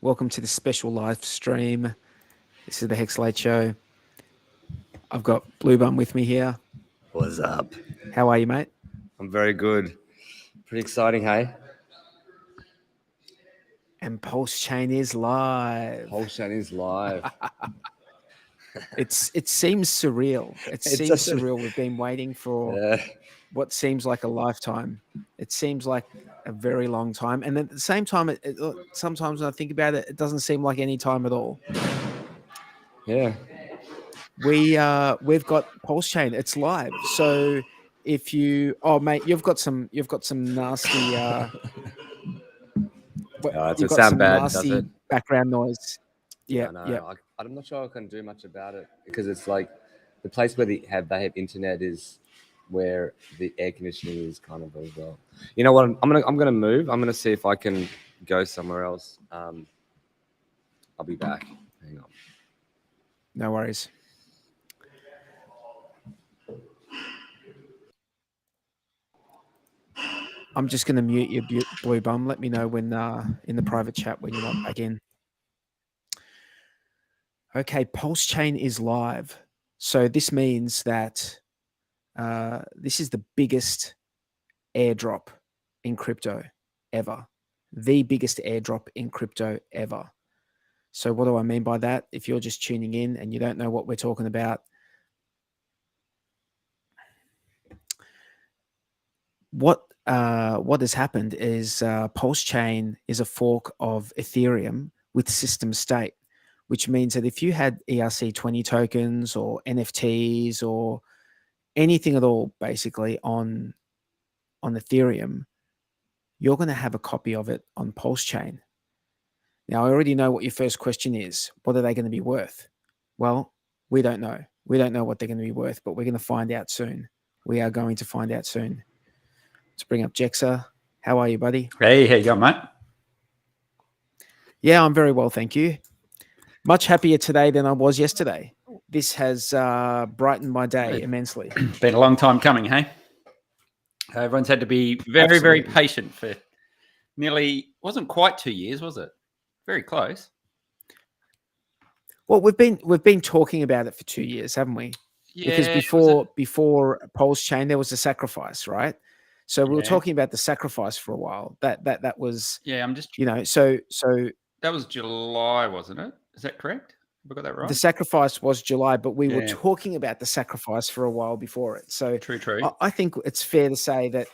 Welcome to this special live stream. This is the Hex Late Show. I've got Blue Bum with me here. What's up? How are you, mate? I'm very good. Pretty exciting, hey? And PulseChain is live. PulseChain is live. It seems surreal. It seems surreal. We've been waiting for what seems like a lifetime. It seems like a very long time. And at the same time, sometimes when I think about it, it doesn't seem like any time at all. Yeah. We've got PulseChain. It's live. So if you, mate, you've got some nasty. It sound bad, does it? Background noise. Yeah, yeah. I'm not sure I can do much about it because it's like the place where they have internet is where the air conditioning is kind of as well. You know what? I'm gonna move. I'm gonna see if I can go somewhere else. I'll be back. Hang on. No worries. I'm just going to mute you, Blue Bum. Let me know when in the private chat when you want back in. Okay, PulseChain is live. So this means that this is the biggest airdrop in crypto ever. The biggest airdrop in crypto ever. So what do I mean by that? If you're just tuning in and you don't know what we're talking about, what has happened is PulseChain is a fork of Ethereum with system state, which means that if you had ERC20 tokens or NFTs or anything at all, basically on Ethereum, you're going to have a copy of it on PulseChain. Now, I already know what your first question is. What are they going to be worth? Well, we don't know. We don't know what they're going to be worth, but we're going to find out soon. We are going to find out soon. Let's bring up Jexa. How are you, buddy? Hey, how you going, mate? Yeah, I'm very well, thank you. Much happier today than I was yesterday. This has brightened my day immensely. Been a long time coming, hey? Everyone's had to be very, very patient for wasn't quite 2 years, was it? Very close. Well, we've been talking about it for 2 years, haven't we? Yeah. Because before PulseChain, there was a sacrifice, right? So we were talking about the sacrifice for a while. That was I'm just so that was July, wasn't it? Is that correct? Have I got that right? The sacrifice was July, but we were talking about the sacrifice for a while before it. So true. I think it's fair to say that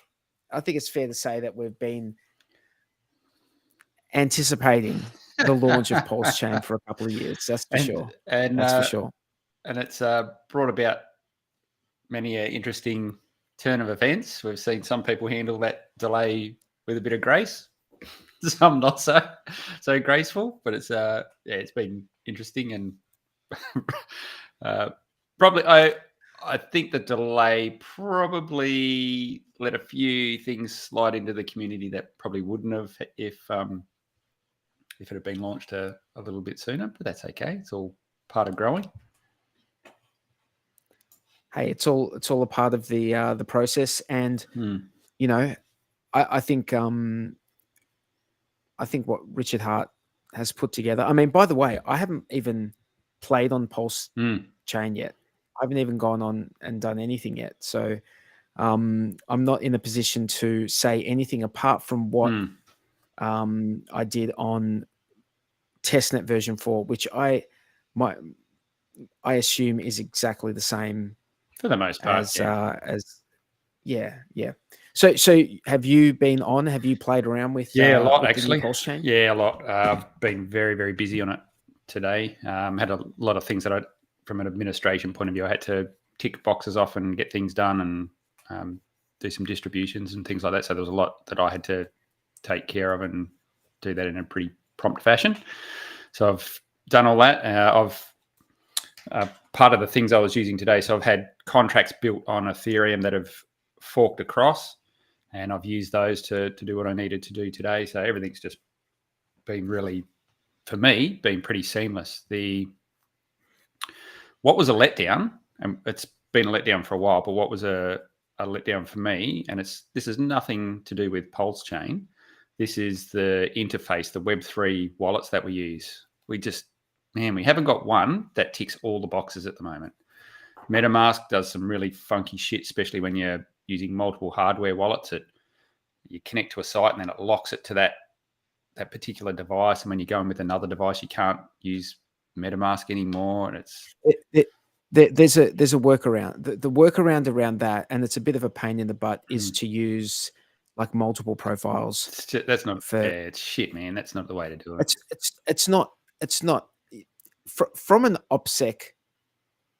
we've been anticipating the launch of PulseChain for a couple of years. That's for sure. And that's for sure. And it's brought about many interesting turn of events. We've seen some people handle that delay with a bit of grace, some not so graceful. But it's it's been interesting and probably I think the delay probably let a few things slide into the community that probably wouldn't have if it had been launched a little bit sooner, but that's okay. It's all part of growing. Hey, it's all a part of the process, and I think what Richard Hart has put together. I mean, by the way, I haven't even played on PulseChain yet. I haven't even gone on and done anything yet, so I'm not in a position to say anything apart from what I did on testnet version 4, which I assume is exactly the same for the most part. So have you been on? Have you played around with? A lot with actually. PulseChain? Yeah, a lot. I've been very, very busy on it today. Had a lot of things that from an administration point of view, I had to tick boxes off and get things done and do some distributions and things like that. So there was a lot that I had to take care of and do that in a pretty prompt fashion. So I've done all that. Part of the things I was using today, so I've had contracts built on Ethereum that have forked across, and I've used those to do what I needed to do today. So everything's just been really, for me, been pretty seamless. What was a letdown, and it's been a letdown for a while, but what was a letdown for me, and this is nothing to do with PulseChain, This is the interface, the Web3 wallets that we use. We haven't got one that ticks all the boxes at the moment. MetaMask does some really funky shit, especially when you're using multiple hardware wallets. You connect to a site and then it locks it to that particular device. And when you go in with another device, you can't use MetaMask anymore. And there's a workaround. The workaround around that, and it's a bit of a pain in the butt, is to use like multiple profiles. That's not fair. It's shit, man. That's not the way to do it. It's not from an OPSEC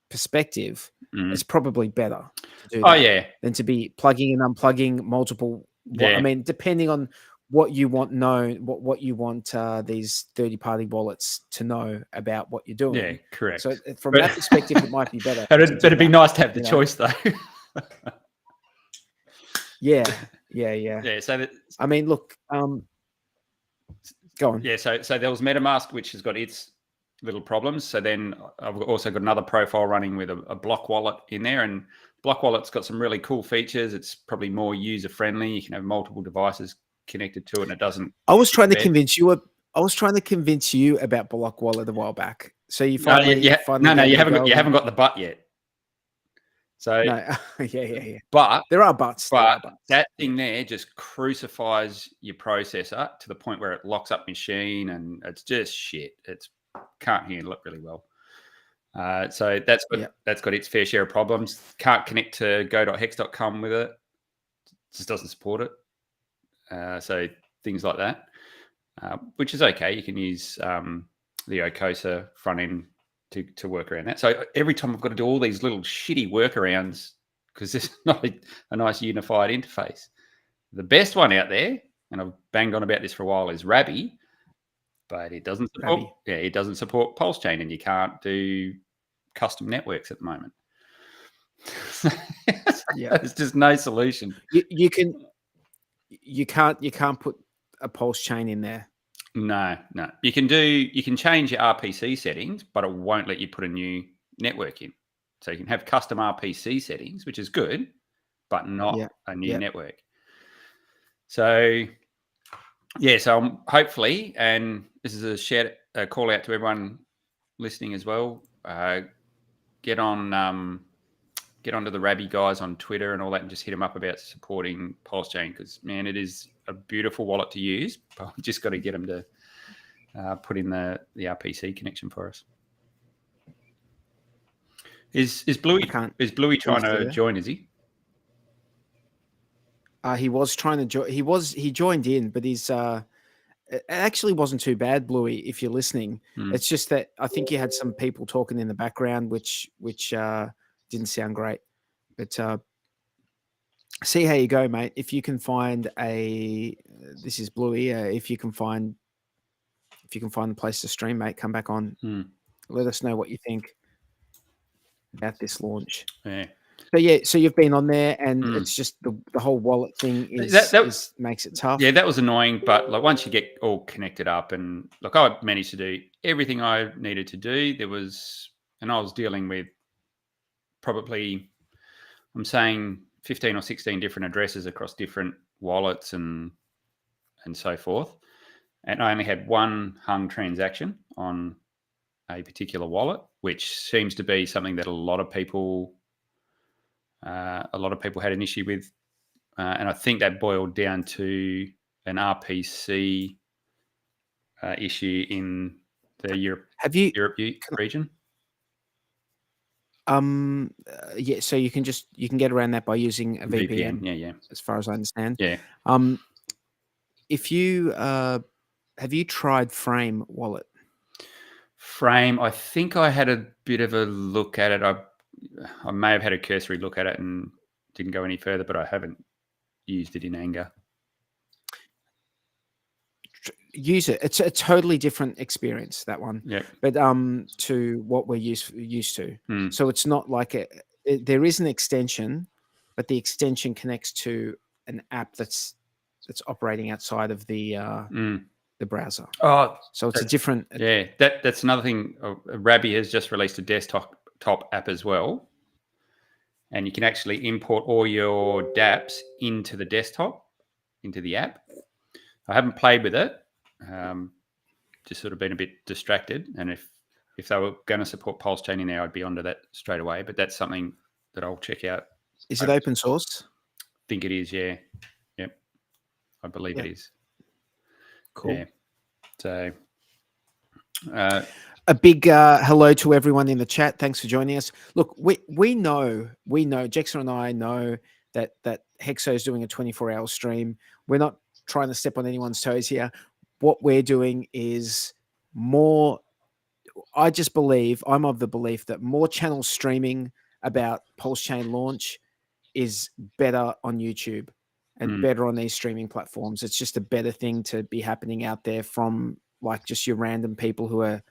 perspective. It's probably better to do that than to be plugging and unplugging multiple. I mean, depending on what you want what you want these third-party wallets to know about what you're doing. Yeah, correct. So from that perspective, it might be better. It'd be nice to have the choice, though. Yeah. So I mean, look, go on. Yeah, so there was MetaMask, which has got its little problems. So then I've also got another profile running with a block wallet in there, and block wallet's got some really cool features. It's probably more user friendly. You can have multiple devices connected to it, and it doesn't. I was trying to convince you about block wallet a while back. So you finally, you haven't got the butt yet. So yeah. But there are buts. That thing there just crucifies your processor to the point where it locks up machine, and it's just shit. It's can't handle it really well. So that's got its fair share of problems. Can't connect to go.hex.com with it. Just doesn't support it. So things like that, which is okay. You can use the OCOSA front end to work around that. So every time I've got to do all these little shitty workarounds because there's not a nice unified interface. The best one out there, and I've banged on about this for a while, is Rabby, but it doesn't support. It doesn't support PulseChain, and you can't do custom networks at the moment. There's just no solution. You can't put a PulseChain in there. No. You can change your RPC settings, but it won't let you put a new network in. So you can have custom RPC settings, which is good, but not a new network. So so hopefully, and this is a call out to everyone listening as well. Get onto the Rabby guys on Twitter and all that, and just hit them up about supporting PulseChain, because man, it is a beautiful wallet to use. But we just got to get them to put in the RPC connection for us. Is Bluey trying to join? Is he? He was trying to join. He joined in, but he's it actually wasn't too bad, Bluey. If you're listening, it's just that I think you had some people talking in the background, which didn't sound great. But see how you go, mate. If you can find this is Bluey. If you can find the place to stream, mate, come back on. Let us know what you think about this launch. Yeah. So you've been on there, and it's just the whole wallet thing makes it tough. Yeah, that was annoying, but like once you get all connected up, and look, I managed to do everything I needed to do. I was dealing with probably, I'm saying 15 or 16 different addresses across different wallets and so forth. And I only had one hung transaction on a particular wallet, which seems to be something that a lot of people had an issue with. And I think that boiled down to an RPC issue in the Europe region. So you can get around that by using a VPN. Yeah. As far as I understand. Yeah. If you have you tried Frame wallet? Frame, I think I had a bit of a look at it. I may have had a cursory look at it and didn't go any further, but I haven't used it in anger. Use it. It's a totally different experience, that one. Yeah. But to what we're used to. So it's not like there is an extension, but the extension connects to an app that's operating outside of the browser. Oh, so it's a different. Yeah, that's another thing. Rabby has just released a desktop app as well, and you can actually import all your dApps into the desktop, into the app. I haven't played with it. Just sort of been a bit distracted. And if they were going to support PulseChain in there, I'd be onto that straight away. But that's something that I'll check out. Is it open source? I think it is, yeah. Yep. I believe it is. Cool. Yeah. So a big hello to everyone in the chat. Thanks for joining us. Look, we know, Jexer and I know that Hexo is doing a 24-hour stream. We're not trying to step on anyone's toes here. What we're doing is more. I'm of the belief that more channels streaming about PulseChain launch is better on YouTube and better on these streaming platforms. It's just a better thing to be happening out there from like just your random people who are,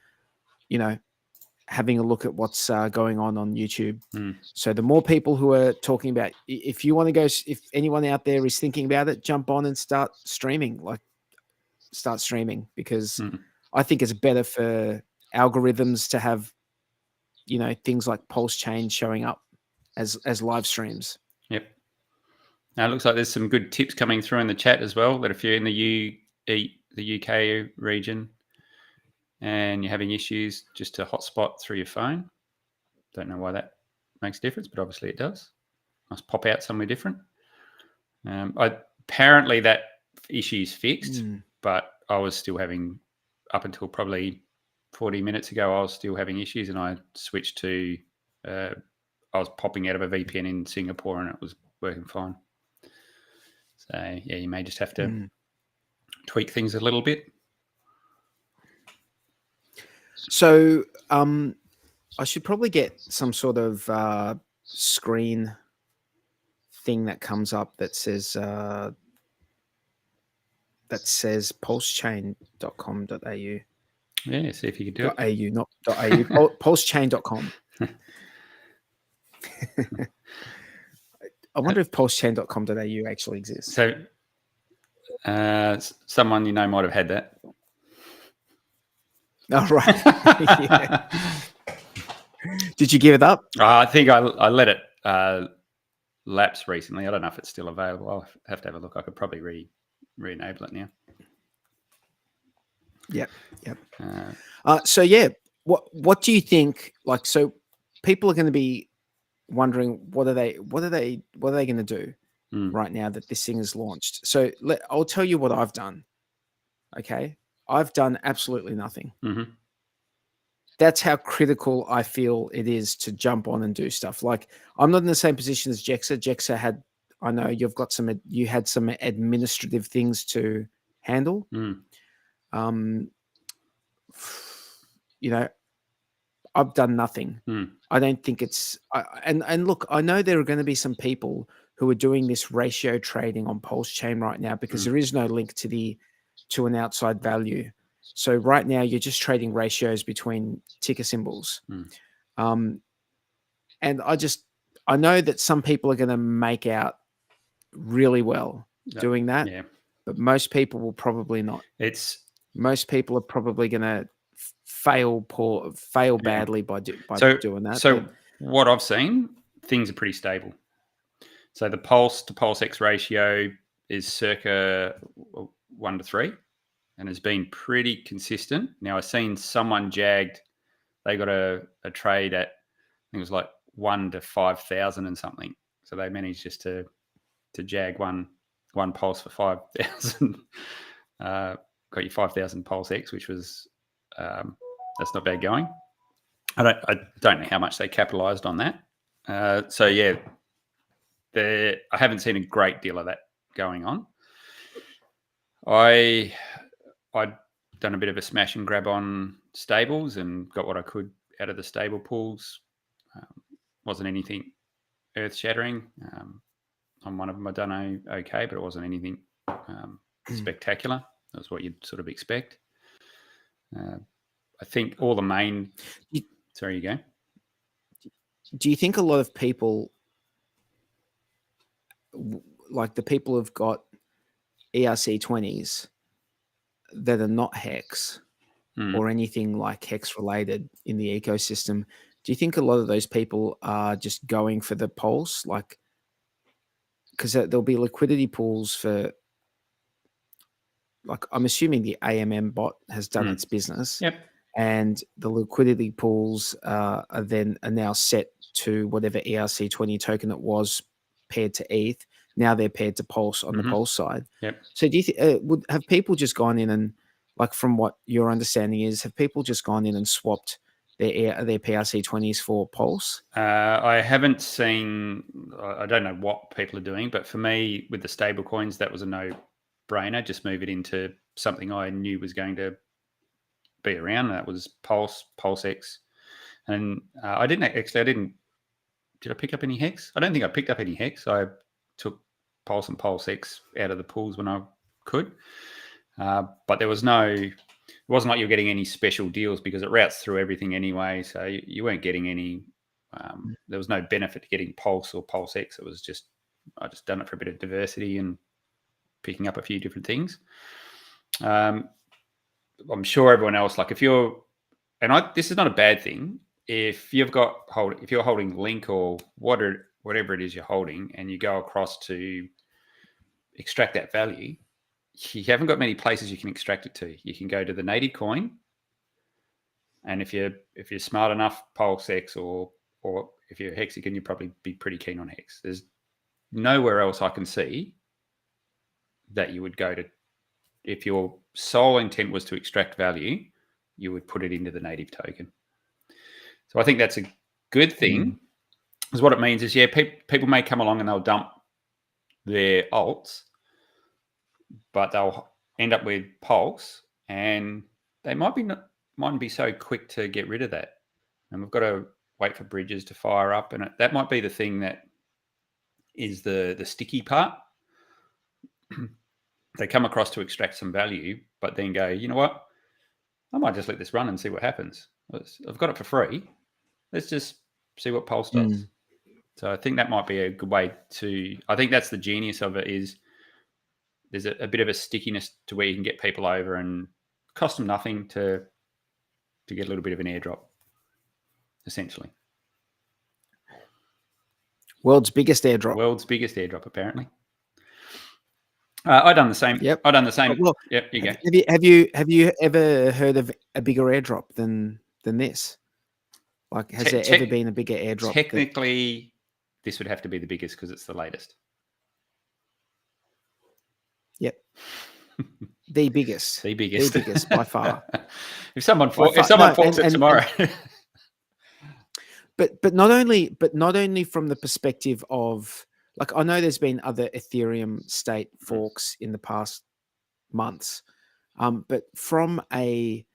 having a look at what's going on YouTube. So the more people who are talking about, if you want to go, if anyone out there is thinking about it, jump on and start streaming, because I think it's better for algorithms to have, things like PulseChain showing up as live streams. Yep. Now it looks like there's some good tips coming through in the chat as well. That if you're in the UK region and you're having issues, just to hotspot through your phone. Don't know why that makes a difference, but obviously it does. Must pop out somewhere different. Apparently that issue's fixed, but I was still having, up until probably 40 minutes ago, I was still having issues, and I switched to, I was popping out of a VPN in Singapore and it was working fine. So yeah, you may just have to tweak things a little bit. So I should probably get some sort of screen thing that comes up that says pulsechain.com.au. Yeah, see if you can do it. .au, not .au. Pulsechain.com. I wonder if pulsechain.com.au actually exists. So someone might have had that. Oh, right. Yeah. Did you give it up? I think I let it lapse recently. I don't know if it's still available. I'll have to have a look. I could probably re-enable it now. Yep. So yeah, what do you think? Like, so people are going to be wondering what are they going to do right now that this thing is launched. So I'll tell you what I've done. Okay, I've done absolutely nothing. That's how critical I feel it is to jump on and do stuff. Like, I'm not in the same position as Jexer. Jexer I know you had some administrative things to handle. I've done nothing. I don't think it's, and look, I know there are going to be some people who are doing this ratio trading on PulseChain right now because there is no link to an outside value. So right now you're just trading ratios between ticker symbols. And I know that some people are going to make out really well doing that, but most people will probably not. Most people are probably going to fail badly by doing that. So what I've seen, things are pretty stable. So the pulse to pulse X ratio is circa 1 to 3 and has been pretty consistent. Now I've seen someone jagged, they got a trade at, I think it was like 1 to 5,000 and something. So they managed just to jag one pulse for 5,000. Got you 5,000 pulse X, which was that's not bad going. I don't know how much they capitalized on that. So yeah, I haven't seen a great deal of that going on. I'd done a bit of a smash and grab on stables and got what I could out of the stable pools. Wasn't anything earth shattering. On one of them, I done okay, but it wasn't anything spectacular. That's what you'd sort of expect. I think all the main. Sorry, you go. Do you think a lot of people, like the people who've got ERC20s that are not Hex or anything like Hex related in the ecosystem, do you think a lot of those people are just going for the pulse? Like, because there'll be liquidity pools for like I'm assuming the AMM bot has done its business. Yep. And the liquidity pools are now set to whatever ERC20 token it was paired to ETH. Now they're paired to Pulse on the Pulse side. Yep. So do you have people just gone in and, like, from what your understanding is, have people just gone in and swapped their PRC20s for Pulse? I haven't seen. I don't know what people are doing, but for me, with the stable coins, that was a no-brainer. Just move it into something I knew was going to be around. That was PulseX, and I didn't. Did I pick up any Hex? I don't think I picked up any Hex. I took Pulse and PulseX out of the pools when I could, but there was no. It wasn't like you're getting any special deals because it routes through everything anyway. So you weren't getting any. There was no benefit to getting Pulse or PulseX. It was just I just done it for a bit of diversity and picking up a few different things. I'm sure everyone else, like if you're, this is not a bad thing. If you're holding Link or whatever it is you're holding, and you go across to extract that value, you haven't got many places you can extract it to. You can go to the native coin, and if you're smart enough, PulseX or if you're Hexagon, you'd probably be pretty keen on Hex. There's nowhere else I can see that you would go to. If your sole intent was to extract value, you would put it into the native token. So I think that's a good thing. Because what it means is, people may come along and they'll dump their alts, but they'll end up with Pulse, and they mightn't be so quick to get rid of that. And we've got to wait for bridges to fire up, and that might be the thing that is the sticky part. They come across to extract some value, but then go, you know what? I might just let this run and see what happens. I've got it for free. Let's just see what Pulse does. So I think that might be a good way to. I think that's the genius of it, is there's a bit of a stickiness to where you can get people over and cost them nothing to get a little bit of an airdrop, essentially. World's biggest airdrop. World's biggest airdrop, apparently. I done the same. Yep. I done the same. Well, yep. You go. Have you ever heard of a bigger airdrop than this? Like, has there ever been a bigger airdrop? Technically, this would have to be the biggest because it's the latest. Yep. The biggest. The biggest by far. If someone forks it tomorrow. But not only from the perspective of, like, I know there's been other Ethereum state forks in the past months, but from a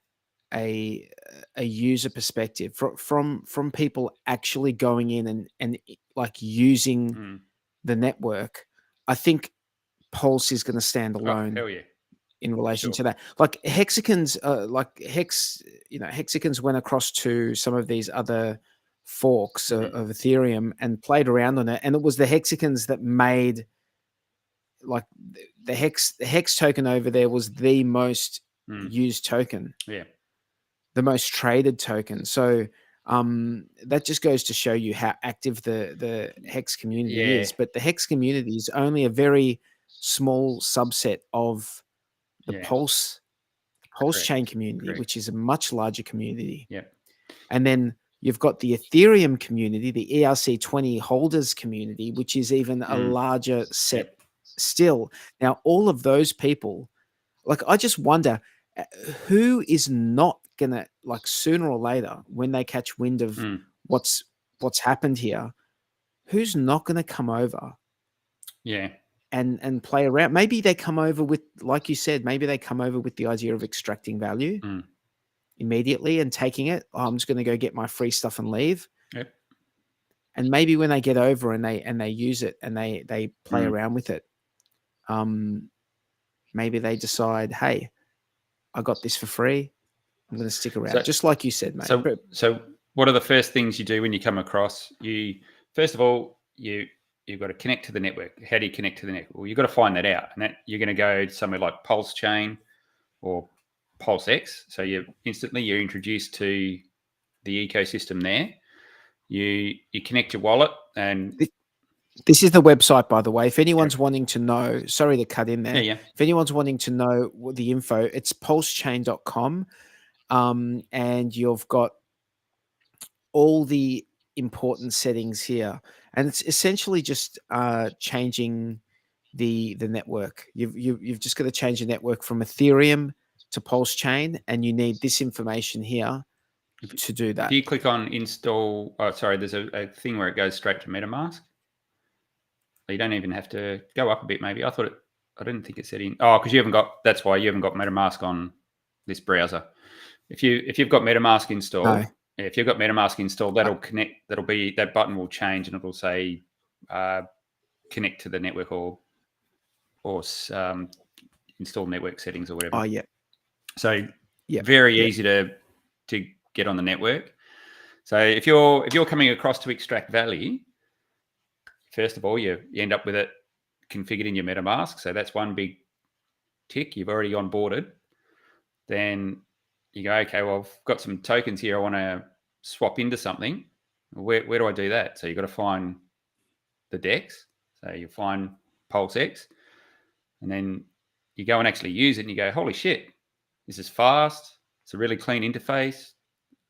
user perspective, from people actually going in and like using the network, I think Pulse is going to stand alone. Hell yeah. In relation to that, like Hexagons, Hexagons went across to some of these other forks of Ethereum and played around on it, and it was the Hexagons that made, like, the Hex token over there was the most used token, the most traded token. So that just goes to show you how active the Hex community is. But the Hex community is only a very small subset of the PulseChain community, which is a much larger community. And then you've got the Ethereum community, the ERC20 holders community, which is even a larger set still. Now, all of those people, like, I just wonder who is not gonna, like, sooner or later, when they catch wind of what's happened here, who's not gonna come over? And play around. Maybe they come over with, like you said, maybe they come over with the idea of extracting value immediately and taking it. Oh, I'm just going to go get my free stuff and leave. And maybe when they get over and they use it and they play around with it, maybe they decide, hey, I got this for free. I'm going to stick around. Just like you said, mate. So what are the first things you do when you come across? First of all, you've got to connect to the network. How do you connect to the network? Well, you've got to find that out. And that you're going to go somewhere like PulseChain or PulseX. So you're introduced to the ecosystem there. You connect your wallet, and This is the website, by the way. If anyone's wanting to know, sorry to cut in there. Yeah. If anyone's wanting to know the info, it's pulsechain.com. And you've got all the important settings here. And it's essentially just changing the network. You've just got to change the network from Ethereum to PulseChain, and you need this information here to do that. If you click on install, there's a thing where it goes straight to MetaMask. You don't even have to go up a bit, maybe. I didn't think it said in. Oh, because that's why you haven't got MetaMask on this browser. If you've got MetaMask installed, No. if you've got MetaMask installed, that'll connect. That button will change and it'll say connect to the network or install network settings or whatever. Oh yeah. So very easy to get on the network. So if you're coming across to extract value, first of all, you end up with it configured in your MetaMask. So that's one big tick. You've already onboarded. Then you go, okay, well, I've got some tokens here. I want to swap into something. Where do I do that? So you've got to find the DEX. So you find PulseX. And then you go and actually use it and you go, holy shit, this is fast. It's a really clean interface.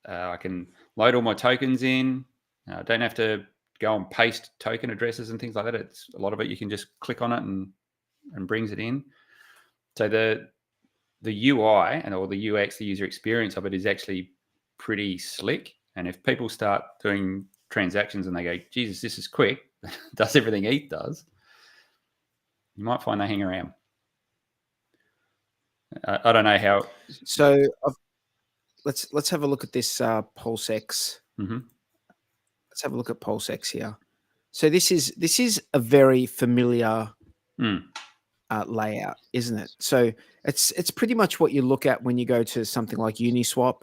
I can load all my tokens in. I don't have to go and paste token addresses and things like that. It's a lot of it you can just click on it and brings it in. So the UI or the UX, the user experience of it is actually pretty slick. And if people start doing transactions and they go, Jesus, this is quick, does everything ETH does, you might find they hang around. I don't know how. So let's have a look at this PulseX. Mm-hmm. Let's have a look at PulseX here. So this is a very familiar layout, isn't it? So it's pretty much what you look at when you go to something like Uniswap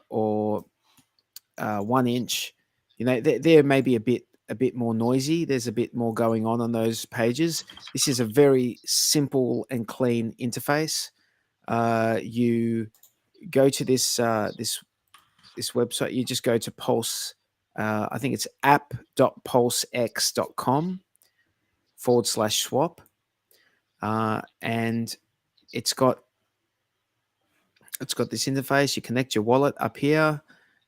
or 1inch. You know, they're maybe a bit more noisy. There's a bit more going on those pages. This is a very simple and clean interface. You go to this website. You just go to Pulse. I think it's app.pulsex.com/swap. And it's got this interface. You connect your wallet up here,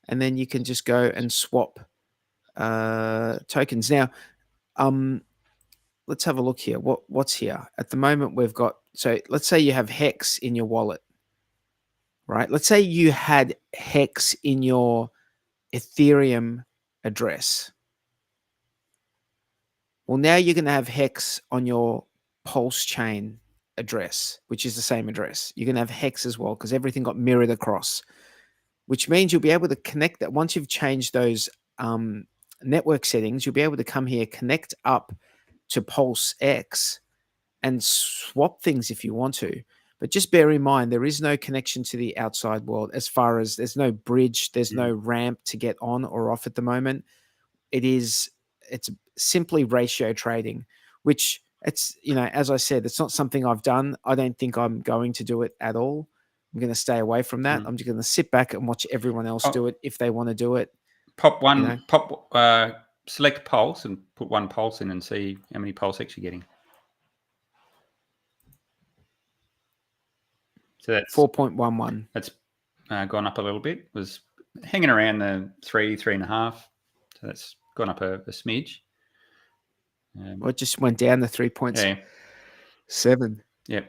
and then you can just go and swap tokens. Now, let's have a look here. What's here at the moment? We've got, so let's say you have Hex in your wallet, right? Let's say you had Hex in your Ethereum address. Well, now you're going to have Hex on your PulseChain address, which is the same address. You're going to have Hex as well because everything got mirrored across, which means you'll be able to connect that. Once you've changed those network settings, you'll be able to come here, connect up to PulseX and swap things if you want to. But just bear in mind, there is no connection to the outside world as far as there's no bridge, there's no ramp to get on or off at the moment. It's simply ratio trading, which it's, you know, as I said, it's not something I've done. I don't think I'm going to do it at all. I'm going to stay away from that. I'm just going to sit back and watch everyone else do it if they want to do it. Select Pulse and put one Pulse in and see how many PulseX you're getting. So that's 4.11. That's gone up a little bit. It was hanging around the 3.5. So that's gone up a smidge. Well, it just went down to 3.7. Yeah.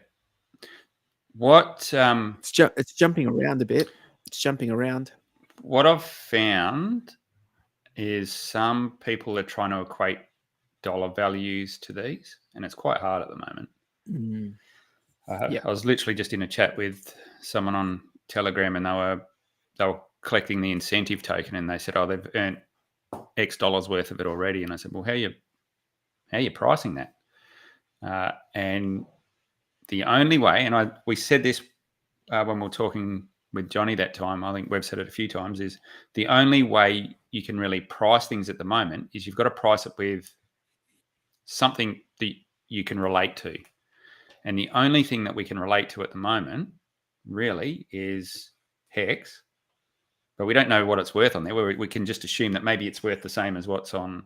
What? It's jumping around a bit. It's jumping around. What I've found is some people are trying to equate dollar values to these, and it's quite hard at the moment. I was literally just in a chat with someone on Telegram, and they were collecting the incentive token, and they said, "Oh, they've earned X dollars worth of it already." And I said, "Well, how are you pricing that?" And the only way, and we said this when we were talking with Johnny that time, I think we've said it a few times, is the only way you can really price things at the moment is you've got to price it with something that you can relate to. And the only thing that we can relate to at the moment really is Hex, but we don't know what it's worth on there. We can just assume that maybe it's worth the same as what's on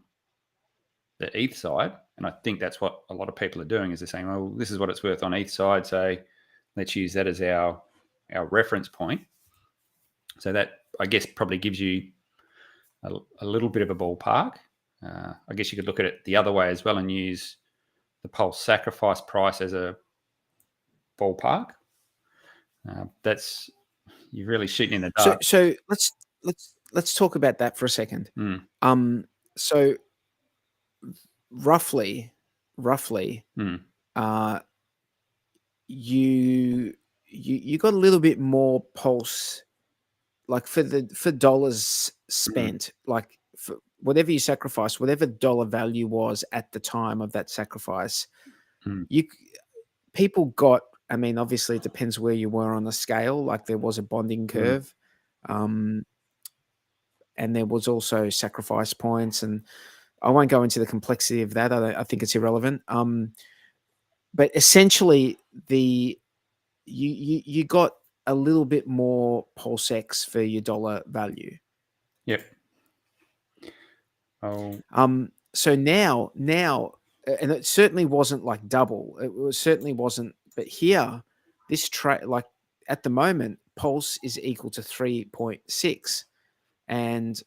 the ETH side, and I think that's what a lot of people are doing, is they're saying, well, this is what it's worth on ETH side, so let's use that as our reference point. So that, I guess, probably gives you a little bit of a ballpark. I guess you could look at it the other way as well and use the Pulse sacrifice price as a ballpark. That's, you're really shooting in the dark. So let's talk about that for a second. So roughly, you got a little bit more Pulse, like for dollars spent, like for whatever you sacrifice, whatever dollar value was at the time of that sacrifice, people got. I mean, obviously, it depends where you were on the scale. Like there was a bonding curve, and there was also sacrifice points, and I won't go into the complexity of that. I think it's irrelevant. But essentially, you got a little bit more Pulse X for your dollar value. Yep. Oh. So now, and it certainly wasn't like double. It certainly wasn't. But here, this trade, like at the moment, Pulse is equal to 3.6, and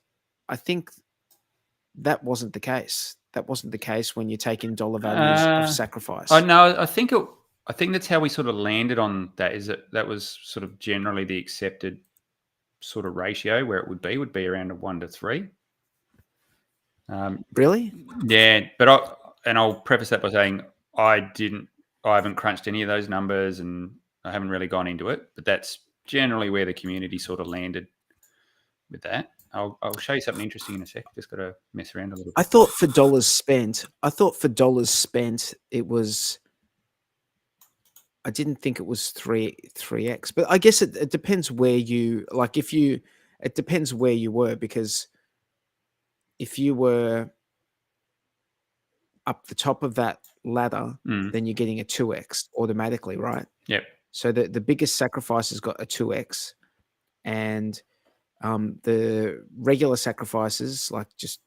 I think that wasn't the case. That wasn't the case when you take in dollar values of sacrifice. Oh no, I think that's how we sort of landed on that. Is that was sort of generally the accepted sort of ratio where it would be around a 1 to 3. Really? Yeah, but I'll preface that by saying I haven't crunched any of those numbers and I haven't really gone into it, but that's generally where the community sort of landed with that. I'll show you something interesting in a sec. Just got to mess around a little bit. I thought for dollars spent, it was. I didn't think it was 3x, but I guess it depends where you like. It depends where you were, because if you were up the top of that ladder, then you're getting a 2x automatically, right? Yep. So the biggest sacrifice has got a 2x, and the regular sacrifices just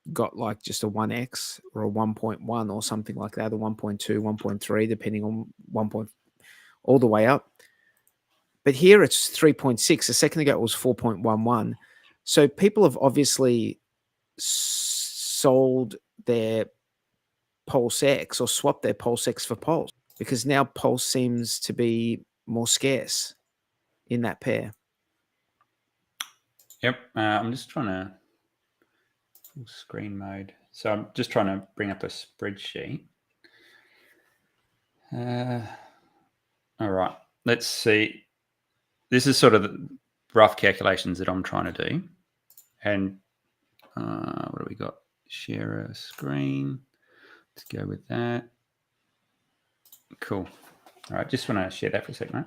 a 1x or a 1.1 or something like that, or 1.2, 1.3, depending on 1. All the way up. But here it's 3.6. A second ago it was 4.11. So people have obviously sold their Pulse X or swapped their Pulse X for Pulse, because now Pulse seems to be more scarce in that pair. Yep. I'm just trying to full screen mode. So I'm just trying to bring up a spreadsheet. All right. Let's see. This is sort of the rough calculations that I'm trying to do. And what do we got? Share a screen. Let's go with that. Cool. All right. Just want to share that for a second, mate.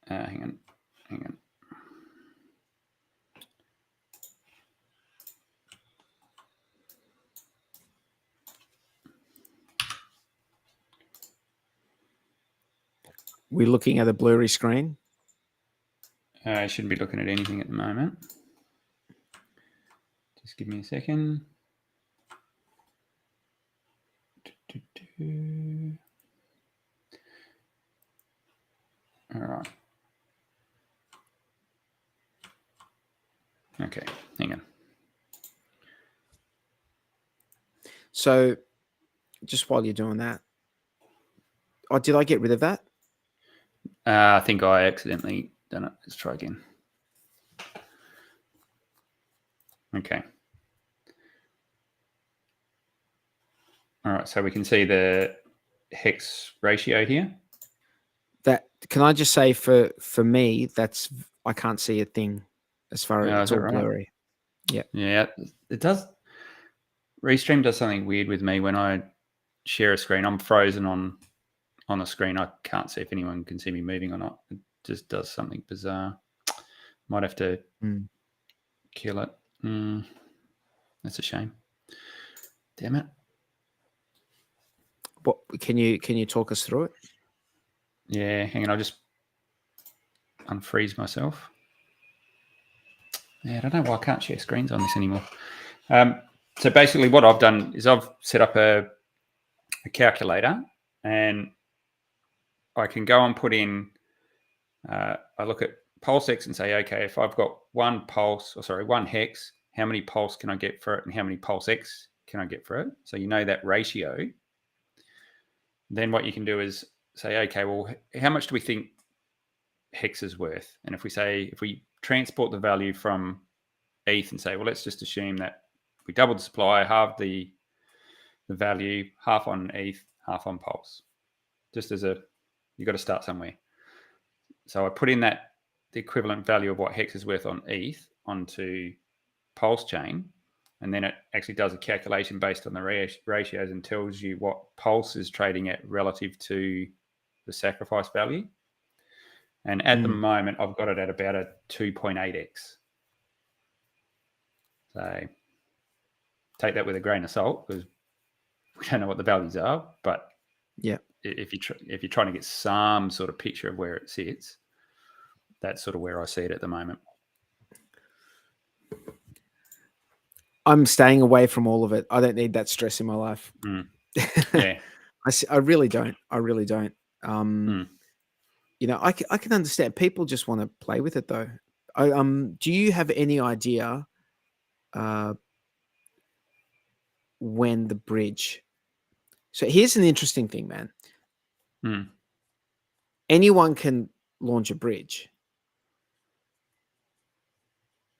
Hang on. We're looking at a blurry screen. I shouldn't be looking at anything at the moment. Just give me a second. All right. Okay, hang on. So just while you're doing that, did I get rid of that? I think I accidentally done it. Let's try again. Okay. All right, so we can see the hex ratio here. That, can I just say for me, I can't see a thing as far as it's all blurry. Yeah. Yeah, it does. Restream does something weird with me when I share a screen. I'm frozen on the screen. I can't see if anyone can see me moving or not. It just does something bizarre. Might have to kill it. That's a shame. Damn it. What can you talk us through it? Yeah, hang on. I'll just unfreeze myself. Yeah, I don't know why I can't share screens on this anymore. So basically what I've done is I've set up a calculator, and I can go and put in, I look at PulseX and say, okay, if I've got one hex, how many pulse can I get for it, and how many PulseX can I get for it? So you know that ratio. Then what you can do is say, okay, well, how much do we think hex is worth? And if we transport the value from ETH and say, well, let's just assume that we double the supply, halve the value, half on ETH, half on Pulse. Just as you've got to start somewhere. So I put in the equivalent value of what hex is worth on ETH onto PulseChain, and then it actually does a calculation based on the ratios and tells you what Pulse is trading at relative to the sacrifice value. And at the moment, I've got it at about a 2.8x. So take that with a grain of salt, because we don't know what the values are. But yeah, if you're trying to get some sort of picture of where it sits, that's sort of where I see it at the moment. I'm staying away from all of it. I don't need that stress in my life. Yeah, I really don't. I really don't. You know, I can understand people just want to play with it though. Do you have any idea when the bridge? So here's an interesting thing, man. Anyone can launch a bridge.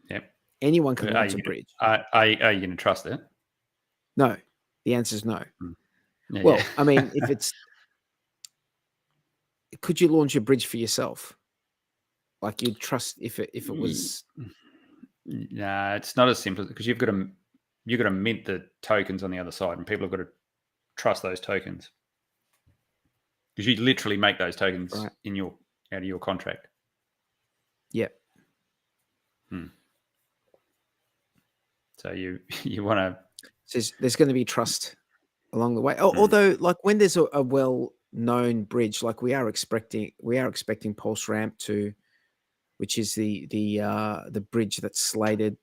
Yep. Anyone can launch a bridge. Are you going to trust it? No. The answer is no. Yeah, well, I mean, if it's, could you launch a bridge for yourself? Like you'd trust if it was. Nah, it's not as simple, because you've got to mint the tokens on the other side, and people have got to trust those tokens, because you literally make those tokens out of your contract. Yep. So you want to. So there's going to be trust along the way. Although, like when there's a well-known bridge, like we are expecting Pulse Ramp to, which is the bridge that's slated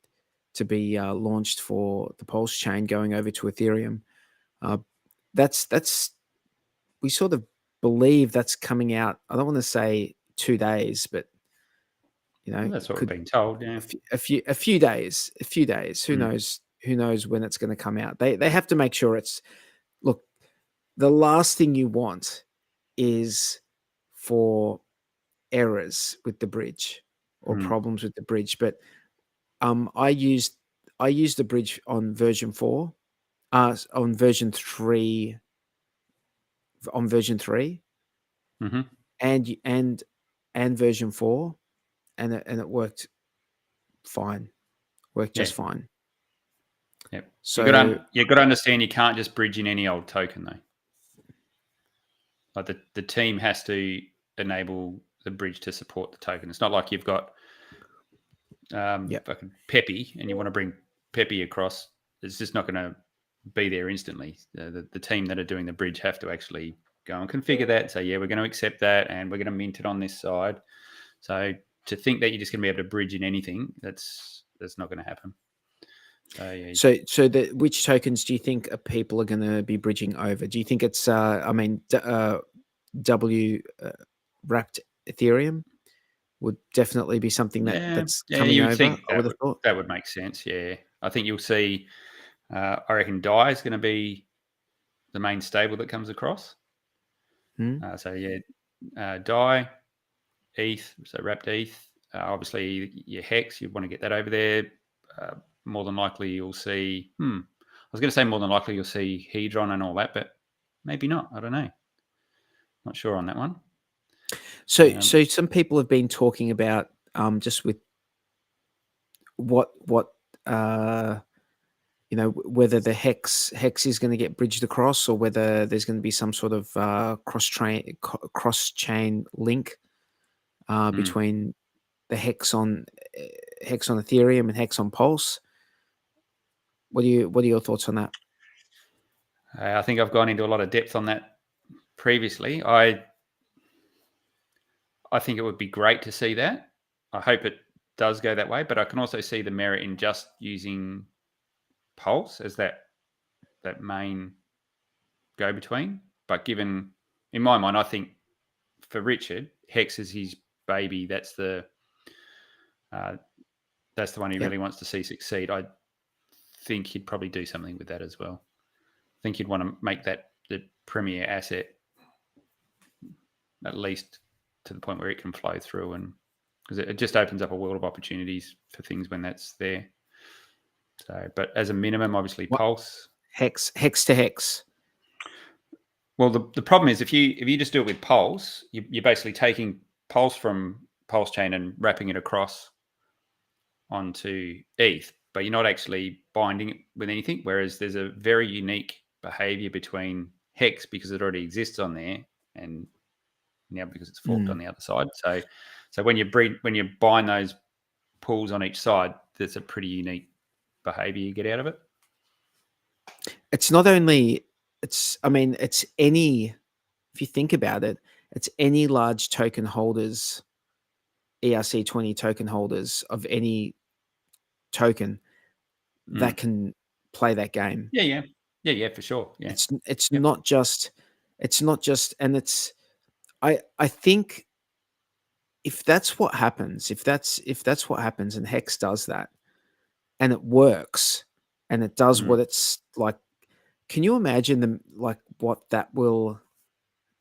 to be launched for the Pulse chain going over to Ethereum. That's we sort of believe that's coming out. I don't want to say 2 days, but you know, that's what we're being told. Yeah, a few days. Who knows? Who knows when it's going to come out? They have to make sure it's. Look, the last thing you want is for errors with the bridge or problems with the bridge. But I used the bridge on version 4, on version 3, and version 4, and it worked fine. Just fine. Yep. So you've got to understand, you can't just bridge in any old token though. Like the team has to enable the bridge to support the token. It's not like you've got fucking Peppy and you want to bring Peppy across. It's just not going to be there instantly. The team that are doing the bridge have to actually go and configure that. So yeah, we're going to accept that, and we're going to mint it on this side. So to think that you're just going to be able to bridge in anything, that's not going to happen. So yeah. So which tokens do you think people are going to be bridging over? Do you think it's wrapped Ethereum would definitely be something that's coming over? Think that would make sense. Yeah, I think you'll see. I reckon DAI is going to be the main stable that comes across. So yeah, DAI, ETH, so wrapped ETH. Obviously, your Hex, you want to get that over there. More than likely, you'll see. I was going to say more than likely you'll see Hedron and all that, but maybe not. I don't know. Not sure on that one. So some people have been talking about just with what whether the Hex is going to get bridged across, or whether there's going to be some sort of cross chain link between the Hex on Ethereum and Hex on Pulse. What are your thoughts on that? I think I've gone into a lot of depth on that previously. I think it would be great to see that. I hope it does go that way, but I can also see the merit in just using Pulse as that main go-between. But given, in my mind, I think for Richard, Hex is his baby. That's the one he really wants to see succeed. I think he'd probably do something with that as well. I think he'd want to make that the premier asset, at least to the point where it can flow through, and because it just opens up a world of opportunities for things when that's there. So, but as a minimum, obviously, Pulse. Hex to Hex. Well, the problem is if you just do it with Pulse, you're basically taking Pulse from PulseChain and wrapping it across onto ETH, but you're not actually binding it with anything. Whereas there's a very unique behavior between Hex because it already exists on there, and now because it's forked on the other side. So when you bind those pools on each side, there's a pretty unique behavior you get out of it. It's not only, it's any, if you think about it, it's any large token holders, ERC20 token holders of any token that can play that game. Yeah, for sure. Yeah. It's not just, and it's, I think if that's what happens, if that's what happens and Hex does that and it works and it does what it's like, can you imagine the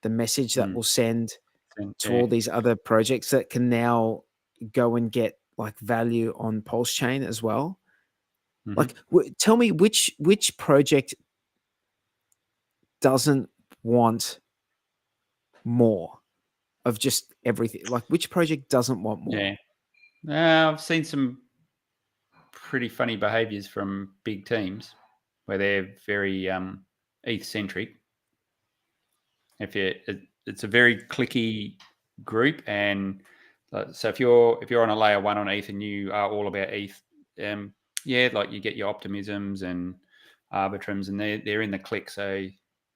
message that will send to all these other projects that can now go and get like value on PulseChain as well? Like, tell me which project doesn't want more of just everything? Like, which project doesn't want more? Yeah, I've seen some pretty funny behaviors from big teams where they're very ETH centric. It's a very clicky group, and so if you're on a layer 1 on ETH and you are all about ETH, like you get your optimisms and arbitrums, and they're in the clique, so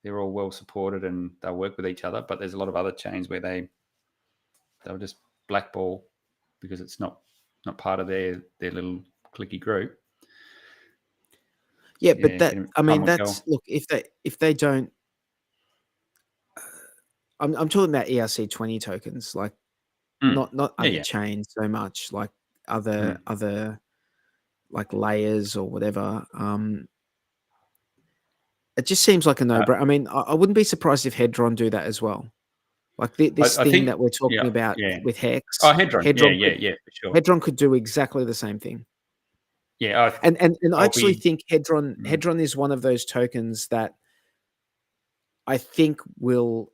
they're all well supported and they'll work with each other. But there's a lot of other chains where they'll just blackball because it's not part of their little clicky group. Yeah, but that's look, if they don't, I'm talking about ERC20 tokens, like not other chains so much, like other like layers or whatever. It just seems like a no-brainer. I mean, I wouldn't be surprised if Hedron do that as well. Like this thing that we're talking about with Hex. Oh, Hedron. For sure. Hedron could do exactly the same thing. Yeah, and I actually think Hedron is one of those tokens that I think will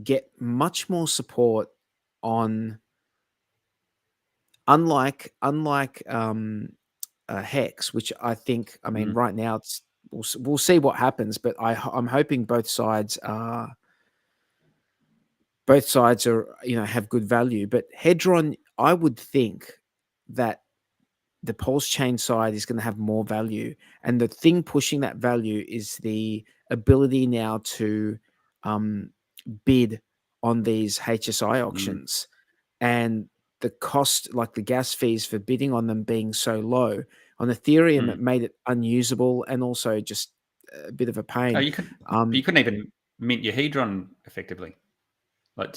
get much more support on, unlike Hex, which I think, I mean, right now we'll see what happens, but I'm hoping both sides are have good value. But Hedron, I would think that the PulseChain side is going to have more value, and the thing pushing that value is the ability now to bid on these HSI auctions, and the cost, like the gas fees for bidding on them being so low. On Ethereum, it made it unusable and also just a bit of a pain. Oh, you couldn't even mint your Hedron effectively. Like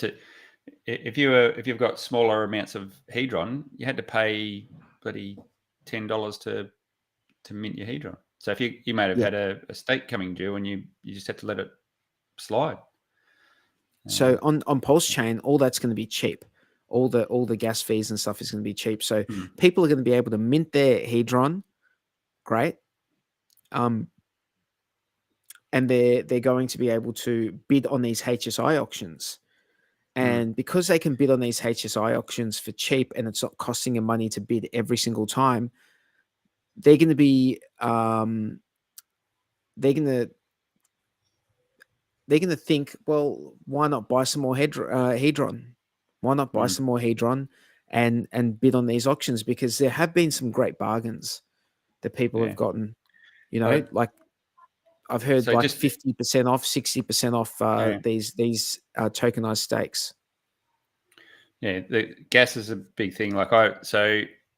if you've got smaller amounts of Hedron, you had to pay bloody $10 to mint your Hedron. So if you might have had a stake coming due and you just had to let it slide. So on PulseChain, all that's going to be cheap. All the gas fees and stuff is going to be cheap. So people are going to be able to mint their Hedron. Great. And they're going to be able to bid on these HSI auctions. And because they can bid on these HSI auctions for cheap and it's not costing them money to bid every single time, they're going to be they're going to think, well, why not buy some more Hedron? Why not buy some more Hedron and bid on these auctions? Because there have been some great bargains that people have gotten. You know, like I've heard so like 50% off, 60% off these tokenized stakes. Yeah, the gas is a big thing. Like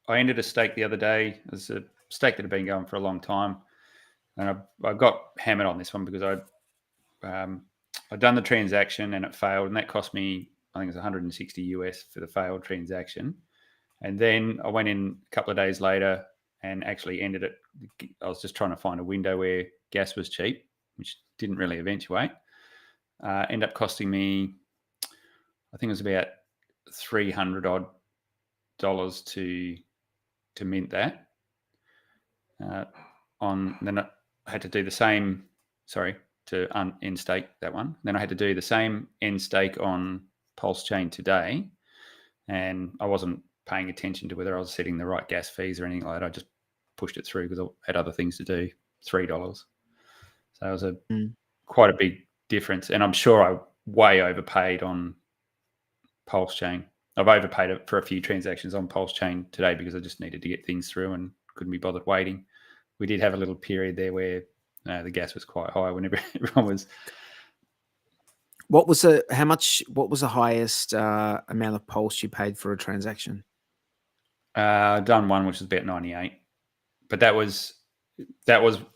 I ended a stake the other day. It was a stake that had been going for a long time, and I got hammered on this one because I'd done the transaction and it failed, and that cost me, I think it was 160 US for the failed transaction. And then I went in a couple of days later and actually ended it. I was just trying to find a window where gas was cheap, which didn't really eventuate. Ended up costing me, I think it was about $300 odd to mint that. Then I had to do the same. To end stake that one. Then I had to do the same end stake on PulseChain today, and I wasn't paying attention to whether I was setting the right gas fees or anything like that. I just pushed it through because I had other things to do. $3. So it was quite a big difference, and I'm sure I way overpaid on PulseChain. I've overpaid it for a few transactions on PulseChain today because I just needed to get things through and couldn't be bothered waiting. We did have a little period there where the gas was quite high whenever everyone was. What was the highest amount of pulse you paid for a transaction? Done one, which was about 98, but that was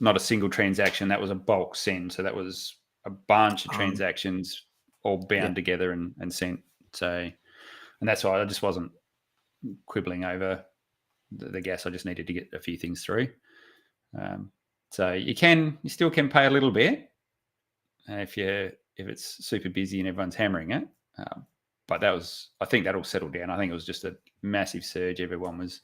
not a single transaction. That was a bulk send. So that was a bunch of transactions all bound together and sent. So, and that's why I just wasn't quibbling over the gas. I just needed to get a few things through. So you still can pay a little bit if it's super busy and everyone's hammering it. But I think that'll settle down. I think it was just a massive surge. Everyone was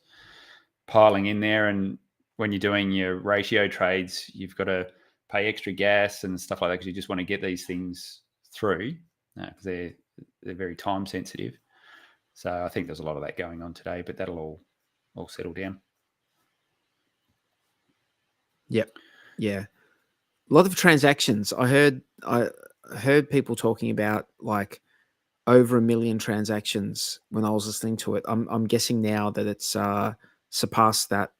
piling in there, and when you're doing your ratio trades, you've got to pay extra gas and stuff like that because you just want to get these things through because they're very time sensitive. So I think there's a lot of that going on today, but that'll all settle down. Yep. Yeah. A lot of transactions. I heard people talking about like over 1 million transactions when I was listening to it. I'm guessing now that it's surpassed that.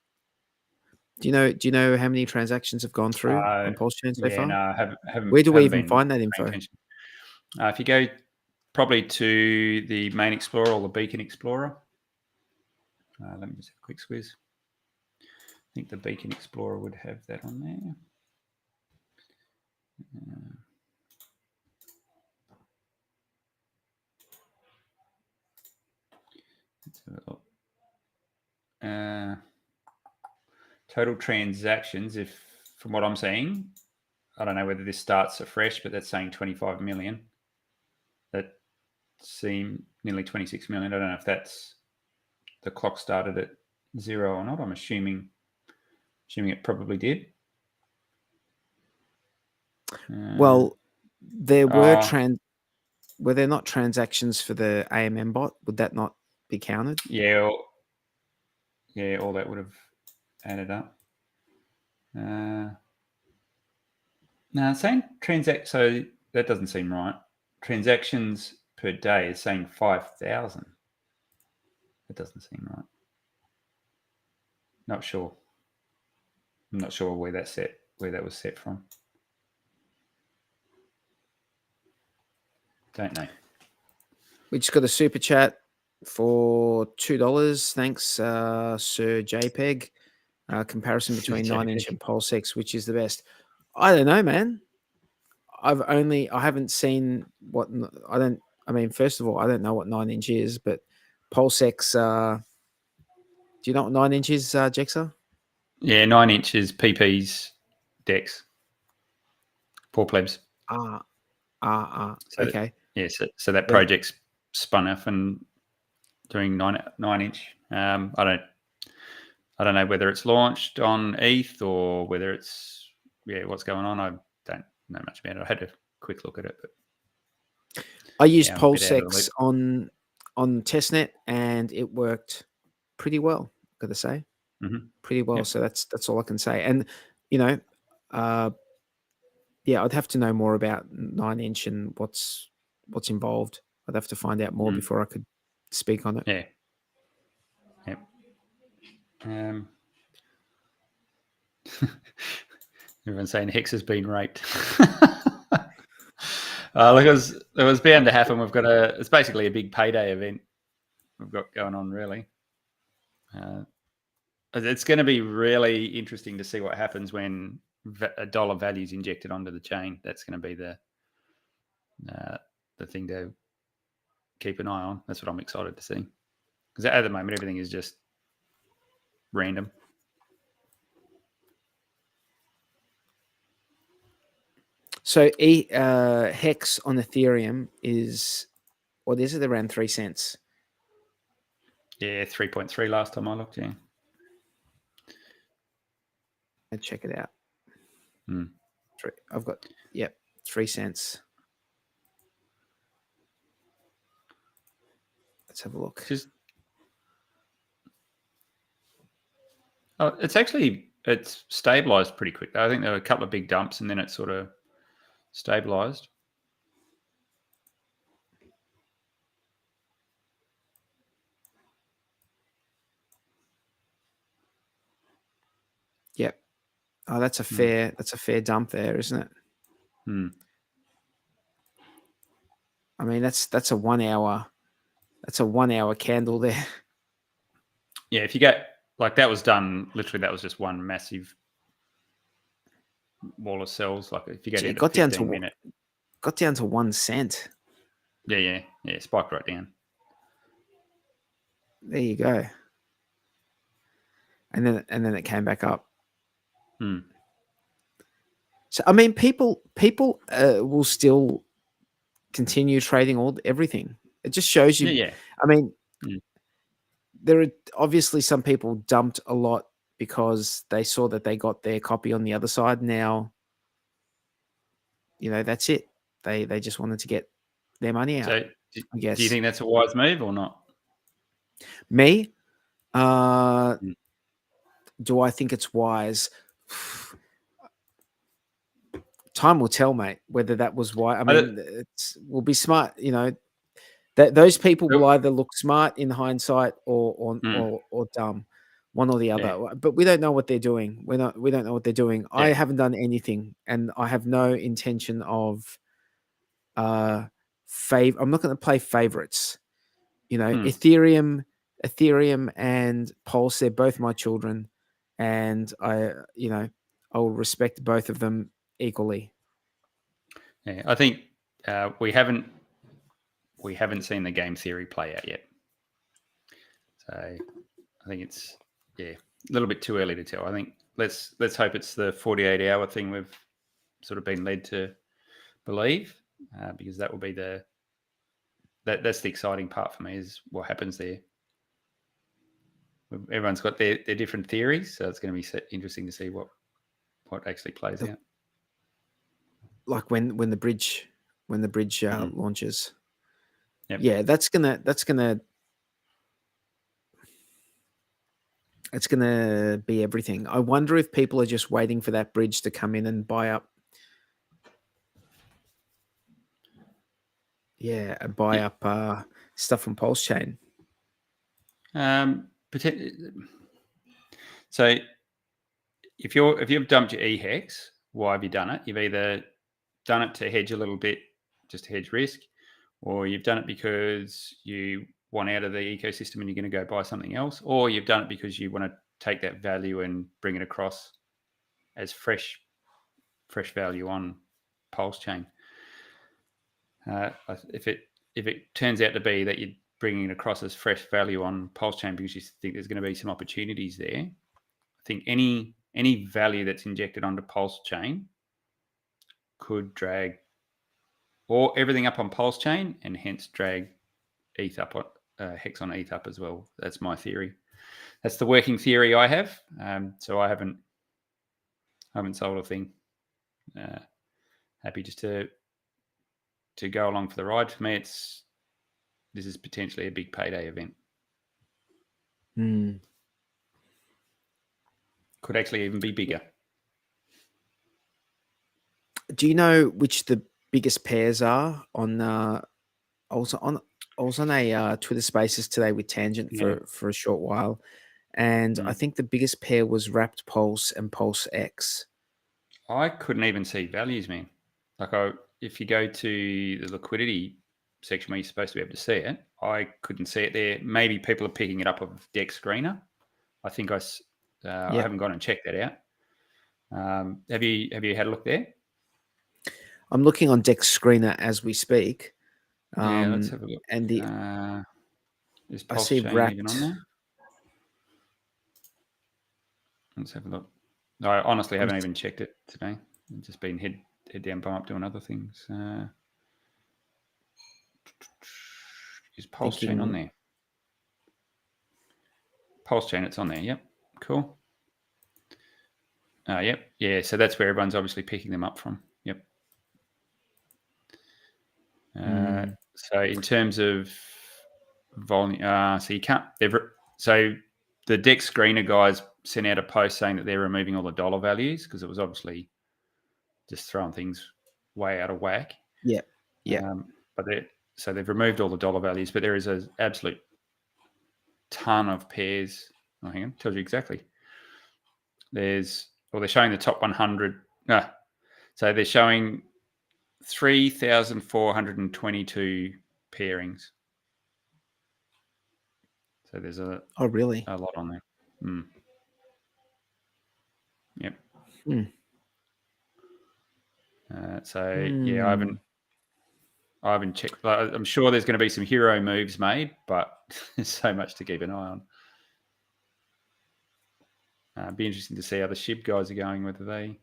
Do you know how many transactions have gone through on PulseChain so far? No, I haven't. Where do we even find that info? If you go probably to the main Explorer or the Beacon Explorer. Let me just have a quick squeeze. I think the Beacon Explorer would have that on there. Let's have a look. Total transactions, if from what I'm seeing, I don't know whether this starts afresh, but that's saying 25 million. That seemed nearly 26 million. I don't know if that's the clock started at 0 or not. I'm assuming it probably did. Well, there were were there not transactions for the AMM bot? Would that not be counted? Yeah, all that would have added up. No, saying so that doesn't seem right. Transactions per day is saying 5,000. That doesn't seem right. Not sure. I'm not sure where that was set from. Don't know. We just got a super chat for $2. Thanks, Sir JPEG. Comparison between 9-inch and PulseX, which is the best? I don't know, man. I haven't seen what first of all, I don't know what 9-inch is, but PulseX. Do you know what 9-inch is, Jexer? Yeah, 9-inch is PP's DEX. Poor plebs. Okay. So that project's spun off and doing 9-inch. I don't know whether it's launched on ETH or whether it's what's going on. I don't know much about it. I had a quick look at it, but I used PulseX on testnet and it worked pretty well. Got to say, pretty well. Yep. So that's all I can say. And I'd have to know more about 9-inch and what's involved. I'd have to find out more before I could speak on it. Yeah. Yep. Everyone's saying Hex has been raped. Look, it was bound to happen. We've got it's basically a big payday event we've got going on, really. It's going to be really interesting to see what happens when a dollar value is injected onto the chain. That's going to be the thing to keep an eye on. That's what I'm excited to see. Because at the moment, everything is just random. So Hex on Ethereum is, what is it, around 3 cents? Yeah, 3.3 last time I looked, yeah. Let's check it out. Hmm. I've got, 3 cents. Let's have a look. It's stabilized pretty quick. I think there were a couple of big dumps and then it sort of stabilized. Yep. Oh, that's a fair dump there, isn't it? Hmm. I mean, that's a 1 hour. That's a 1 hour candle there. Yeah, if you get like that was done, literally that was just one massive wall of cells. Like if you go down to 15 minute. Got down to 1 cent. Yeah, spiked right down. There you go. And then it came back up. Hmm. So I mean, people will still continue trading everything. It just shows you. Yeah. I mean, there are obviously some people dumped a lot because they saw that they got their copy on the other side. Now, that's it. They just wanted to get their money out. So, I guess. Do you think that's a wise move or not? Me? Do I think it's wise? Time will tell, mate, whether that was wise. I mean, we'll be smart, that those people will either look smart in hindsight or dumb, one or the other. Yeah. But we don't know what they're doing. We don't know what they're doing. Yeah. I haven't done anything, and I have no intention of I'm not going to play favorites. Ethereum and Pulse, they're both my children, and I will respect both of them equally. Yeah, I think we haven't seen the game theory play out yet. So I think it's a little bit too early to tell. I think let's hope it's the 48-hour thing we've sort of been led to believe, because that will be that's the exciting part for me, is what happens there. Everyone's got their different theories, so it's going to be interesting to see what actually plays out. Like when the bridge launches. Yep. Yeah, it's gonna be everything. I wonder if people are just waiting for that bridge to come in and buy up. Yeah, up stuff from PulseChain. So if you've dumped your eHex, why have you done it? You've either done it to hedge a little bit, just to hedge risk, or you've done it because you want out of the ecosystem and you're going to go buy something else, or you've done it because you want to take that value and bring it across as fresh value on PulseChain. If it turns out to be that you're bringing it across as fresh value on PulseChain because you think there's going to be some opportunities there, I think any value that's injected onto PulseChain could drag or everything up on PulseChain and hence drag ETH up, Hex on ETH up as well. That's my theory. That's the working theory I have. So I haven't sold a thing. Happy just to go along for the ride. For me, this is potentially a big payday event. Could actually even be bigger. Do you know which the biggest pairs are on? I was on a Twitter Spaces today with Tangent for a short while, and I think the biggest pair was Wrapped Pulse and Pulse X. I couldn't even see values, man. Like if you go to the liquidity section where you're supposed to be able to see it, I couldn't see it there. Maybe people are picking it up of Deck Screener. I think I I haven't gone and checked that out. Have you had a look there? I'm looking on Dex Screener as we speak. Yeah, let's have a look. And the is I see PulseChain even on there? Let's have a look. No, I honestly haven't even checked it today. I've just been head down, bum up doing other things. Is PulseChain on there? PulseChain, it's on there. Yep, cool. Yep, yeah. So that's where everyone's obviously picking them up from. Yep. So in terms of volume, so you can't. So the Dex Screener guys sent out a post saying that they're removing all the dollar values because it was obviously just throwing things way out of whack. Yeah, yeah. So they've removed all the dollar values, but there is an absolute ton of pairs. Oh, hang on, tells you exactly. They're showing the top 100. So they're showing 3,422 pairings. So there's a really a lot on there. Yep. Yeah, I haven't checked. I'm sure there's going to be some hero moves made, but there's so much to keep an eye on. Be interesting to see how the SHIB guys are going. Whether they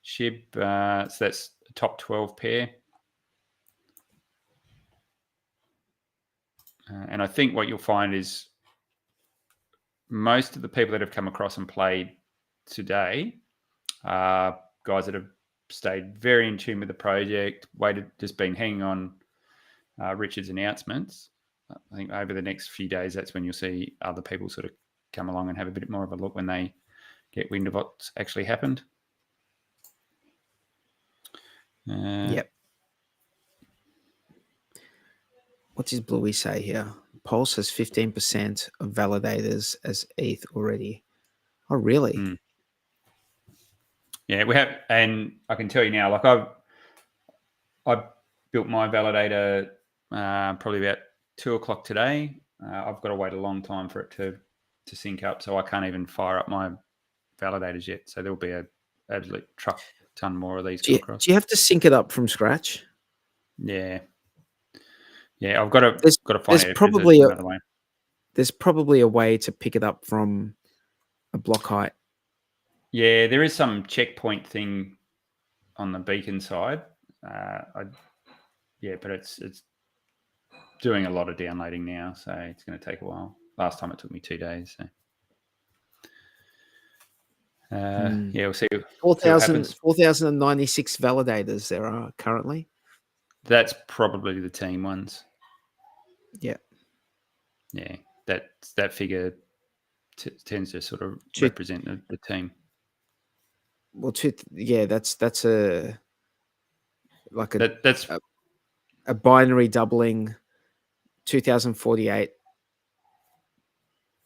SHIB, so that's a top 12 pair. And I think what you'll find is most of the people that have come across and played today are guys that have stayed very in tune with the project, just been hanging on Richard's announcements. I think over the next few days, that's when you'll see other people sort of come along and have a bit more of a look when they get wind of what's actually happened. Yep. What does Bluey say here? Pulse has 15% of validators as ETH already. Oh, really? Yeah, we have, and I can tell you now, like I built my validator probably about 2:00 today. I've got to wait a long time for it to sync up, so I can't even fire up my validators yet. So there'll be an absolute truck ton more of these come across. Do you have to sync it up from scratch? Yeah. I've got to find there's it. Probably another way. There's probably a way to pick it up from a block height. Yeah, there is some checkpoint thing on the beacon side. But it's doing a lot of downloading now, so it's going to take a while. Last time it took me 2 days. So. Yeah, we'll see. 4,096 validators there are currently. That's probably the team ones. Yeah. Yeah, that figure tends to sort of represent the team. Well, that's a binary doubling. 2048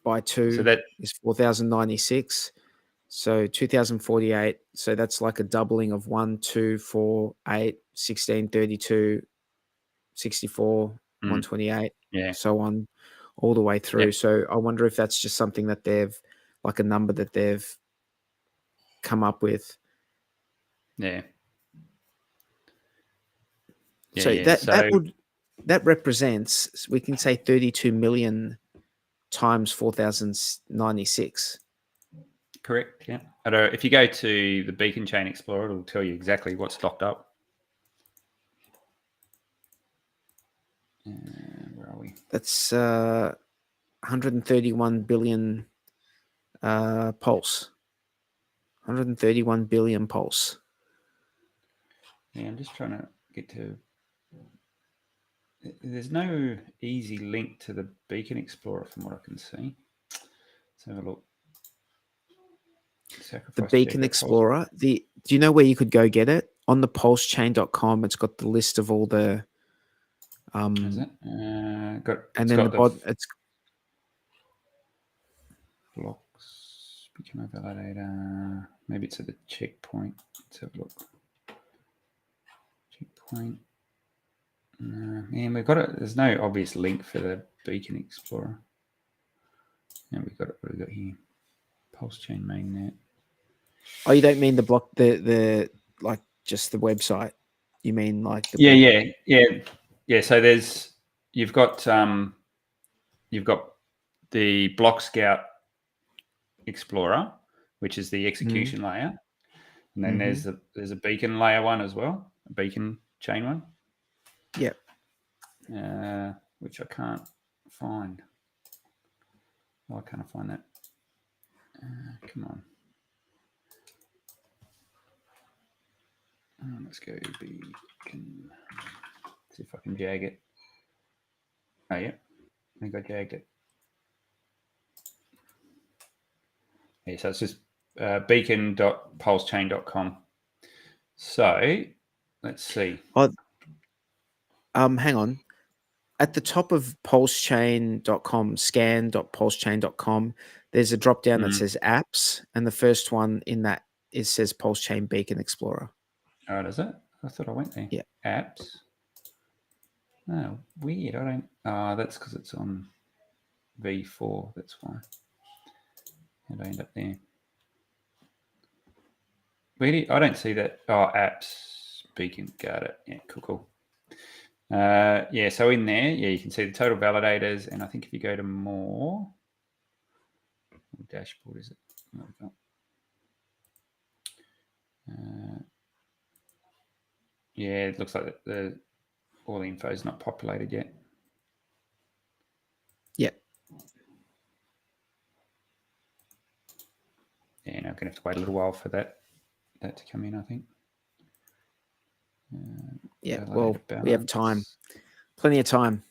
by 2 so that is 4,096. So 2048. So that's like a doubling of 1, 2, 4, 8, 16, 32, 64, 128, so on, all the way through. Yep. So I wonder if that's just something that they've, like a number that they've come up with. Yeah. So that represents, we can say 32 million times 4,096. Correct. Yeah. If you go to the Beacon Chain Explorer, it'll tell you exactly what's locked up. Where are we? That's 131 billion pulse. 131 billion pulse. Yeah, I'm just trying to get to. There's no easy link to the Beacon Explorer from what I can see. Let's have a look. The Beacon Explorer. Do you know where you could go get it? On the PulseChain.com, it's got the list of all the. Is it? It's blocks. Become a validator. Maybe it's at the checkpoint. Let's have a look. Checkpoint. And we've got it. There's no obvious link for the Beacon Explorer. And we've got it. What have we got here? PulseChain mainnet. Oh, you don't mean the block, the like just the website. You mean like the Yeah. So you've got the Block Scout Explorer, which is the execution layer, and then there's a beacon layer one as well, a beacon chain one. Yep. Which I can't find. Why can't I find that? Come on. Let's go beacon. See if I can jag it. Oh, yeah. I think I jagged it. Yeah, so it's just beacon.pulsechain.com. So let's see. Oh, hang on. At the top of pulsechain.com, scan.pulsechain.com, there's a drop down that says apps, and the first one in that says PulseChain Beacon Explorer. Oh, does it? I thought I went there. Yeah. Apps. Oh, weird. I don't. That's because it's on V4. That's why. How'd I end up there? Really? I don't see that. Oh, apps. Beacon. Got it. Yeah, cool. Yeah, so in there, you can see the total validators, and I think if you go to more, what dashboard is it? Yeah, it looks like all the info is not populated yet. Yep. Yeah, now I'm gonna have to wait a little while for that to come in, I think. Yeah, well, we have time. Plenty of time.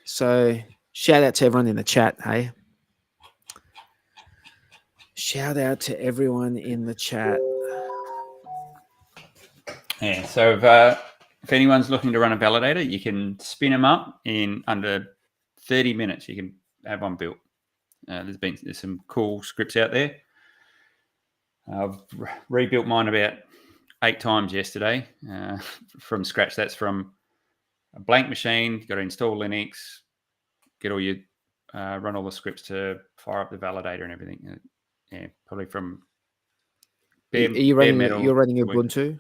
So shout out to everyone in the chat, hey? Shout out to everyone in the chat. Yeah, so if anyone's looking to run a validator, you can spin them up in under 30 minutes. You can have one built. There's some cool scripts out there. I've rebuilt mine about 8 times yesterday from scratch. That's from a blank machine. You've got to install Linux, get all your run all the scripts to fire up the validator and everything. Yeah, probably from You're running Ubuntu?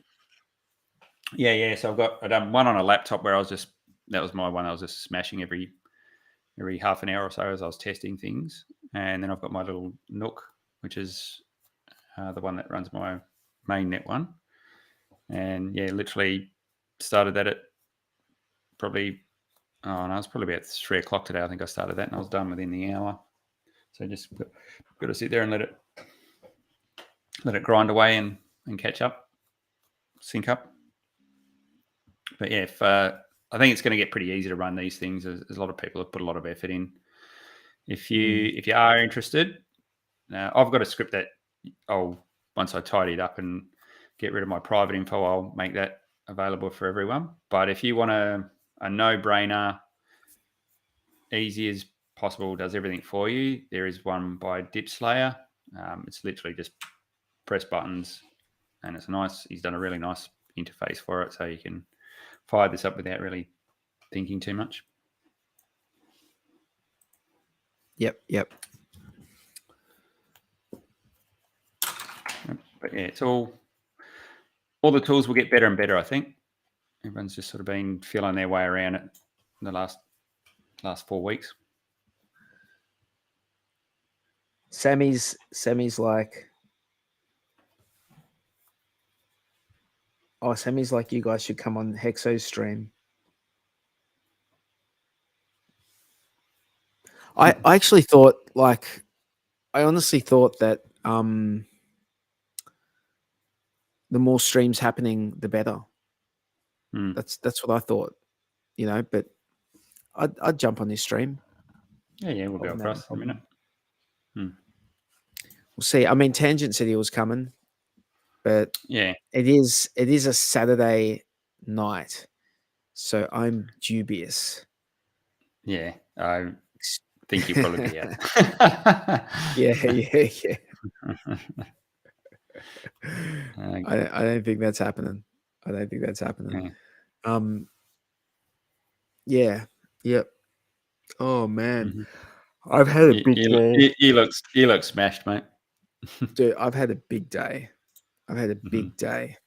Yeah. So I've done one on a laptop where that was my one. I was just smashing every half an hour or so as I was testing things. And then I've got my little Nook, which is the one that runs my mainnet one. And yeah, literally started that at probably, it's probably about 3 o'clock today. I think I started that and I was done within the hour. So just got to sit there and let it grind away and catch up, sync up. But yeah, I think it's going to get pretty easy to run these things. There's a lot of people have put a lot of effort in. If you are interested, I've got a script that once I tidy it up and get rid of my private info, I'll make that available for everyone. But if you want a no-brainer, easy as possible, does everything for you, there is one by DipSlayer. It's literally just press buttons, and it's nice. He's done a really nice interface for it, so you can fire this up without really thinking too much. Yep. But yeah, it's all the tools will get better and better, I think. Everyone's just sort of been feeling their way around it in the last 4 weeks. Sammy's like, Sammy's like, you guys should come on Hexo's stream. I actually thought, I honestly thought that the more streams happening, the better. That's what I thought, but I'd jump on this stream. Yeah, we'll go across in a minute. We'll see. I mean, Tangent said he was coming, but yeah, it is a Saturday night, so I'm dubious. Yeah, I think you'll probably be out. Yeah. I don't think that's happening. Yeah. Yep. Oh man. I've had a big day. You look smashed, mate. Dude, I've had a big day. I've had a Mm-hmm. big day.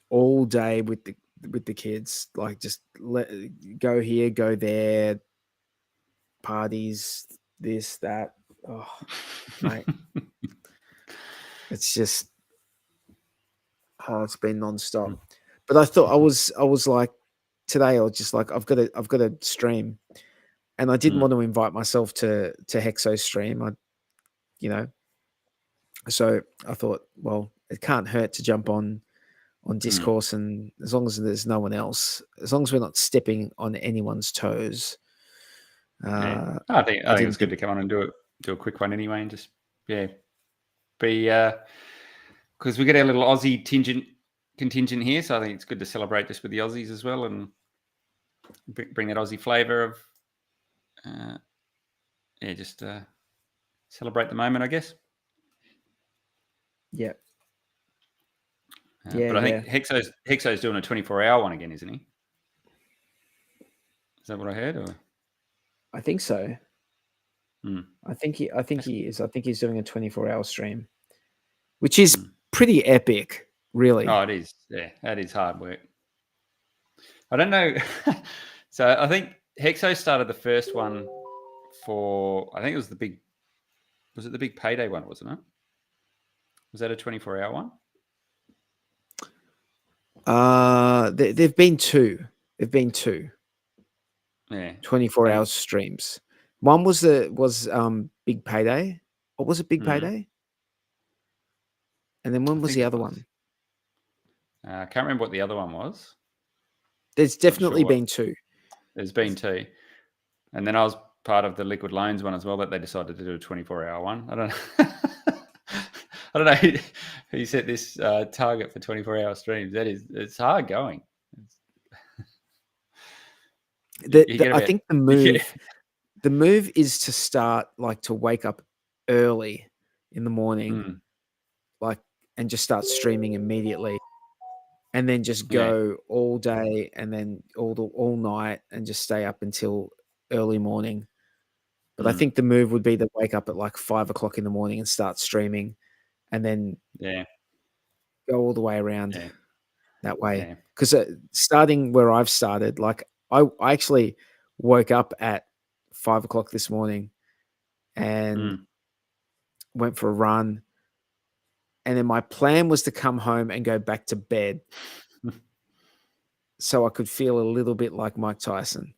All day with the kids. Like just go here, go there, parties, this, that. Oh, mate. It's just it's been nonstop. But I thought I was like today I was just like I've got to stream. And I didn't want to invite myself to Hexo's stream. So I thought, well, it can't hurt to jump on Discourse, and as long as there's no one else, as long as we're not stepping on anyone's toes. I think it's good to come on and do a quick one anyway, and just be because we get our little Aussie contingent here, so I think it's good to celebrate just with the Aussies as well, and bring that Aussie flavour of just celebrate the moment, I guess. Yeah. But I think Hexo's doing a 24-hour one again, isn't he? Is that what I heard? Or? I think so. I think he is. I think he's doing a 24-hour stream, which is pretty epic, really. Oh, it is. Yeah, that is hard work. I don't know. So I think Hexo started the first one for, I think it was the big payday one, wasn't it? Was that a 24-hour one? They've been two. Yeah. 24-hour streams. One was Big Payday. What was it, Big Payday? And then when was the other one? I can't remember what the other one was. There's definitely been two. There's been two. And then I was part of the Liquid Loans one as well, that they decided to do a 24-hour one. I don't know who set this target for 24-hour streams. It's hard going. I think the move is to start to wake up early in the morning, and just start streaming immediately, and then just go all day and then all night and just stay up until early morning. But I think the move would be to wake up at 5 o'clock in the morning and start streaming, and then go all the way around that way. Because starting where I've started, I actually woke up at 5 o'clock this morning and went for a run. And then my plan was to come home and go back to bed so I could feel a little bit like Mike Tyson,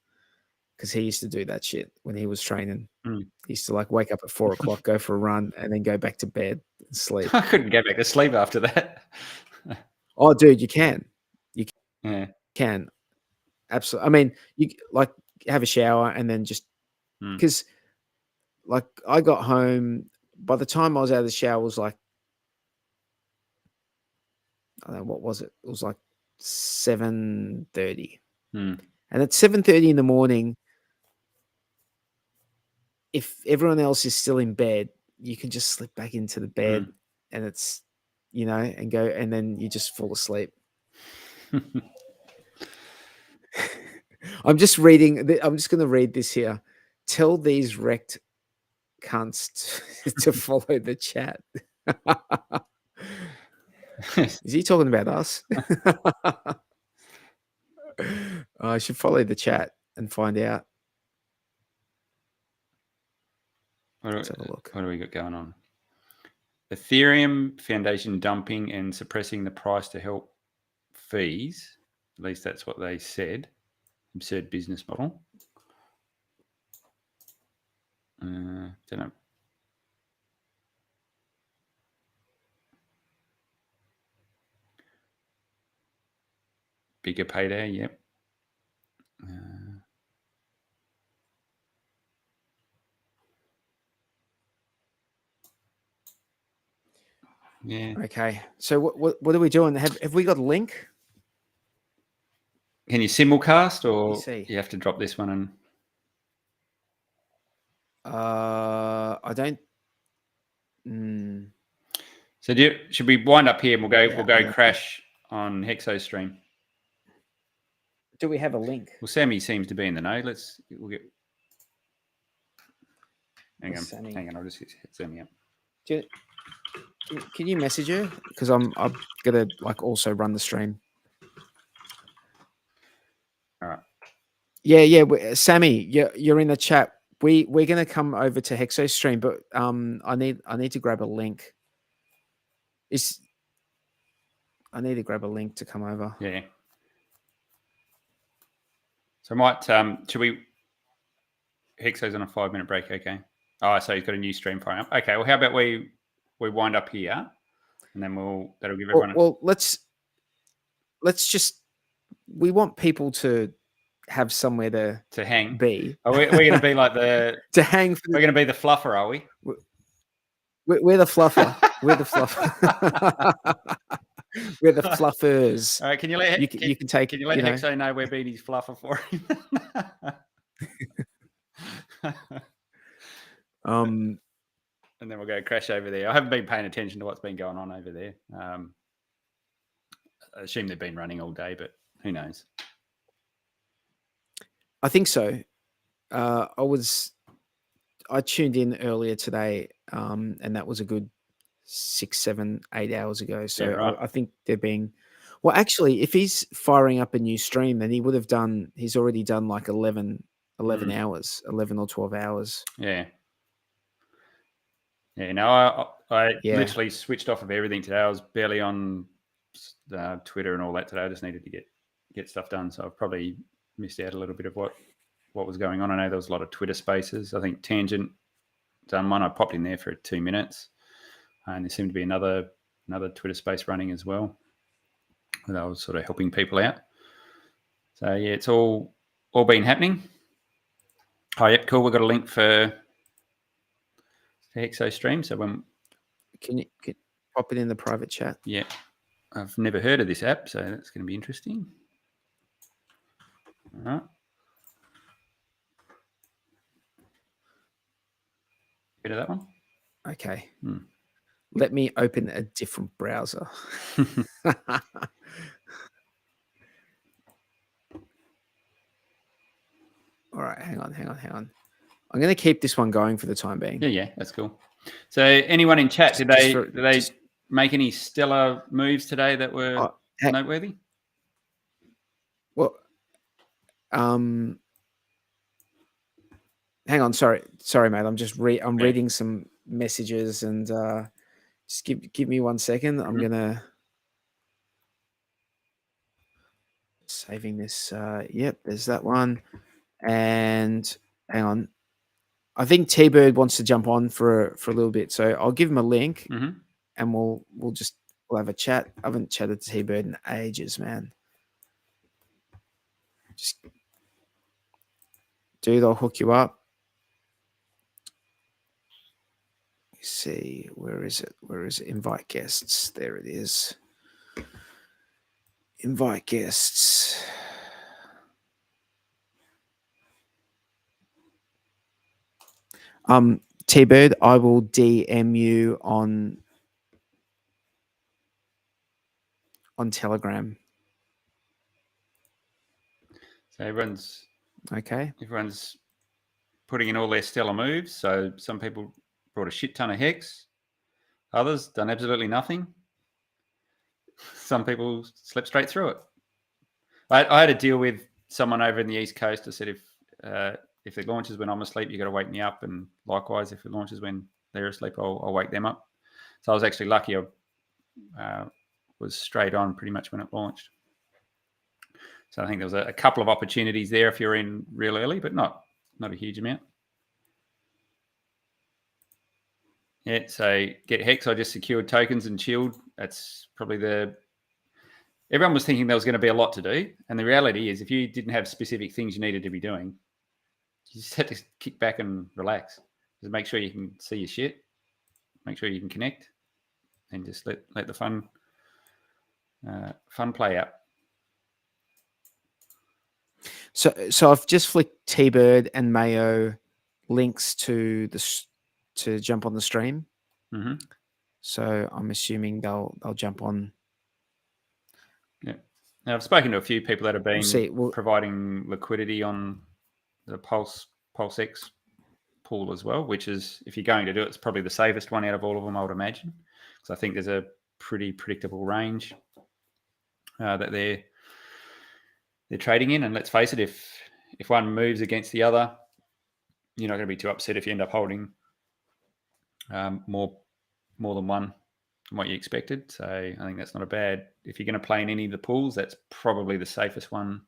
because he used to do that shit when he was training. He used to wake up at 4 o'clock, go for a run, and then go back to bed and sleep. I couldn't go back to sleep after that. Oh, dude, you can. You can. Absolutely. I mean, you have a shower and then just because I got home, by the time I was out of the shower, it was I don't know, what was it? It was 7:30. And at 7:30 in the morning, if everyone else is still in bed, you can just slip back into the bed and it's, and go, and then you just fall asleep. I'm just reading. I'm just going to read this here. Tell these wrecked cunts to follow the chat. Is he talking about us? I should follow the chat and find out. Let's have a look. What do we got going on? Ethereum Foundation dumping and suppressing the price to help fees. At least that's what they said. Absurd business model. Don't know. Bigger payday, yep. Yeah. Okay. So what are we doing? Have we got a link? Can you simulcast, or you have to drop this one and? I don't. So should we wind up here and we'll go crash on Hexo stream? Do we have a link? Well, Sammy seems to be in the know. We'll get. Hang on. Sammy? Hang on. I'll just zoom me up. Can you message her? Because I'm gonna like also run the stream. All right. Yeah. Sammy, you're in the chat. We're gonna come over to Hexo's stream, but I need to grab a link. I need to grab a link to come over. Yeah. So I might should we? Hexo's on a 5-minute break. Okay. Oh, so he's got a new stream firing up. Okay. Well, how about we wind up here, and then that'll give everyone. Well, let's just. We want people to have somewhere to hang. Be. We're going to be like the to hang. We're going to be the fluffer, are we? We're the fluffer. We're the fluffer. We're the fluffers. All right, can you let you can take? Can you let Hexo know we're being his fluffer for him? And then we'll go crash over there. I haven't been paying attention to what's been going on over there. I assume they've been running all day, but who knows? I think so. I tuned in earlier today, and that was a good 6, 7, 8 hours ago. So yeah, right. I think they're being. Well, actually, if he's firing up a new stream, then he would have done. He's already done like 11 hours, 11 or 12 hours. Yeah. Yeah. No, I literally switched off of everything today. I was barely on Twitter and all that today. I just needed to get stuff done. So I've probably missed out a little bit of what was going on. I know there was a lot of Twitter spaces. I think Tangent done one. I popped in there for 2 minutes, and there seemed to be another Twitter space running as well. That was sort of helping people out. So yeah, it's all been happening. Oh, yep, cool. We've got a link for Hexo stream. So when can you pop it in the private chat? Yeah, I've never heard of this app, so that's going to be interesting. All right. Bit of that one. Okay. Let me open a different browser. All right, hang on. I'm going to keep this one going for the time being. Yeah, that's cool. So, anyone in chat, did they make any stellar moves today that were noteworthy? Well, hang on. Sorry, mate. I'm just reading some messages, and just give me 1 second. I'm gonna saving this. Yep, there's that one. And hang on, I think T-Bird wants to jump on for a little bit, so I'll give him a link, and we'll have a chat. I haven't chatted to T-Bird in ages, man. Just, dude, I'll hook you up. Let's see, where is it? Invite guests. There it is. Invite guests. T-Bird, I will DM you on Telegram. So everyone's Everyone's putting in all their stellar moves. So some people brought a shit ton of hex, others done absolutely nothing. Some people slept straight through it. I had to deal with someone over in the East Coast. I said, if it launches when I'm asleep, you got to wake me up. And likewise, if it launches when they're asleep, I'll wake them up. So I was actually lucky. I was straight on pretty much when it launched. So I think there was a couple of opportunities there if you're in real early, but not a huge amount. Yeah, so get Hex. I just secured tokens and chilled. That's probably everyone was thinking there was going to be a lot to do. And the reality is if you didn't have specific things you needed to be doing, you just had to kick back and relax. Just make sure you can see your shit. Make sure you can connect, and just let the fun play out. So I've just flicked T-Bird and Mayo links to jump on the stream. So I'm assuming they'll jump on. Yeah. Now I've spoken to a few people that have been providing liquidity on the PulseX pool as well, which is, if you're going to do it, it's probably the safest one out of all of them, I would imagine. So I think there's a pretty predictable range that they're trading in. And let's face it, if one moves against the other, you're not going to be too upset if you end up holding more than one from what you expected. So I think that's not a bad. If you're going to play in any of the pools, that's probably the safest one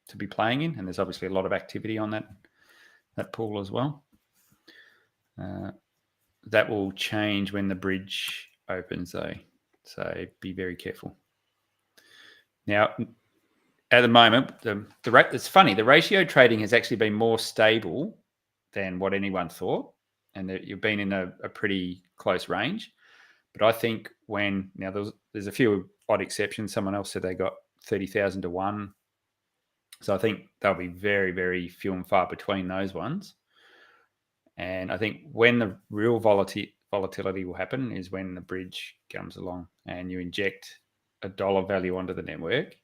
to be playing in. And there's obviously a lot of activity on that pool as well. That will change when the bridge opens, though. So be very careful. Now, at the moment, the rate, it's funny, the ratio trading has actually been more stable than what anyone thought. And you've been in a pretty close range. But I think there's a few odd exceptions. Someone else said they got 30,000 to 1. So I think they'll be very, very few and far between those ones. And I think when the real volatility will happen is when the bridge comes along and you inject a dollar value onto the network.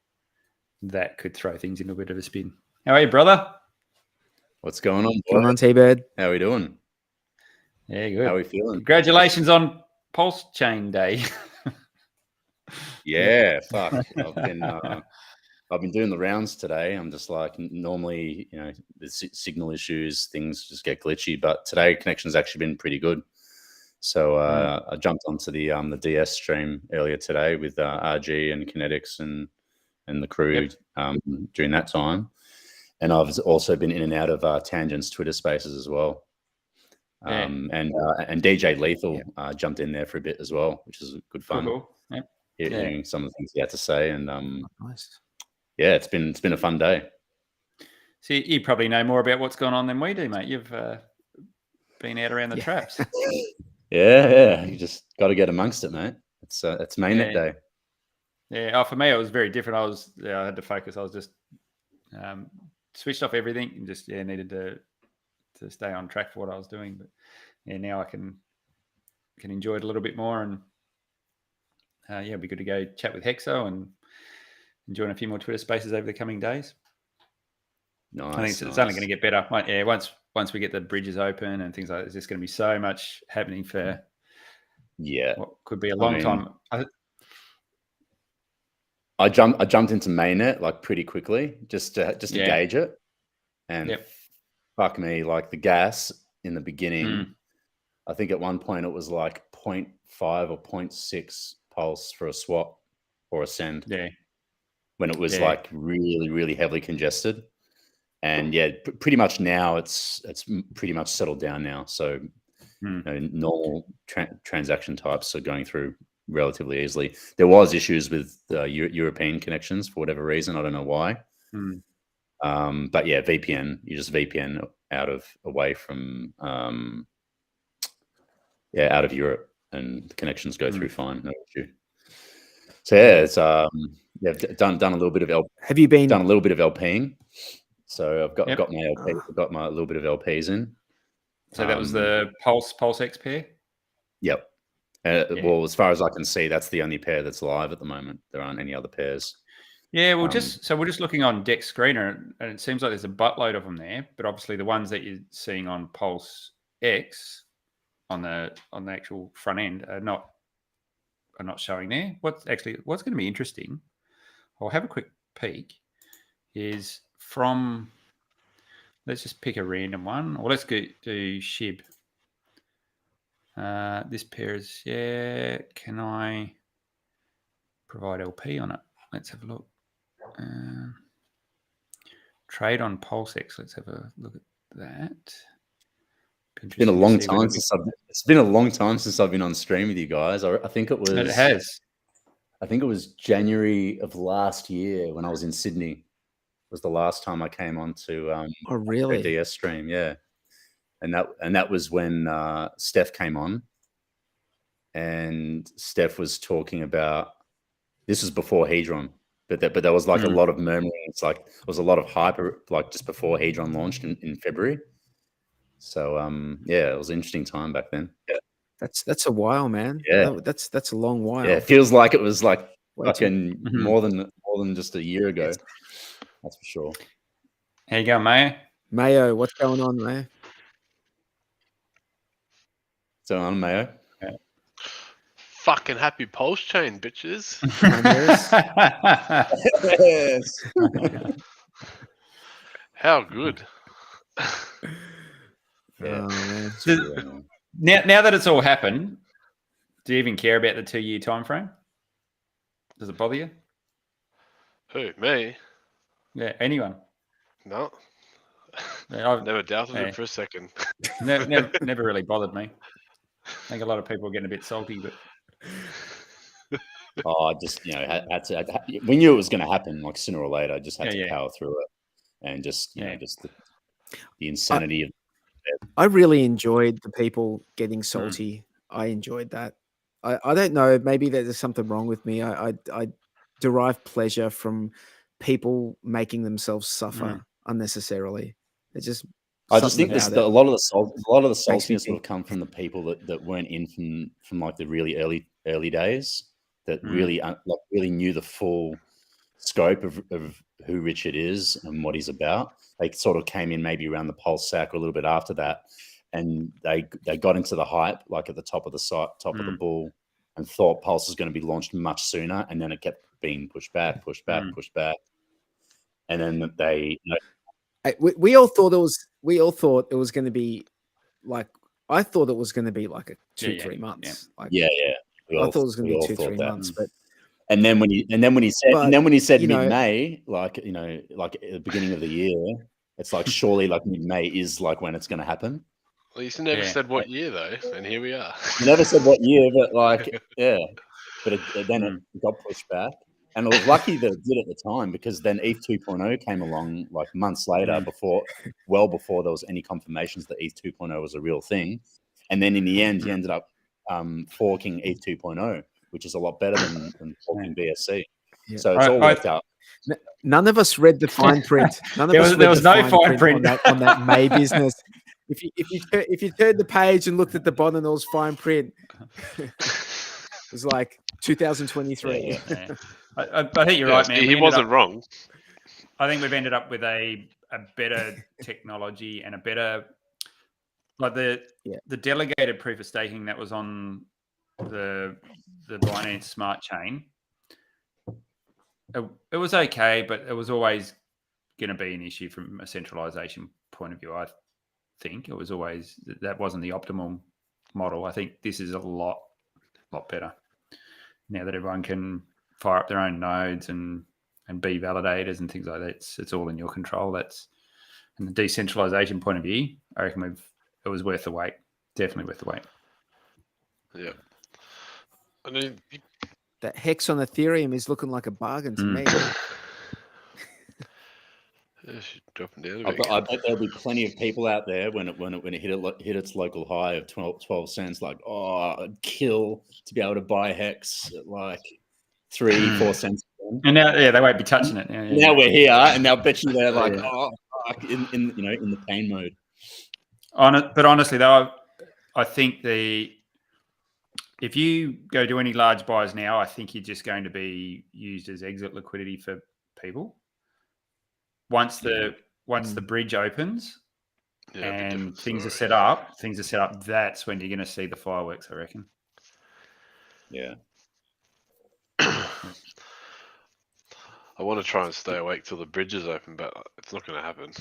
That could throw things into a bit of a spin. How are you, brother? What's going on, boy? Going on, T-Bird? How are we doing? Yeah, good. How are we feeling? Congratulations on PulseChain Day. Yeah, fuck. I've been doing the rounds today. I'm just like, normally, there's signal issues, things just get glitchy, but today connection's actually been pretty good. So I jumped onto the DS stream earlier today with RG and Kinetics and the crew during that time. And I've also been in and out of Tangent's Twitter spaces as well. And DJ Lethal jumped in there for a bit as well, which is good fun. Cool. Hearing some of the things he had to say, and Nice. Yeah, it's been a fun day. So you probably know more about what's going on than we do, mate. You've been out around the traps. Yeah. You just got to get amongst it, mate. It's mainnet day. Yeah. Oh, for me, it was very different. I had to focus. I was just switched off everything and just needed to stay on track for what I was doing. But now I can enjoy it a little bit more, and it'd be good to go chat with Hexo and join a few more Twitter spaces over the coming days. Nice. I think it's only going to get better. Once we get the bridges open and things like that, there's just going to be so much happening for what could be a long time. I jumped into mainnet like pretty quickly just to gauge it, and fuck me, like the gas in the beginning. I think at one point it was like 0.5 or 0.6 pulse for a swap or a send. Yeah. When it was like really, really heavily congested. And pretty much now it's pretty much settled down now. So normal transaction types are going through relatively easily. There was issues with European connections for whatever reason. I don't know why. But VPN, you just VPN away from out of Europe, and the connections go through fine, no issue. So it's done a little bit of Have you been done a little bit of LPing? So I've got my LP, got my little bit of LPs in. So that was the PulseX pair. Yep. Well, as far as I can see, that's the only pair that's live at the moment. There aren't any other pairs. Yeah, we're just looking on Deck Screener, and it seems like there's a buttload of them there. But obviously, the ones that you're seeing on PulseX on the actual front end are not showing there. What's going to be interesting, I'll have a quick peek, is from, let's just pick a random one, or let's go do SHIB. This pair is, can I provide LP on it? Let's have a look. Trade on PulseX. Let's have a look at that. It's been a long time since I've been on stream with you guys. I think it was. It has. I think it was January of last year when I was in Sydney. Was the last time I came on to really? DS stream, and that was when Steph came on, and Steph was talking about, this was before Hedron, but there was like a lot of murmuring. It's like there was a lot of hype like just before Hedron launched in February. So it was an interesting time back then. Yeah. That's a while, man. Yeah, that's a long while. Yeah, it feels like it was like fucking more than just a year ago. That's for sure. How you going, Mayo? Mayo, what's going on, Mayo? So on Mayo. Fucking happy PulseChain, bitches. Yes. How good. Yeah. Oh man. Now that it's all happened, do you even care about the 2-year time frame? Does it bother you? Who, me? Yeah, anyone. No. Yeah, I've Never doubted it for a second. never really bothered me. I think a lot of people are getting a bit salty, but I just, had to. We knew it was going to happen, like sooner or later. I just had to power through it, and just, just the insanity of. I really enjoyed the people getting salty. I enjoyed that. I don't know. Maybe there's something wrong with me. I derive pleasure from people making themselves suffer unnecessarily. It's just. I just think a lot of the saltiness would have come from the people that weren't in from like the really early days that really knew the full scope of who Richard is and what he's about. They sort of came in maybe around the Pulse sack or a little bit after that, and they got into the hype like at the top of the top of the bull, and thought Pulse was going to be launched much sooner, and then it kept being pushed back, and then they. We all thought it was. We all thought it was going to be like. I thought it was going to be like a 2-3 months. Yeah. I thought it was going to be 2-3 months, but. And then when he said mid-May, like at the beginning of the year, it's like surely like mid-May is like when it's going to happen. Well, you never said what year though, and here we are. You never said what year, but like but then it got pushed back, and I was lucky that it did at the time, because then ETH 2.0 came along like months later, before there was any confirmations that ETH 2.0 was a real thing, and then in the end he ended up forking ETH 2.0. Which is a lot better than forking BSC. Yeah. So it's all worked out. None of us read the fine print. There was no fine print on that May business. If you turned the page and looked at the bottom, there was fine print. It was like 2023. I think you're right, man. He wasn't wrong. I think we've ended up with a better technology and a better, like the delegated proof of staking that was on the Binance Smart Chain. It was okay, but it was always going to be an issue from a centralization point of view. I think it was always that wasn't the optimal model. I think this is a lot better now that everyone can fire up their own nodes and be validators and things like that. It's all in your control. That's, and the decentralization point of view, I reckon it was worth the wait. Definitely worth the wait. Yeah. I mean, that Hex on Ethereum is looking like a bargain to me. She's dropping down. I bet there'll be plenty of people out there when it hit its local high of 12 cents, like, I'd kill to be able to buy Hex at like 3-4 cents. And now, they won't be touching it. Now we're here, and they'll bet you they're like, in the pain mode. But honestly, though, I think if you go do any large buys now, I think you're just going to be used as exit liquidity for people. Once the bridge opens and things are set up, that's when you're going to see the fireworks, I reckon. Yeah. I want to try and stay awake till the bridge is open, but it's not going to happen.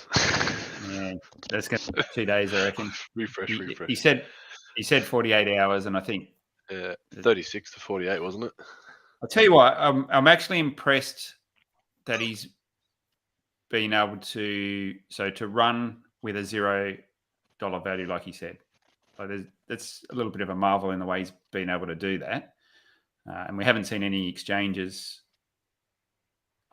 Yeah, that's going to be 2 days, I reckon. Refresh. He said 48 hours, and I think 36 to 48, wasn't it? I'll tell you what, I'm actually impressed that he's been able to run with a $0 value, like he said. That's a little bit of a marvel in the way he's been able to do that. And we haven't seen any exchanges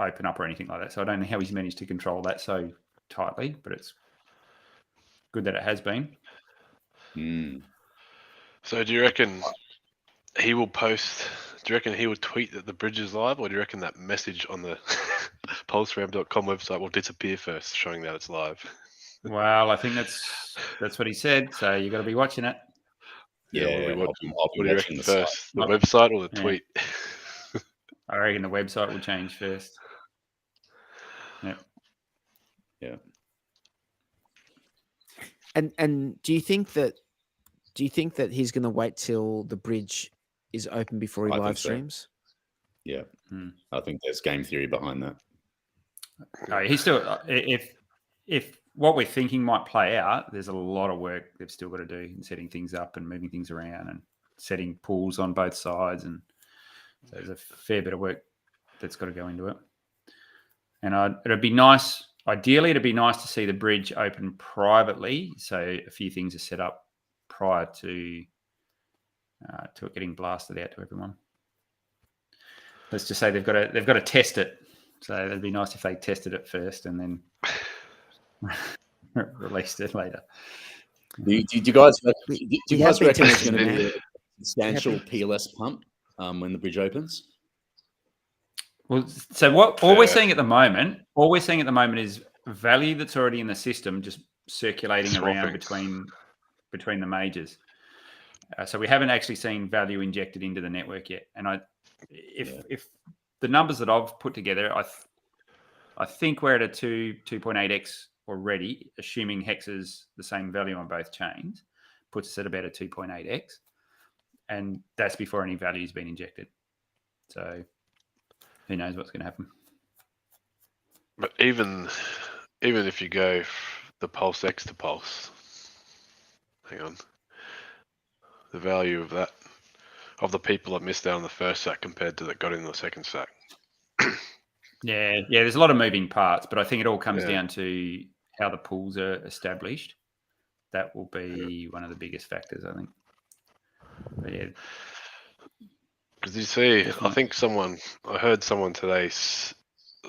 open up or anything like that. So I don't know how he's managed to control that so tightly, but it's good that it has been. So do you reckon he will post? Do you reckon he will tweet that the bridge is live, or do you reckon that message on the PulseRam.com website will disappear first, showing that it's live? Well, I think that's what he said. So you got to be watching it. Yeah. What do you reckon first, the website or the tweet? I reckon the website will change first. Yeah. And do you think Do you think that he's going to wait till the bridge is open before he I think live so. streams? Yeah, Hmm. I think there's game theory behind that. No, he's still if what we're thinking might play out, there's a lot of work they've still got to do in setting things up and moving things around and setting pools on both sides, and so there's a fair bit of work that's got to go into it. And it'd be nice. Ideally, it'd be nice to see the bridge open privately, so a few things are set up prior to it getting blasted out to everyone. Let's just say they've got to test it. So it'd be nice if they tested it first and then released it later. Do you guys have been reckon there's testing going to it, be man. a substantial PLS pump when the bridge opens? Well, so all we're seeing at the moment is value that's already in the system just circulating around between the majors. So we haven't actually seen value injected into the network yet. And if the numbers that I've put together, I think we're at a 2.8x already, assuming Hex is the same value on both chains, puts us at about a 2.8x. And that's before any value has been injected. So who knows what's going to happen. But even if you go the Pulse X to Pulse, hang on, the value of that, of the people that missed out on the first stack compared to that got in the second stack. Yeah, there's a lot of moving parts, but I think it all comes down to how the pools are established. That will be one of the biggest factors, I think. But yeah. Because you see, Definitely. I heard someone today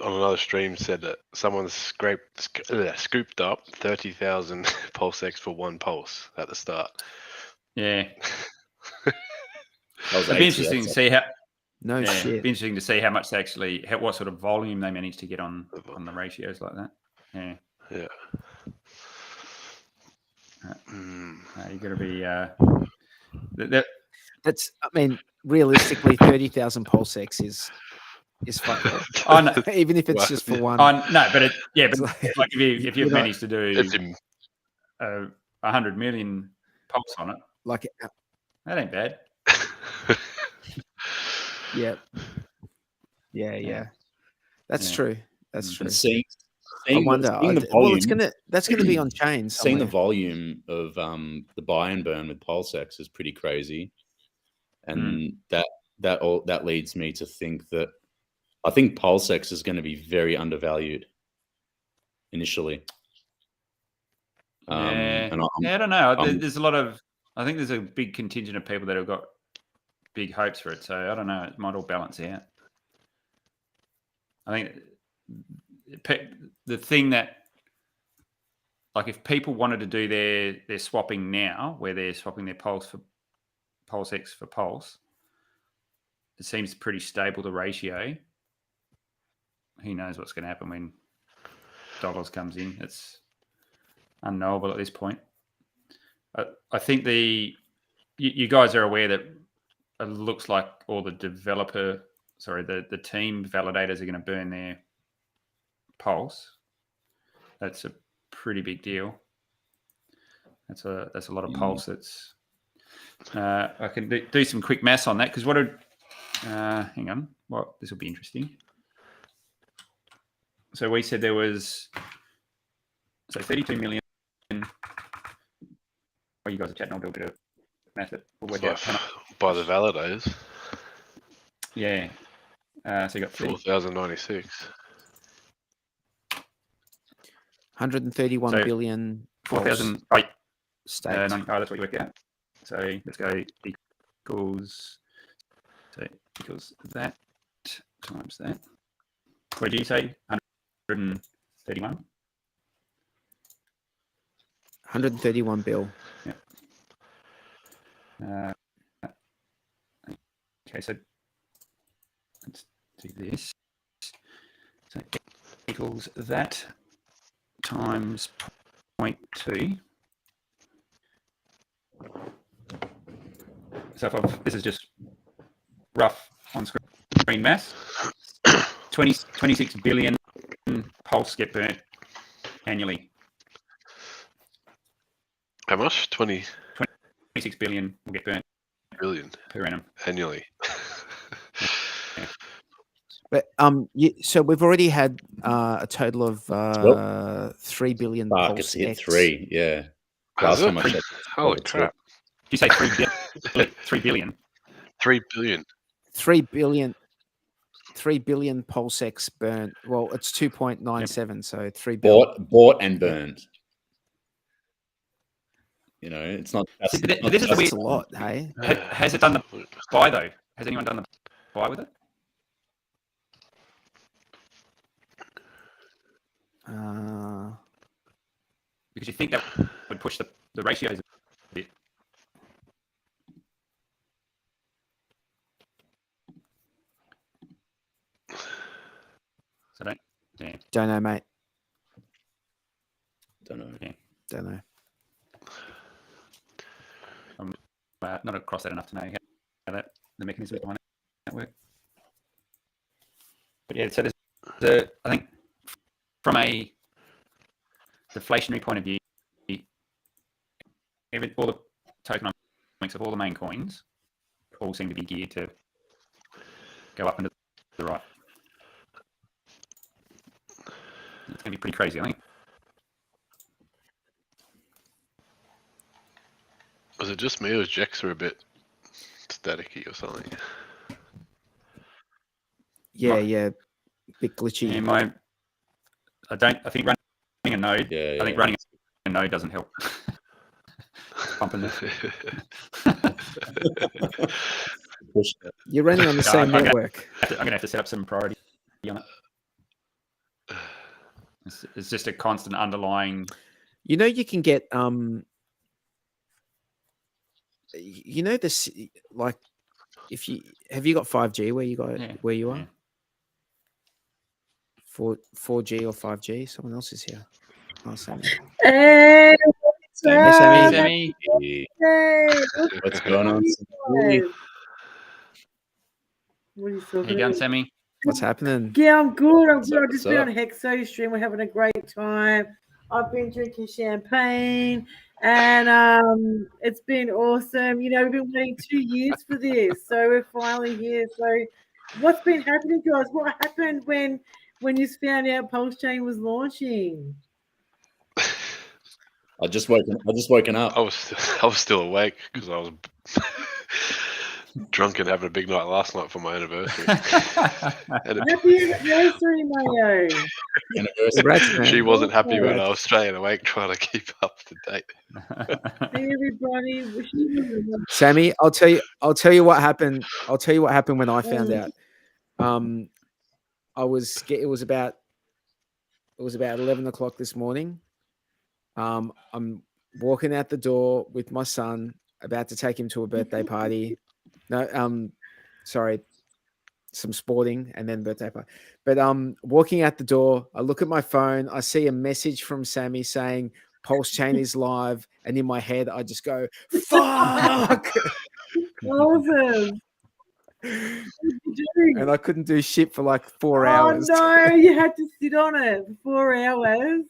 on another stream said that someone scooped up 30,000 Pulse X for one pulse at the start. Yeah. That was It'd be interesting to see how. No It'd shit. be interesting to see how much what sort of volume they manage to get on the ratios like that. Yeah. Yeah. You got to be. That's, I mean, realistically, 30,000 Pulse X is fuck all. Oh, no. Even if it's just for one. No, but It's like like, if you've managed to do him. 100 million pulse on it, like, that ain't bad. yeah. That's true. That's true. And seeing I wonder. seeing the volume, that's gonna be on chain. seeing the somewhere. volume of the buy and burn with PulseX is pretty crazy, and that leads me to think that I think PulseX is going to be very undervalued initially. I don't know. There's a lot of. I think there's a big contingent of people that have got big hopes for it. So I don't know. It might all balance out. I think the thing that, like, if people wanted to do their swapping now, where they're swapping their Pulse X for Pulse, it seems pretty stable, the ratio. Who knows what's going to happen when dollars comes in? It's unknowable at this point. I think you guys are aware that it looks like all the the team validators are going to burn their Pulse. That's a pretty big deal. That's a lot of Pulse. That's I can do some quick maths on that, because hang on, this will be interesting. So we said there was 32 million. You guys are chatting. I'll do a bit of math. We'll work out by the validators. Yeah. So you got 4,096. 131 billion. 4,000. Staked. That's what you work out. So let's go equals that times that. What did you say? 131. 131 bill. Yeah. Okay, so let's do this. So equals that times 0.2. So this is just rough on-screen math. 26 billion pulse get burnt annually. How much? 26 26 billion will get burnt billion per annum. annually. But so we've already had a total of 3 billion Fuck, Pulse it's hit X. 3. Yeah. Has Last time I it? checked. Holy it's crap. Did you say 3 billion? 3 billion. 3 billion. 3 billion Pulse X burnt. Well, it's 2.97, so 3 billion. Bought and burned. You know, it's not. See, but this is the That's weird. a lot, hey? Has it done the buy though? Has anyone done the buy with it? Because you think that would push the ratios a bit. So Don't know, mate. Don't know. Yeah. Don't know. I'm not across that enough to know how the mechanism behind that work. But yeah, so there's I think from a deflationary point of view, all the tokenomics of all the main coins all seem to be geared to go up and to the right. It's going to be pretty crazy, I think. Was it just me or was Jexa a bit staticky or something? Yeah, bit glitchy. Yeah, I think running a node. Yeah, I think running a node doesn't help. Pumping You're running on the same network. I'm going to have to set up some priority on it. It's just a constant underlying. You know, you can get you know this, like, if you have you got 5G where you where you are? Yeah. 4G or 5G? Someone else is here. Oh, Sammy. Hey, Hey, Sammy. What's going on? What are you How talking you going, about? Sammy? What's happening? Yeah, I'm good. I've just What's been up? on Hexo stream. We're having a great time. I've been drinking champagne, and it's been awesome. You know, we've been waiting 2 years for this, so we're finally here. So, what's been happening, guys? What happened when you found out PulseChain was launching? I just woken up. I was still awake because I was drunk and having a big night last night for my anniversary. And Happy anniversary, Mayo. Anniversary. she wasn't happy when I was staying awake trying to keep up to date. Hey, everybody. Sammy, I'll tell you what happened. I'll tell you what happened when I found out. It was about 11 o'clock this morning. I'm walking out the door with my son, about to take him to a birthday party. No, sorry, some sporting and then birthday party. But walking out the door, I look at my phone, I see a message from Sammy saying PulseChain is live, and in my head I just go, fuck. Awesome. And I couldn't do shit for like 4 hours. Oh no, you had to sit on it for 4 hours.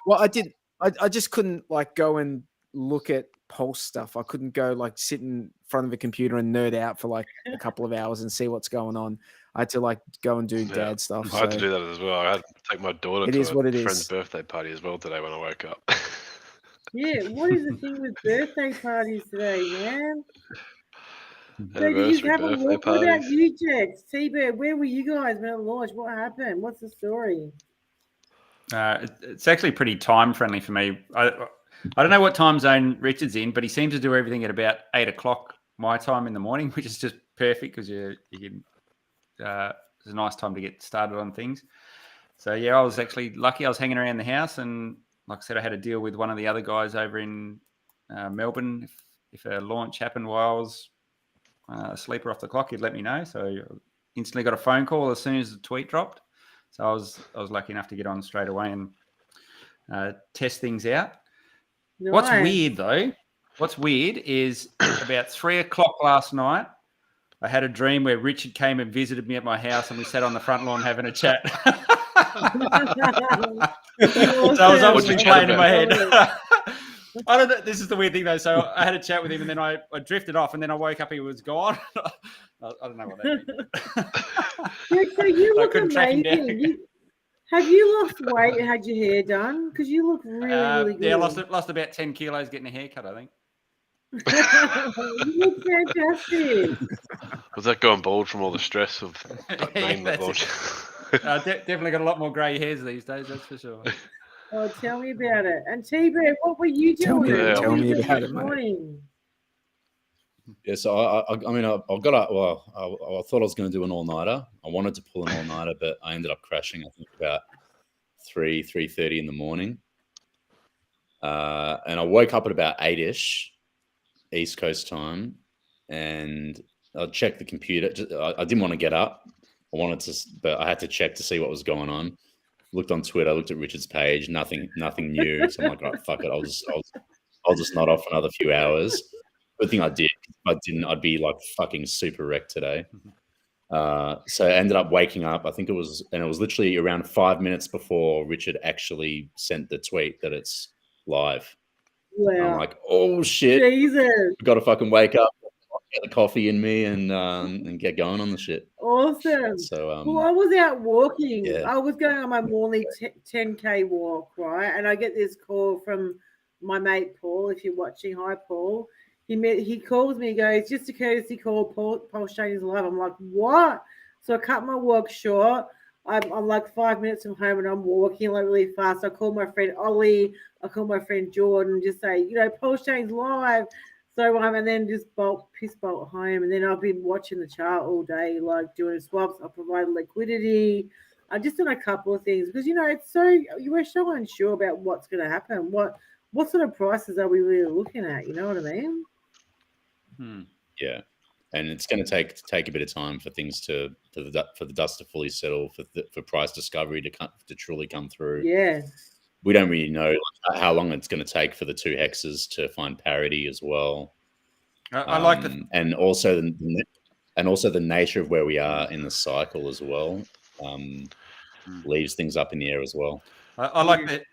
Well, I just couldn't like go and look at Pulse stuff. I couldn't go like sit in front of a computer and nerd out for like a couple of hours and see what's going on. I had to like go and do dad stuff. I had to do that as well. I had to take my daughter to a friend's birthday party as well today when I woke up. Yeah, what is the thing with birthday parties today, man? Anniversary birthday What about parties. you, Jex? T-Bear, where were you guys when it launched? What happened? What's the story? It's actually pretty time friendly for me. I don't know what time zone Richard's in, but he seems to do everything at about 8 o'clock my time in the morning, which is just perfect because you can. It's a nice time to get started on things. So yeah, I was actually lucky. I was hanging around the house, and like I said, I had a deal with one of the other guys over in Melbourne. If a launch happened while I was a sleeper off the clock, he'd let me know. So I instantly got a phone call as soon as the tweet dropped. So I was lucky enough to get on straight away and test things out. Nice. What's weird though? What's weird is about 3 o'clock last night, I had a dream where Richard came and visited me at my house, and we sat on the front lawn having a chat. So I was obviously playing in my head. I don't know. This is the weird thing, though. So I had a chat with him, and then I drifted off, and then I woke up, he was gone. I don't know what that means. So you I look couldn't track him down. amazing. Have you lost weight and had your hair done? Because you look really good. Yeah, I lost about 10 kilos getting a haircut, I think. You look fantastic. Was that going bald from all the stress of being that bald? Definitely got a lot more grey hairs these days, that's for sure. Oh, tell me about it. And T-Bear, what were you Tell doing? me- What tell were me you doing about this it, mate. morning? Yeah, so I got up. Well, I thought I was going to do an all-nighter. I wanted to pull an all-nighter, but I ended up crashing. I think about 3:30 in the morning, and I woke up at about 8ish East Coast time, and I checked the computer. I didn't want to get up. I wanted to, but I had to check to see what was going on. Looked on Twitter. Looked at Richard's page. Nothing new. So I'm like, right, fuck it. I'll just nod off another few hours. Good thing I did. If I didn't, I'd be like fucking super wrecked today. So I ended up waking up. I think it was literally around 5 minutes before Richard actually sent the tweet that it's live. Wow. I'm like, oh shit, Jesus. got to fucking wake up, get the coffee in me, and get going on the shit. Awesome. So Well, I was out walking. yeah. I was going on my morning 10K walk, right? And I get this call from my mate Paul. If you're watching, hi Paul. He calls me. He goes, just a courtesy call. PulseChain is live. I'm like, what? So I cut my walk short. I'm like 5 minutes from home, and I'm walking like really fast. I call my friend Ollie. I call my friend Jordan. Just say, PulseChain's live. So and then just piss bolt home, and then I've been watching the chart all day, like doing swaps. I provided liquidity. I just done a couple of things because we're so unsure about what's going to happen. What sort of prices are we really looking at? You know what I mean? Yeah, and it's going to take a bit of time for things for the dust to fully settle, for price discovery to truly come through. Yeah, we don't really know how long it's going to take for the two hexes to find parity as well. I like and also the nature of where we are in the cycle as well leaves things up in the air as well. I like that.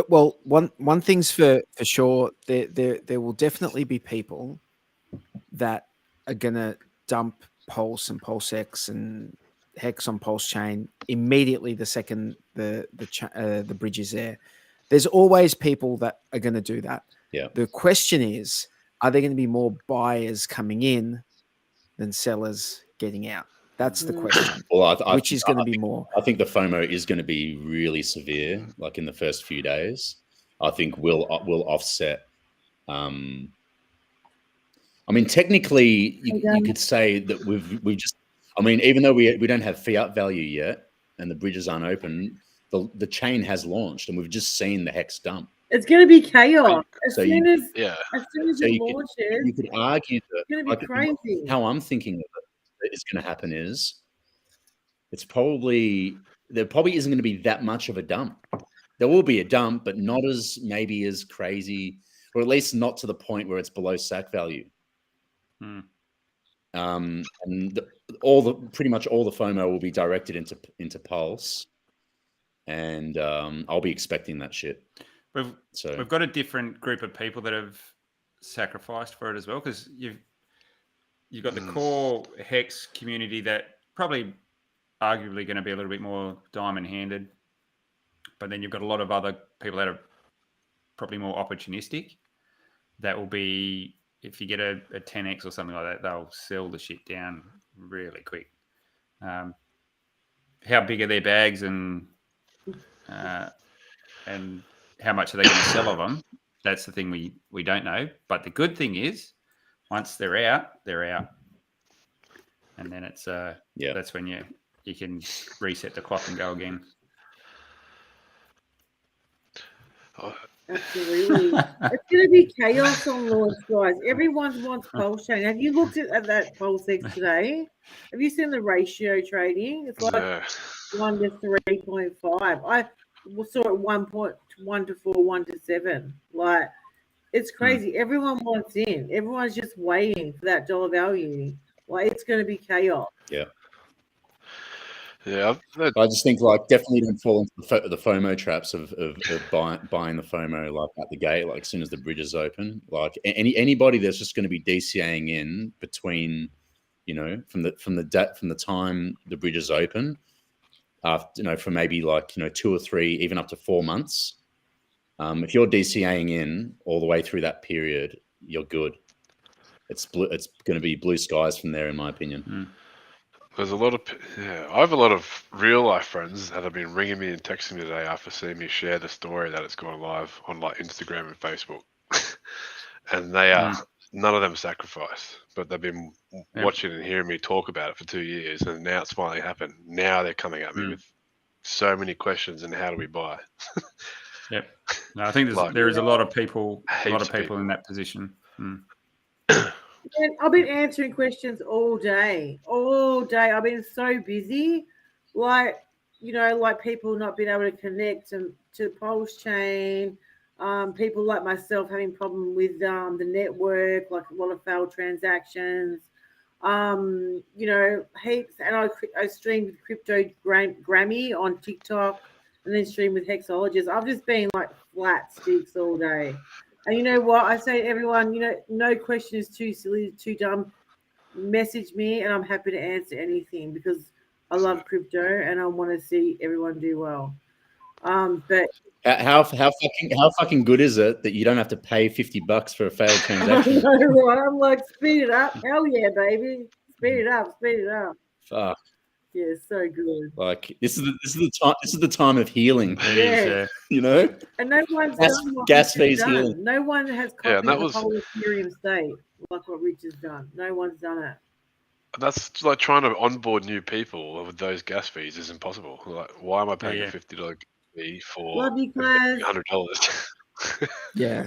Well, one thing's for sure, there will definitely be people that are gonna dump Pulse and PulseX and Hex on PulseChain immediately the second the bridge is there. There's always people that are going to do that. Yeah. The question is, are there going to be more buyers coming in than sellers getting out? That's the question. Well, which is going to be more? I think the FOMO is going to be really severe, like in the first few days. I think will offset. I mean, technically, you could say that we've just. I mean, even though we don't have fiat value yet, and the bridges aren't open, the chain has launched, and we've just seen the Hex dump. It's going to be chaos as soon as it launches. You could argue that it's going to be crazy. How I'm thinking of it is going to happen is, there probably isn't going to be that much of a dump. There will be a dump, but not maybe as crazy, or at least not to the point where it's below SAC value. And pretty much all the FOMO will be directed into Pulse, and I'll be expecting that shit. We've got a different group of people that have sacrificed for it as well, because you've got the core Hex community that probably arguably going to be a little bit more diamond-handed, but then you've got a lot of other people that are probably more opportunistic. That will be, if you get a 10x or something like that, they'll sell the shit down really quick. How big are their bags and how much are they going to sell of them? That's the thing we don't know. But the good thing is, once they're out, and then it's that's when you can reset the clock and go again. Absolutely. It's going to be chaos on launch, guys. Everyone wants PulseChain. Have you looked at that PulseX today? Have you seen the ratio trading? It's like 1 to 3.5. I saw it 1.1 to 4, 1 to 7. Like, it's crazy. Everyone wants in. Everyone's just waiting for that dollar value. Like, it's going to be chaos. Yeah. Yeah, I just think like definitely don't fall into the FOMO traps of buying the FOMO like at the gate, like as soon as the bridge is open. Like anybody that's just going to be DCAing in between, from the time the bridge is open, after for maybe like 2 or 3, even up to 4 months. If you're DCAing in all the way through that period, you're good. It's going to be blue skies from there, in my opinion. There's a lot of I have a lot of real life friends that have been ringing me and texting me today after seeing me share the story that it's gone live on like Instagram and Facebook, and they are none of them sacrifice, but they've been watching and hearing me talk about it for 2 years, and now it's finally happened. Now they're coming at me with so many questions and how do we buy? Yep. No, I think there is a lot of people, in that position. And I've been answering questions all day. I've been so busy, like people not being able to connect to PulseChain, people like myself having problem with the network, like a lot of failed transactions, heaps. And I streamed with Crypto Grammy on TikTok, and then streamed with Hexologists. I've just been like flat sticks all day. And you know what? I say to everyone, no question is too silly, too dumb. Message me and I'm happy to answer anything because I love crypto and I want to see everyone do well. But how fucking good is it that you don't have to pay $50 for a failed transaction? I know, right? I'm like, speed it up. Hell yeah, baby. Speed it up. Fuck. Yeah, so good. Like this is the time of healing. Yeah. And no one's done what gas Rich fees has healing. done. No one has copied the whole Ethereum state like what Rich has done. No one's done it. That's like trying to onboard new people with those gas fees is impossible. Like, why am I paying a $50 fee for Love you guys. $100? Yeah.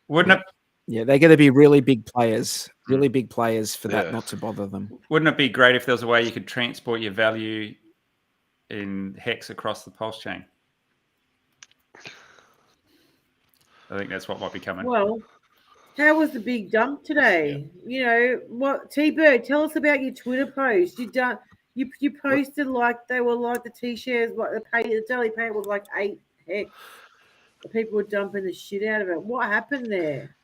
Wouldn't it? Yeah, they're going to be really big players for that not to bother them. Wouldn't it be great if there was a way you could transport your value in Hex across the Pulse chain? I think that's what might be coming. Well, how was the big dump today? What T-Bird, tell us about your Twitter post. You posted like they were like the T-shares, like the daily pay was like 8 Hex. The people were dumping the shit out of it. What happened there?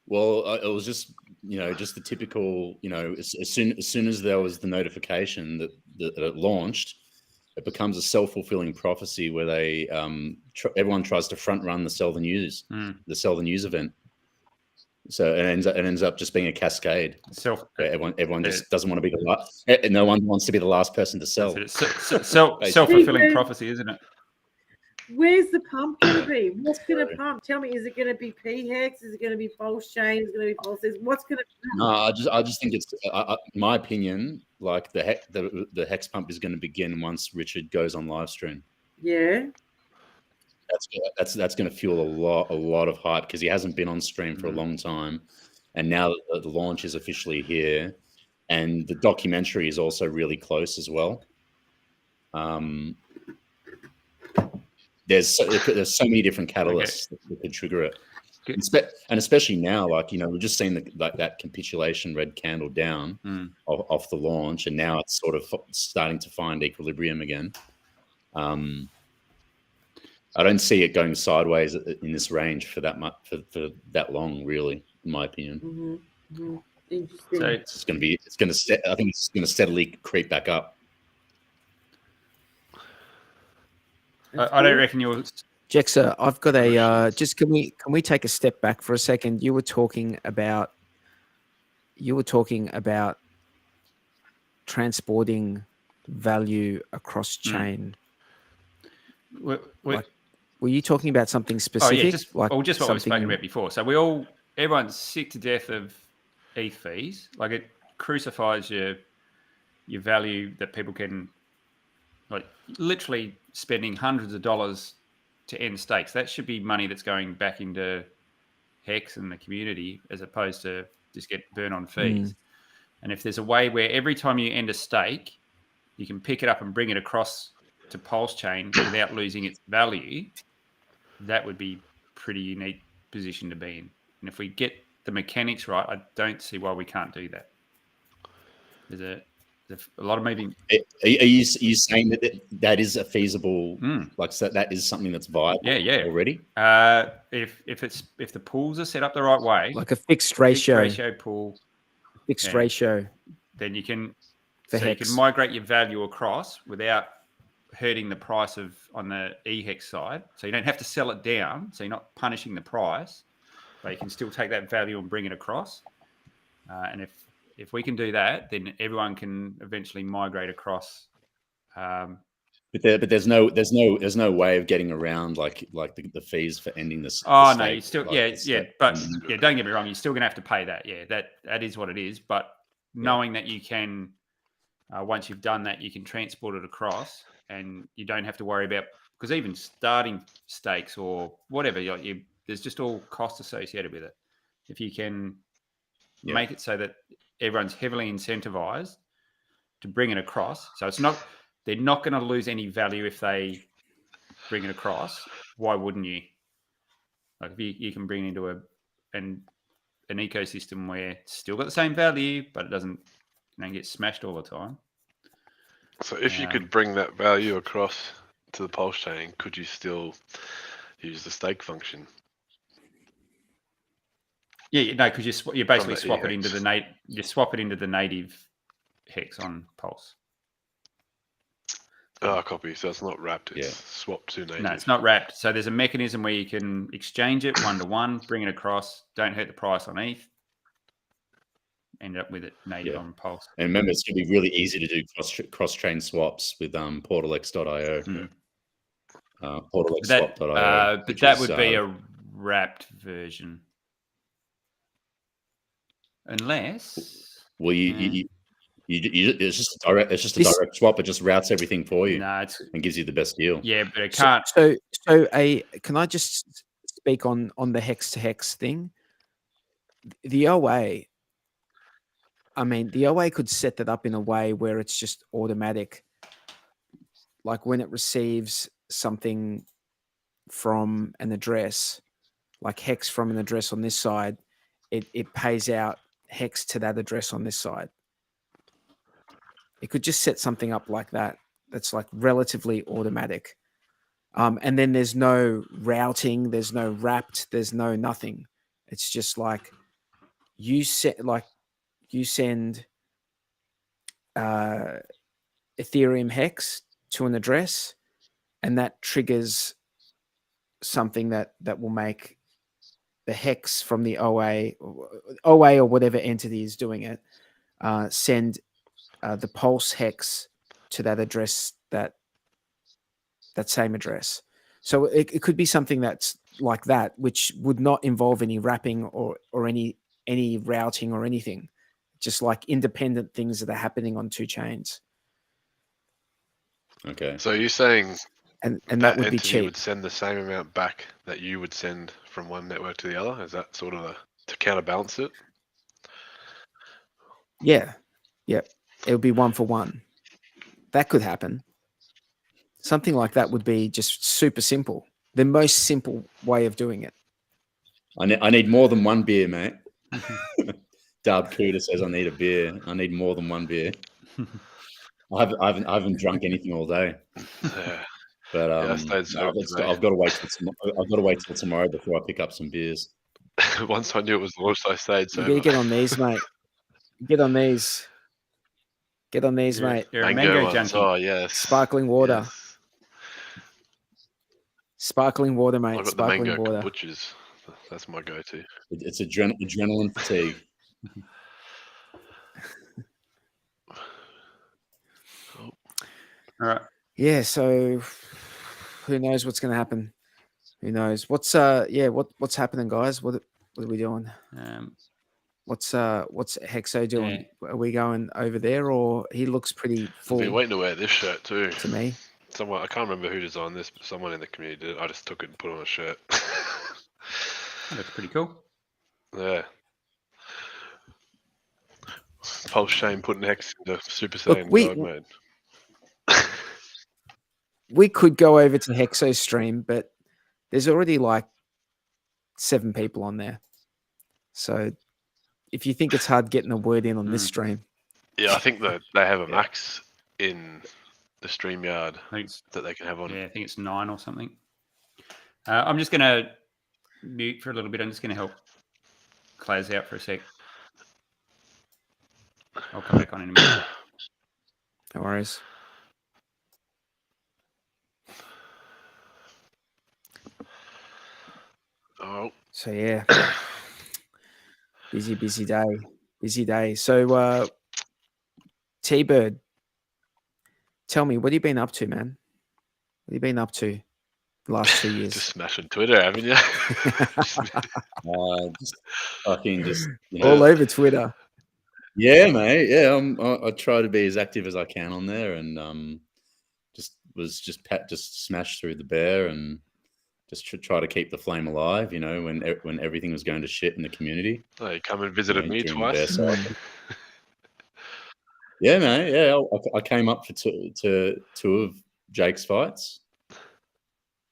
Well, it was just the typical, as soon as there was the notification that it launched, it becomes a self-fulfilling prophecy where they everyone tries to front run the sell the news event. So it ends up just being a cascade. Everyone just doesn't want to be the last. No one wants to be the last person to sell. Self-fulfilling prophecy, isn't it? Where's the pump going to be? What's going to pump? Tell me, is it going to be P-Hex? Is it going to be PulseChain? Is it going to be PulseChain? What's going to pump? No, I just think it's, in my opinion, like the Hex pump is going to begin once Richard goes on live stream. Yeah. That's going to fuel a lot of hype because he hasn't been on stream for a long time, and now that the launch is officially here, and the documentary is also really close as well. There's so many different catalysts that could trigger it, and especially now, like we've just seen that capitulation red candle down off the launch, and now it's sort of starting to find equilibrium again. I don't see it going sideways in this range for that much for that long, really, in my opinion. Interesting. So I think it's going to steadily creep back up. I don't reckon you'll. Jexa, I've got a just can we take a step back for a second? You were talking about transporting value across chain. Were you talking about something specific? Oh yeah, just what we've spoken about before. So everyone's sick to death of ETH fees. Like it crucifies your value that people can, like literally spending hundreds of dollars to end stakes. That should be money that's going back into Hex and the community as opposed to just get burned on fees. And if there's a way where every time you end a stake, you can pick it up and bring it across to PulseChain without losing its value, that would be a pretty unique position to be in. And if we get the mechanics right, I don't see why we can't do that. There's a lot of moving. Are you saying that is a feasible, like, so that is something that's viable already? If the pools are set up the right way, like a fixed ratio pool, ratio, then you can for you can migrate your value across without hurting the price on the EHEX side. So you don't have to sell it down. So you're not punishing the price, but you can still take that value and bring it across. And if we can do that, then everyone can eventually migrate across. But there's no way of getting around like the fees for ending this. Oh no, you still but don't get me wrong, you're still gonna have to pay that. Yeah, that is what it is. But knowing that you can, once you've done that, you can transport it across, and you don't have to worry about, because even starting stakes or whatever, there's just all costs associated with it. If you can make it so that everyone's heavily incentivized to bring it across, so they're not going to lose any value if they bring it across. Why wouldn't you? Like, if you can bring it into an ecosystem where it's still got the same value, but it doesn't get smashed all the time. So if you could bring that value across to the Pulse chain, could you still use the stake function? Yeah, no, because you basically swap it into the native hex on Pulse. Oh, copy. So it's not wrapped. It's swapped to native. No, it's not wrapped. So there's a mechanism where you can exchange it 1-to-1, bring it across, don't hurt the price on ETH, end up with it native on Pulse. And remember, it's going to be really easy to do cross-chain swaps with portalx.io. Portalxswap.io. But that would be a wrapped version. Unless... Well, it's just a direct swap. It just routes everything for you and gives you the best deal. Yeah, but it can't. Can I just speak on the hex to hex thing? The OA, the OA could set that up in a way where it's just automatic. Like when it receives something from an address, like hex from an address on this side, it pays out hex to that address on this side. It could just set something up like that. That's like relatively automatic. And then there's no routing, there's no wrapped, there's no nothing. It's just like you send Ethereum hex to an address, and that triggers something that will make the hex from the OA or whatever entity is doing it send the Pulse hex to that address, that same address. So it could be something that's like that, which would not involve any wrapping or any routing or anything, just like independent things that are happening on two chains. Okay. So you're saying and that would be entity cheap. would send the same amount back that you would send from one network to the other? Is that sort of to counterbalance it? Yeah. Yep. It would be 1-for-1. That could happen. Something like that would be just super simple. The most simple way of doing it. I need more than one beer, mate. Dub Cooter says I need a beer. I need more than one beer. I haven't drunk anything all day. Yeah. But I've got to wait till tomorrow before I pick up some beers. Once I knew it was launched, I stayed sober. You gotta get on these, mate. Get on these. Get on these, mate. You're a mango junkie. Oh, yes. Sparkling water. Yes. Sparkling water, mate. I've got Sparkling the mango water. kombuchas. That's my go-to. It's adrenaline fatigue. All right. Yeah, so who knows what's going to happen? Who knows? What's happening, guys? What are we doing? What's Hexo doing? Yeah. Are we going over there, or he looks pretty full? I've been waiting to wear this shirt too. To me, someone, I can't remember who designed this, but someone in the community did it. I just took it and put it on a shirt. That's pretty cool. Yeah. PulseChain putting Hex into Super Saiyan dog mode. We could go over to Hexo's stream, but there's already like 7 people on there. So if you think it's hard getting a word in on this stream, Yeah, I think that they have a Yeah. max in the StreamYard I think it's, that they can have on. yeah, I think it's 9 or something. I'm just going to mute for a little bit. I'm just going to help close out for a sec. I'll come back on in a minute. No worries. Oh, So yeah, busy day. So T-Bird, tell me, what have you been up to, man? What have you been up to the last 2 years? just smashing Twitter, haven't you? Just fucking just All over Twitter. Yeah, mate. Yeah, I try to be as active as I can on there, and just smashed through the bear and just try to keep the flame alive. When everything was going to shit in the community. Oh, you come and visited me during the bear twice. cycle. Yeah, mate. Yeah, I came up for two of Jake's fights.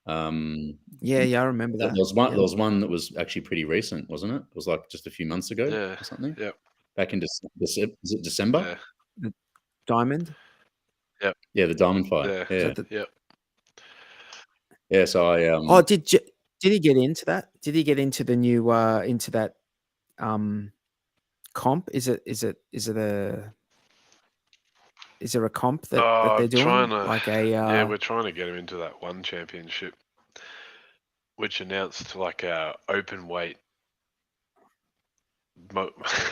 Yeah, I remember that. There was one. Yeah. There was one that was actually pretty recent, wasn't it? It was like just a few months ago Yeah. or something. Yep. Back in is it December? Yeah. Diamond. Yeah, the diamond fight. Yeah. Yeah. Yep. Yeah. So I Oh, did he get into that? Did he get into the new into that comp? Is there a comp that they're doing? Yeah, we're trying to get him into that one championship, which announced like our open weight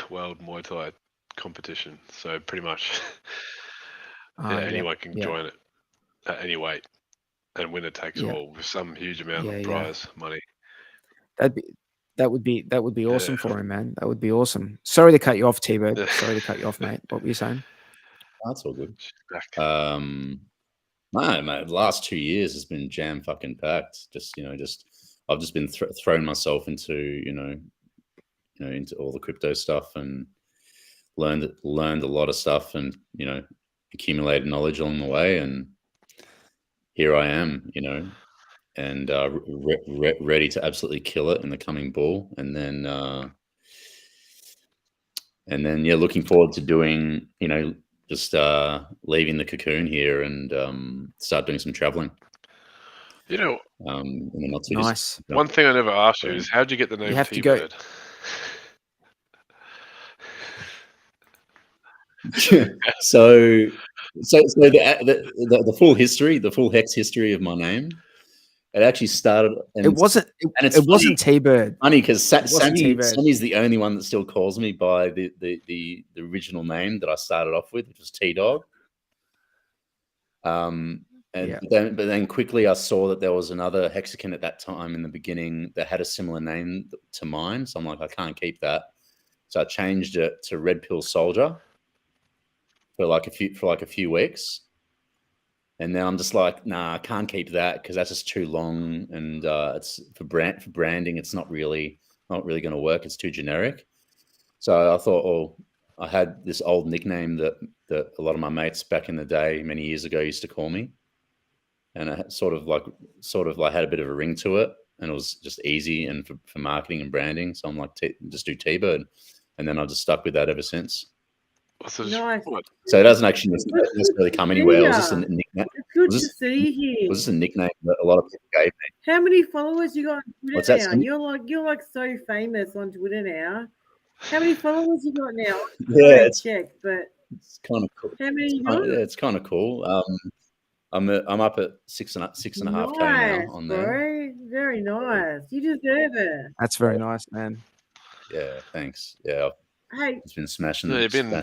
world Muay Thai competition. So pretty much, anyone can join it at any weight, and winner takes all with some huge amount of prize money. That would be awesome for him, man. That would be awesome. Sorry to cut you off, T-Bird. Sorry to cut you off, mate. What were you saying? That's all good. No, mate. The last 2 years has been jam fucking packed. I've just been throwing myself into into all the crypto stuff and learned a lot of stuff and accumulated knowledge along the way, and here I am, and ready to absolutely kill it in the coming bull, and then looking forward to doing just leaving the cocoon here and start doing some traveling. In the not too Nice. distant- One thing I never asked you is how'd you get the name You have to go. T-Bird? So the full history, the full hex history of my name, it actually started. And It wasn't T-Bird. Funny because wasn't T-Bird. Sammy's the only one that still calls me by the original name that I started off with, which was T-Dog. But then quickly I saw that there was another hexagon at that time in the beginning that had a similar name to mine. So I'm like, I can't keep that. So I changed it to Red Pill Soldier for like a few weeks. And then I'm just like, nah, I can't keep that because that's just too long, and it's for branding. It's not really going to work. It's too generic. So I thought, I had this old nickname that a lot of my mates back in the day, many years ago, used to call me, and it sort of like had a bit of a ring to it, and it was just easy and for marketing and branding. So I'm like, just do T-Bird, and then I've just stuck with that ever since. Nice. So it doesn't actually necessarily come anywhere. It was just a nickname. It's good to see you. It was just a nickname that a lot of people gave me. How many followers you got on Twitter What's that, now? Sammy? You're like so famous on Twitter now. How many followers you got now? Yeah, it's kind of cool. How many you got? It's kind of cool. I'm up at 6.5K now on there. Bro. Very nice. You deserve it. That's very nice, man. Yeah, thanks. Yeah, Hey, it's been smashing. You've been in the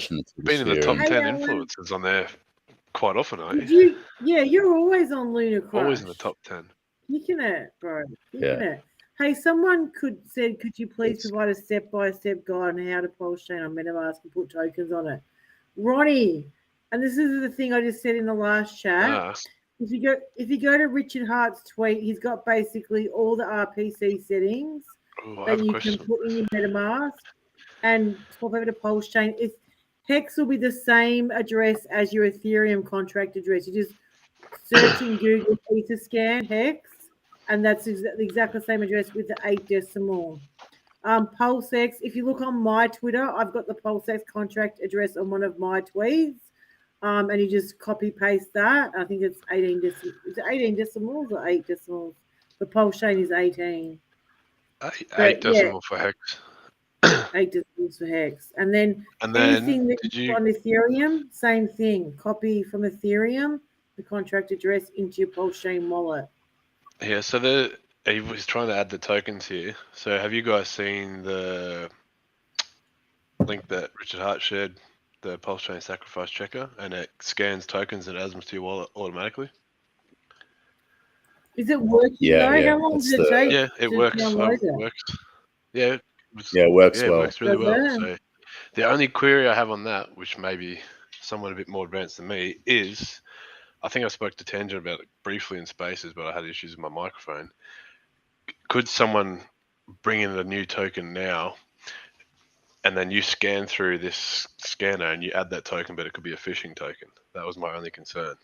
top 10 influencers on there quite often, aren't you? You're always on Lunar Crush. Always in the top 10. Kicking it, bro. Kicking it. Hey, someone could you please provide a step-by-step guide on how to PulseChain on MetaMask and put tokens on it? Ronnie, and this is the thing I just said in the last chat. If you go to Richard Hart's tweet, he's got basically all the RPC settings that you can put in your MetaMask and swap over to PulseChain. If Hex will be the same address as your Ethereum contract address. You just search in Google Etherscan Hex, and that's exactly the same address with the 8 decimal. PulseX. If you look on my Twitter, I've got the PulseX contract address on one of my tweets. And you just copy paste that. I think it's 18 decimals. Is it 18 decimals or 8 decimals? The PulseChain is 18. Eight decimal for Hex. 8 decimals for Hex. And then And anything then that you on Ethereum, same thing. Copy from Ethereum the contract address into your PulseChain wallet. Yeah, so he was trying to add the tokens here. So have you guys seen the link that Richard Hart shared, the PulseChain sacrifice checker, and it scans tokens and adds them to your wallet automatically? Is it working? Yeah, though? yeah, How long that's does it take? Yeah, it to works. download it? Works. Yeah, it works It well. works really Does well. it? So the only query I have on that, which may be someone a bit more advanced than me, is I think I spoke to Tangent about it briefly in Spaces, but I had issues with my microphone. Could someone bring in a new token now, and then you scan through this scanner and you add that token, but it could be a phishing token? That was my only concern.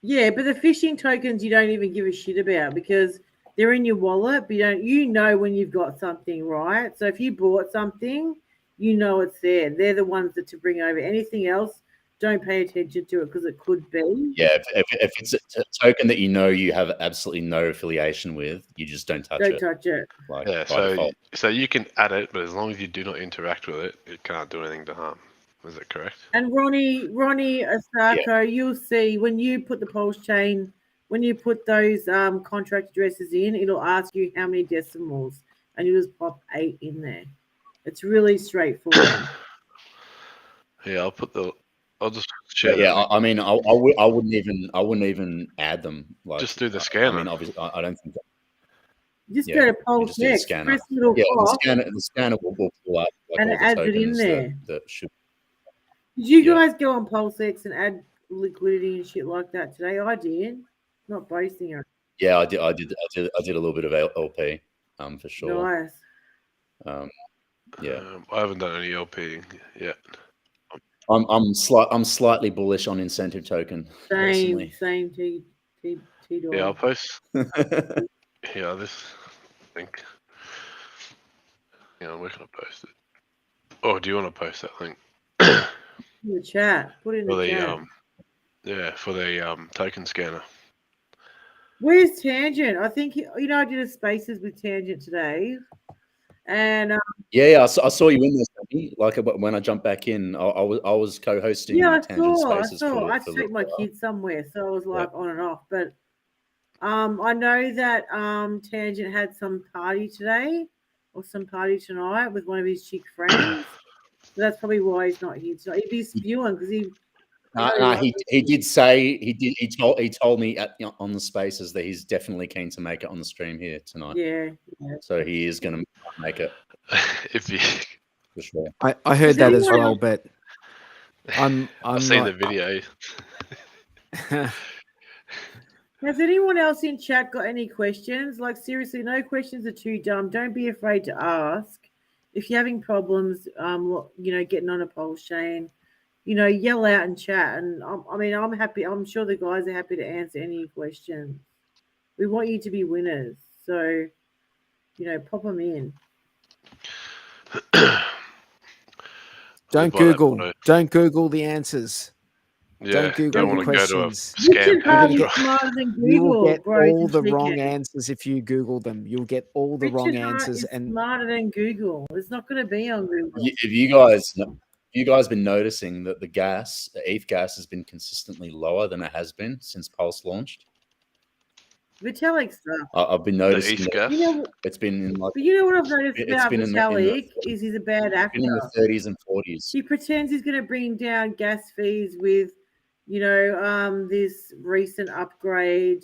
Yeah, but the phishing tokens you don't even give a shit about because they're in your wallet, but you know when you've got something, right? So if you bought something, you know it's there. They're the ones that to bring over. Anything else, don't pay attention to it because it could be. Yeah, if it's a token that you know you have absolutely no affiliation with, you just don't touch it. Don't touch it. Like, Yeah, by default. so you can add it, but as long as you do not interact with it, it can't do anything to harm. Is that correct? And Ronnie Asako, you'll see when you put the PulseChain, when you put those contract addresses in, it'll ask you how many decimals, and you just pop 8 in there. It's really straightforward. Yeah, I'll just share. Yeah, that. I mean, I wouldn't even add them. Like, Just do the scanner. I mean, obviously, I don't think. Just Yeah, go to you just do the PulseX, scanner. press the little Yeah, clock, the scanner will pull up like and all it the adds it in tokens there. that should. Did you Yeah. guys go on PulseX and add liquidity and shit like that today? I did. Not boasting on it. Yeah, I did a little bit of LP, for sure. Nice. Yeah, I haven't done any LP yet. I'm slightly bullish on incentive token. Same Personally. T Yeah, I'll post. Yeah, this link. Yeah, where can I post it? Oh, do you want to post that link? in the chat. Put it in For the the chat. for the token scanner. Where's Tangent? I think I did a Spaces with Tangent today, and Yeah, I saw you in there, Sammy. Like when I jumped back in, I was co-hosting Tangent Spaces for I take my kids somewhere, so I was like on and off. But I know that Tangent had some party today or some party tonight with one of his chick friends. So that's probably why he's not here tonight. He'd be spewing because he. He did say he told me on the Spaces that he's definitely keen to make it on the stream here tonight. Yeah. So he is going to make it If you, for sure. I heard that as well, but I'm I've seen not, the video. Has anyone else in chat got any questions? Like seriously, no questions are too dumb. Don't be afraid to ask. If you're having problems, getting on a PulseChain, yell out and chat. And I'm happy. I'm sure the guys are happy to answer any questions. We want you to be winners, so pop them in. Don't Google the answers. Yeah, Don't Google the want to go to a questions. scam page. Smarter than You will Google, get bro. all the wrong answers if you Google them. You'll get all the wrong Richard Hart answers, is and smarter than Google. It's not going to be on Google. Have you guys been noticing that the ETH gas has been consistently lower than it has been since Pulse launched? Vitalik stuff. I've been noticing ETH gas. It's been like. But you know what I've noticed It's about been Vitalik is he's a bad actor. in the 30s and 40s. He pretends he's going to bring down gas fees with, this recent upgrade.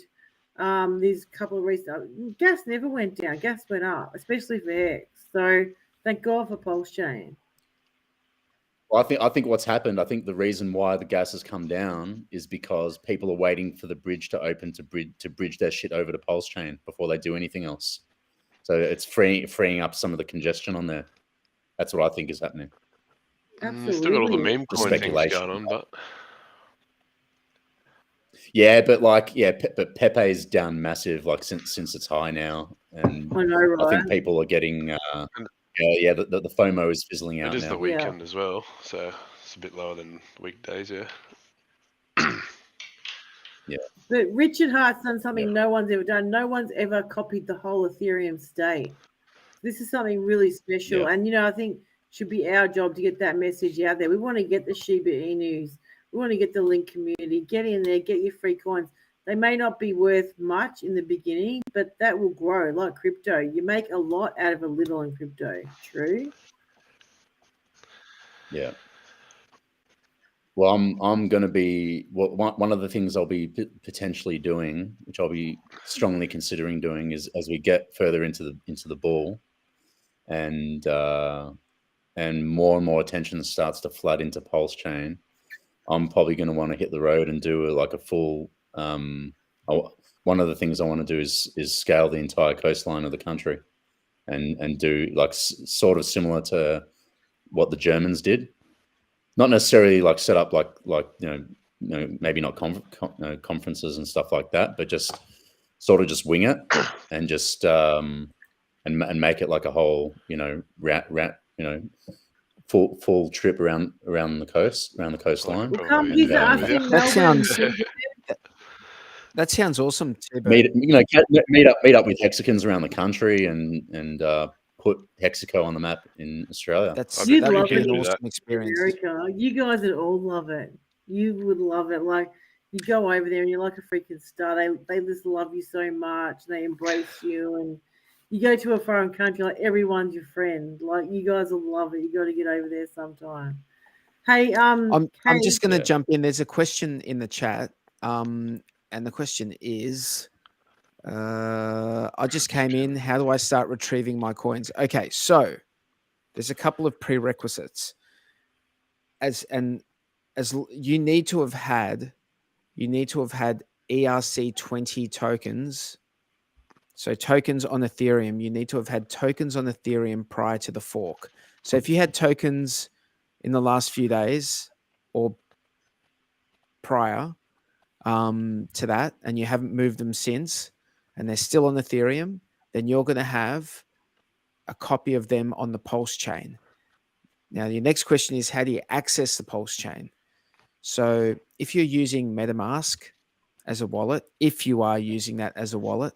These couple of recent gas never went down. Gas went up, especially for Hex. So thank God for PulseChain. Well, I think what's happened. I think the reason why the gas has come down is because people are waiting for the bridge to open to bridge their shit over to PulseChain before they do anything else. So it's freeing up some of the congestion on there. That's what I think is happening. Absolutely. Still got all the meme coin things speculation. going on, but Yeah, but but Pepe's down massive, like since it's high now. and I know, I think right? people are getting the FOMO is fizzling out It is now. the weekend as well, so it's a bit lower than weekdays. Yeah. But Richard Hart's done something no one's ever done. No one's ever copied the whole Ethereum state. This is something really special. Yeah. And, I think should be our job to get that message out there. We want to get the Shiba Inus. We want to get the Link community. Get in there, get your free coins. They may not be worth much in the beginning, but that will grow like crypto. You make a lot out of a little in crypto. True? Yeah. Well, I'm going to be one of the things I'll be potentially doing, which I'll be strongly considering doing, is as we get further into the ball, and more and more attention starts to flood into PulseChain, I'm probably going to want to hit the road and do a full. One of the things I want to do is scale the entire coastline of the country, and do sort of similar to what the Germans did. Not necessarily set up maybe not conferences and stuff like that, but just sort of just wing it and just and make it like a whole full trip around the coastline. Well, come visit us in Melbourne. That sounds awesome, Tibbo. Meet up with Hexicans around the country and put Hexico on the map in Australia. You'd that love would be it an in awesome experience. America. You guys would all love it. You would love it. Like, you go over there and you're like a freaking star. They just love you so much. They embrace you, and you go to a foreign country, like everyone's your friend. Like, you guys will love it. You got to get over there sometime. Hey, I'm just going to jump in. There's a question in the chat, and the question is, I just came in. How do I start retrieving my coins? Okay, so there's a couple of prerequisites. As you need to have had ERC20 tokens. So tokens on Ethereum, you need to have had tokens on Ethereum prior to the fork. So if you had tokens in the last few days or prior to that, and you haven't moved them since, and they're still on Ethereum, then you're going to have a copy of them on the PulseChain. Now, your next question is, how do you access the PulseChain? So if you're using MetaMask as a wallet, if you are using that as a wallet,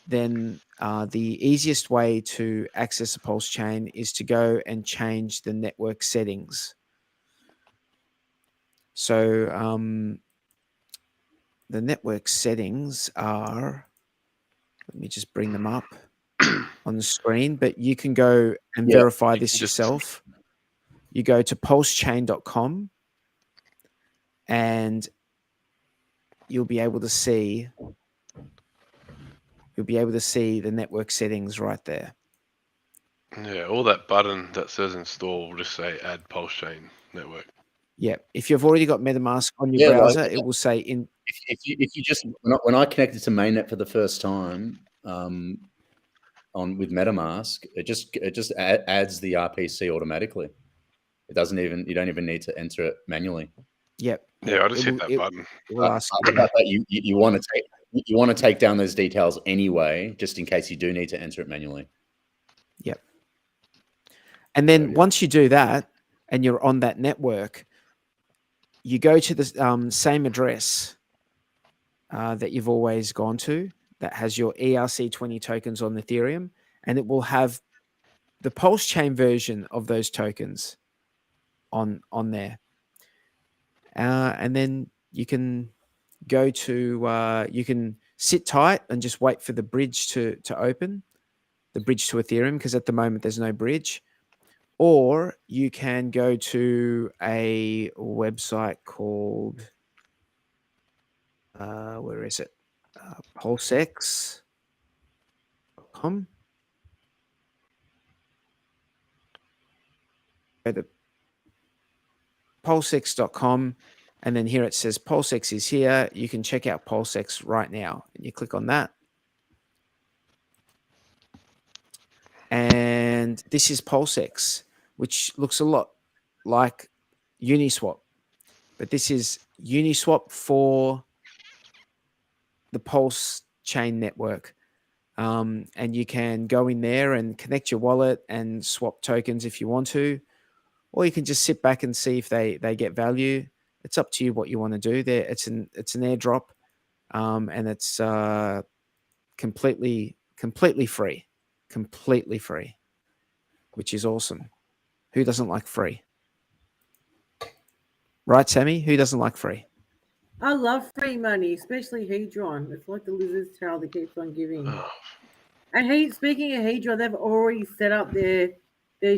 then the easiest way to access the PulseChain is to go and change the network settings. So the network settings are, let me just bring them up on the screen, but you can go and verify this yourself. You go to pulsechain.com and you'll be able to see the network settings right there. Yeah, or that button that says install will just say add PulseChain network. Yeah, if you've already got MetaMask on your browser, it will say in. If you just, when I connected to mainnet for the first time with MetaMask, it just adds the RPC automatically. It doesn't even, you don't even need to enter it manually. Yep. Yeah, I just hit that button. But you want to take down those details anyway, just in case you do need to enter it manually. Yep. And then once you do that and you're on that network, you go to the same address that you've always gone to that has your ERC20 tokens on Ethereum, and it will have the PulseChain version of those tokens on there. And then you can go to, you can sit tight and just wait for the bridge to open, the bridge to Ethereum, because at the moment there's no bridge. Or you can go to a website called, where is it? PulseX.com. Go to PulseX.com, and then here it says PulseX is here. You can check out PulseX right now. And you click on that. And this is PulseX, which looks a lot like Uniswap. But this is Uniswap for the PulseChain network. and you can go in there and connect your wallet and swap tokens if you want to, or you can just sit back and see if they get value. It's up to you what you want to do there. It's an airdrop, and it's completely free, which is awesome. Who doesn't like free? Right, Sammy? Who doesn't like free? I love free money, especially Hedron. It's like the lizard's tail that keeps on giving. And speaking of Hedron, they've already set up their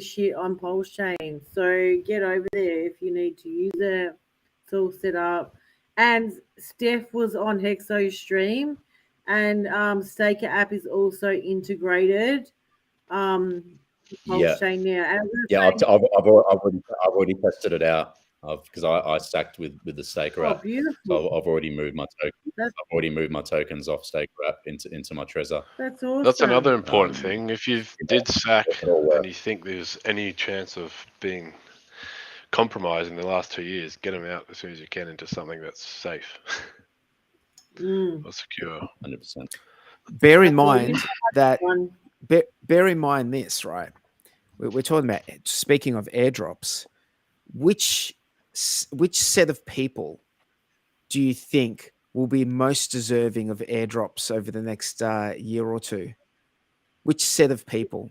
shit on PulseChain. So get over there if you need to use it. It's all set up. And Steph was on Hexo's stream, and Staker app is also integrated. PulseChain now. And I've already tested it out. Because I stacked with the Staker app. Beautiful. So I've already moved my tokens. I've already moved my tokens off Staker app into my Trezor. That's awesome. That's another important thing. If you did sack and you think there's any chance of being compromised in the last 2 years, get them out as soon as you can into something that's safe or secure. 100%. Bear in mind this, right? We're talking about, speaking of airdrops, which set of people do you think will be most deserving of airdrops over the next year or two? Which set of people?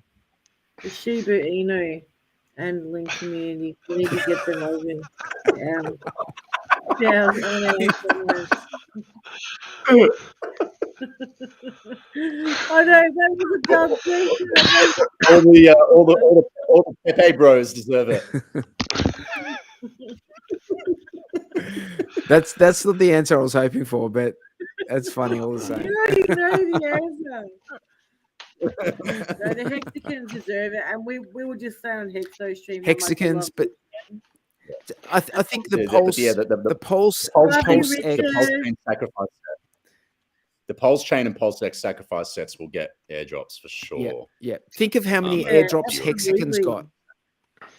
The Shiba Inu and Link community. We need to get them over. I know that was a dumb question. All the Pepe bros deserve it. That's not the answer I was hoping for, but that's funny all the same. You already know the answer. No, the Hexicans deserve it, and we will just say on Hexo stream. Hexicans, but I think the Pulse the PulseChain and PulseX sacrifice sets will get airdrops for sure. Yeah. Think of how many airdrops Hexicans got.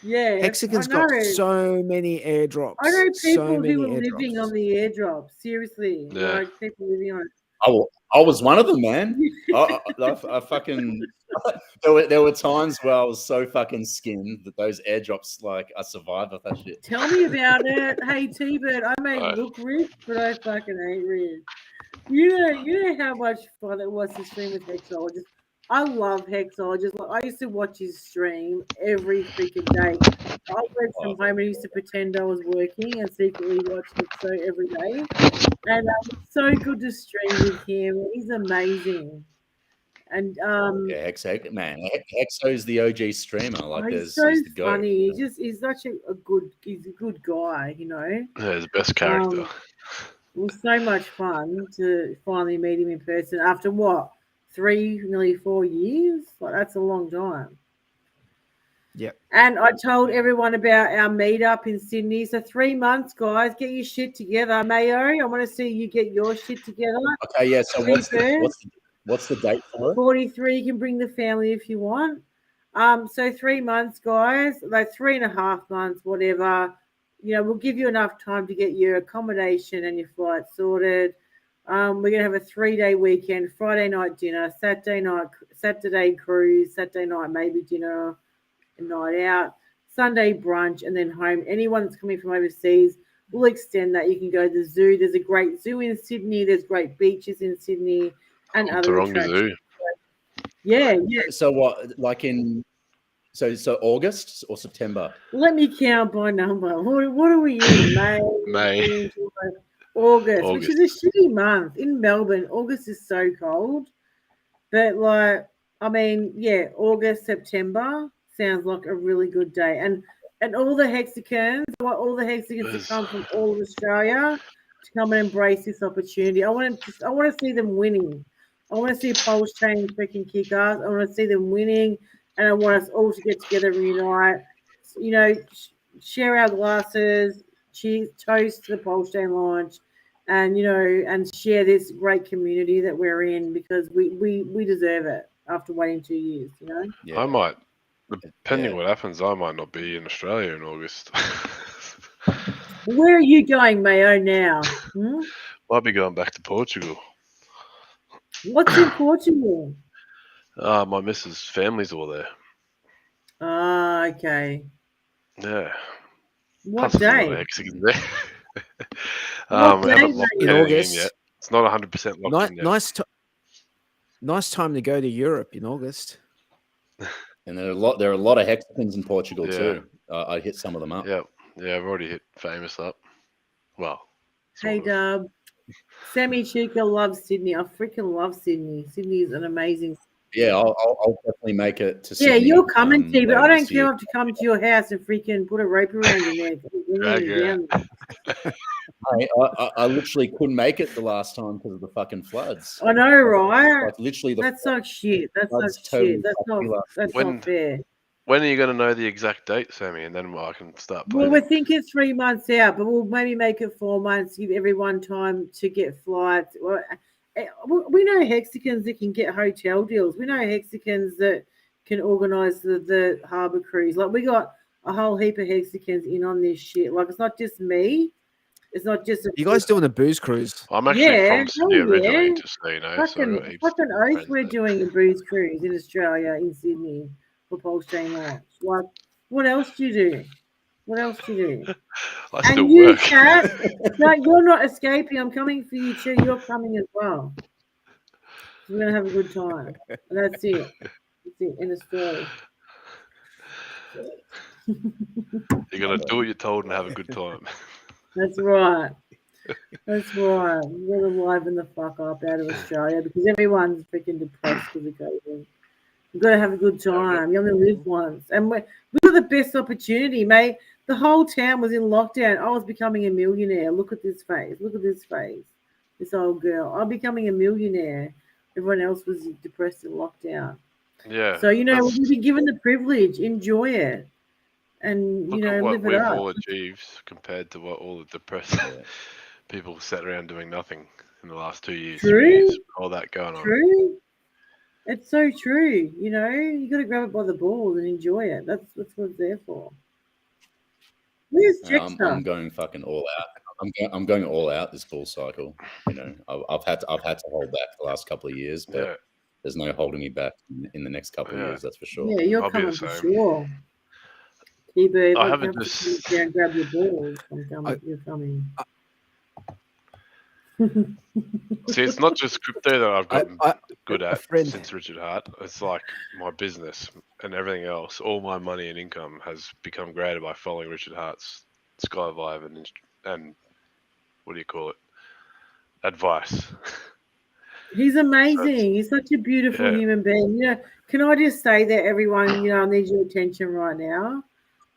Yeah, Hexicans got so many airdrops. I know people who are living on the airdrop. Seriously, like people living on it. I was one of them, man. I fucking. There were times where I was so fucking skinned that those airdrops, like, I survived with that shit. Tell me about it. Hey, T-Bird, I may look rich, but I fucking ain't rich. You know how much fun it was to stream with Hexologist. I love Hexologist. Like, I used to watch his stream every freaking day. I worked from home and used to pretend I was working and secretly watch Hexo every day. And it's so good to stream with him. He's amazing. And Hexo, man, Hexo's the OG streamer. Like, he's so funny. He's such a good guy, you know. Yeah, his best character. It was so much fun to finally meet him in person after what, 3, nearly 4 years? Like, that's a long time. Yeah. And I told everyone about our meetup in Sydney. So 3 months, guys, get your shit together. Mayo, I want to see you get your shit together. Okay, yeah. So what's the date for it? 43. You can bring the family if you want. So 3 months, guys, like 3.5 months, whatever. You know, we'll give you enough time to get your accommodation and your flight sorted. We're going to have a 3-day weekend, Friday night dinner, Saturday cruise, Saturday night maybe dinner, a night out, Sunday brunch, and then home. Anyone that's coming from overseas, we'll extend that. You can go to the zoo. There's a great zoo in Sydney. There's great beaches in Sydney and other attractions. Yeah. So what, like in... So August or September? Let me count by number. What are we in? May. August, which is a shitty month in Melbourne. August is so cold. But August, September sounds like a really good day. And all the Hexicans, I want all the Hexicans to come from all of Australia to come and embrace this opportunity. I want to see them winning. I want to see PulseChain freaking kick ass. I want to see them winning. And I want us all to get together and unite, you know, share our glasses, toast to the PulseChain launch, and, you know, and share this great community that we're in, because we deserve it after waiting 2 years, you know? Yeah. I might, depending what happens, I might not be in Australia in August. Where are you going, Mayo, now? Might be going back to Portugal. What's in Portugal? My missus' family's all there. Ah, okay. Yeah. What Plus, there's a lot of day? Hexagons there. What We day, haven't locked mate? In anything in August. yet. It's not 100% locked in yet. Nice time to go to Europe in August. And there are a lot of hexagons in Portugal Yeah. too. I hit some of them up. Yeah, I've already hit Famous up. Well, Hey, sort of. Dub. Sammy Chica loves Sydney. I freaking love Sydney. Sydney is an amazing. Yeah, I'll definitely make it to Yeah, Sydney. you're coming, T, but I later don't this care year. if to come to your house and freaking put a rope around your neck. Drag her I literally couldn't make it the last time because of the fucking floods. I know, right? Like literally, That's like shit. That's like floods shit. totally That's fucked me not. last That's When- not fair. When are you going to know the exact date, Sammy? And then I can start Well, planning. we're thinking 3 months out, but we'll maybe make it 4 months. Give everyone time to get flights. Well, we know hexagons that can get hotel deals. We know hexagons that can organise the harbour cruise. Like we got a whole heap of hexagons in on this shit. Like it's not just me. It's not just You guys doing a booze cruise? I'm actually Yeah, from Sydney hell originally, yeah. just so you know. So I've got heaps Fucking of oath, friends we're there. doing a booze cruise in Australia, in Sydney, for PulseChain launch. Like, what else do you do? What else do you do? I still And you, work. Kat, no, you're not escaping. I'm coming for you too. You're coming as well. We're gonna have a good time. And that's it. That's it. End of story. You're going to do what you're told and have a good time. That's right. That's right. We're gonna liven the fuck up out of Australia because everyone's freaking depressed because of COVID. You've got to have a good time. You only live once. And we got the best opportunity, mate. The whole town was in lockdown. I was becoming a millionaire. Look at this face. Look at this face. This old girl. I'm becoming a millionaire. Everyone else was depressed in lockdown. Yeah. So, you know, that's- we've been given the privilege. Enjoy it. And, you Look know, at what live it we've up. all achieved compared to what all the depressed people sat around doing nothing in the last 2 years. True. 3 years, all that going on. True. It's so true. You know, you got to grab it by the balls and enjoy it. That's what it's there for. Where's Jexter? I'm going fucking all out. I'm going all out this bull cycle. You know, I've had to hold back the last couple of years, but Yeah. there's no holding me back in the next couple of Yeah. years. That's for sure. Yeah, you're I'll be the coming for same. sure. T-Bird, I you haven't have to just- come down and grab your balls. You're coming. See, it's not just crypto that I've gotten good a at friend- since Richard Hart. It's like my business and everything else. All my money and income has become greater by following Richard Hart's Skyvive and what do you call it? Advice. He's amazing. He's such a beautiful Yeah. human being. You know, can I just say that everyone, you know, I need your attention right now.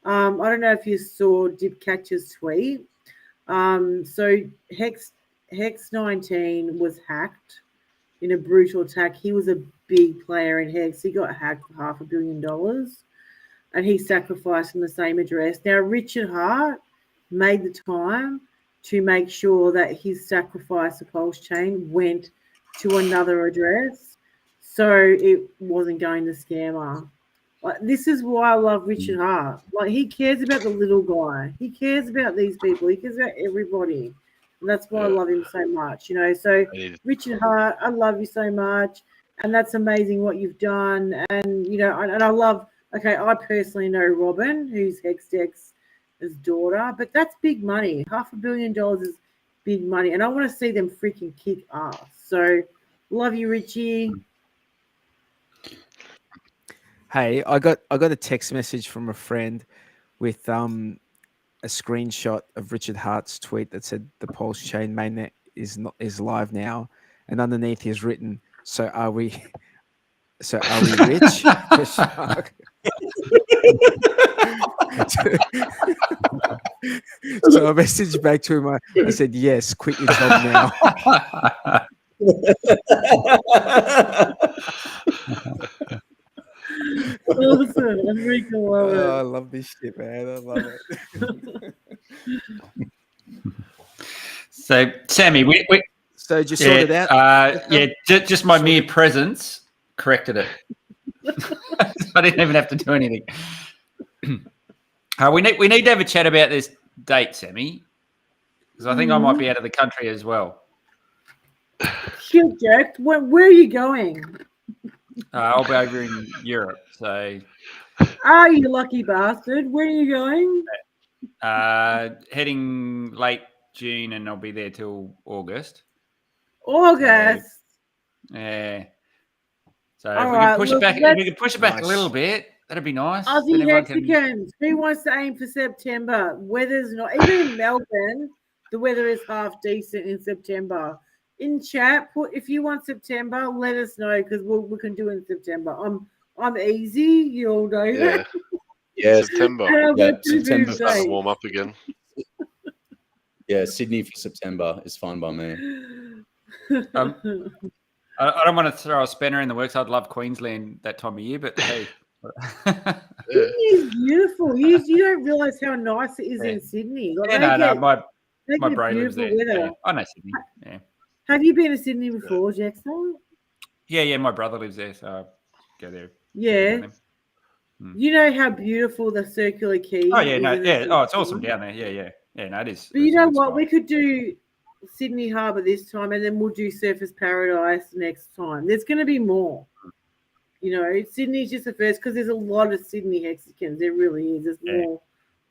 I don't know if you saw Dipcatcher's tweet. So Hex 19 was hacked in a brutal attack. He was a big player in Hex. He got hacked for $500 million and he sacrificed in the same address. Now, Richard Hart made the time to make sure that his sacrifice of PulseChain went to another address so it wasn't going to scammer. Like, this is why I love Richard Hart. Like, he cares about the little guy. He cares about these people. He cares about everybody. And that's why I Yeah. love him so much, you know. So, Richard Hart, I love you so much. And that's amazing what you've done. And, you know, and I love, okay, I personally know Robin, who's HexDex's daughter, but that's big money. $500 million is big money. And I want to see them freaking kick ass. So, love you, Richie. Hey, I got a text message from a friend with a screenshot of Richard Hart's tweet that said the PulseChain mainnet is live now, and underneath is written, "So are we rich?" So I messaged back to him. I said, "Yes, quit your job now." Awesome. Enrico, love it. Oh, I love this shit, man. I love it. So, Sammy, we So did you sort it out? Just my mere presence corrected it. I didn't even have to do anything. We need to have a chat about this date, Sammy, because I think I might be out of the country as well. Shit, Jack. Where are you going? I'll be over in Europe, so Oh, you lucky bastard. Where are you going? heading late June, and I'll be there till August. August. Yeah. So if All we right, can push look, it back, if let's- we can push it back a Nice. little bit, that'd be nice. Then Aussie everyone can- Mexicans. Who wants to aim for September? Weather's not even in Melbourne. The weather is half decent in September. In chat, if you want September, let us know because we can do it in September. I'm easy. You all know Yeah. that. Yes. September. And I've Yeah, got two September. big Starting to days. warm up again. Yeah, Sydney for September is fine by me. I don't want to throw a spanner in the works. I'd love Queensland that time of year, but hey. Yeah. Sydney is beautiful. You don't realise how nice it is Yeah. in Sydney. Like, Yeah, they no, get my bro lives beautiful there. weather. Yeah. I know Sydney. Yeah. Have you been to Sydney before, Jackson? Yeah, my brother lives there, so I go there. Yeah. with him. You know how beautiful the circular quay Oh yeah, is. no, in the yeah. city? Oh, it's awesome down there. Yeah. Yeah, no, it is. But you It's a know good what? spot. We could do Sydney Harbour this time, and then we'll do Surfers Paradise next time. There's going to be more. You know, Sydney's just the first because there's a lot of Sydney Hexicans. There really is. There's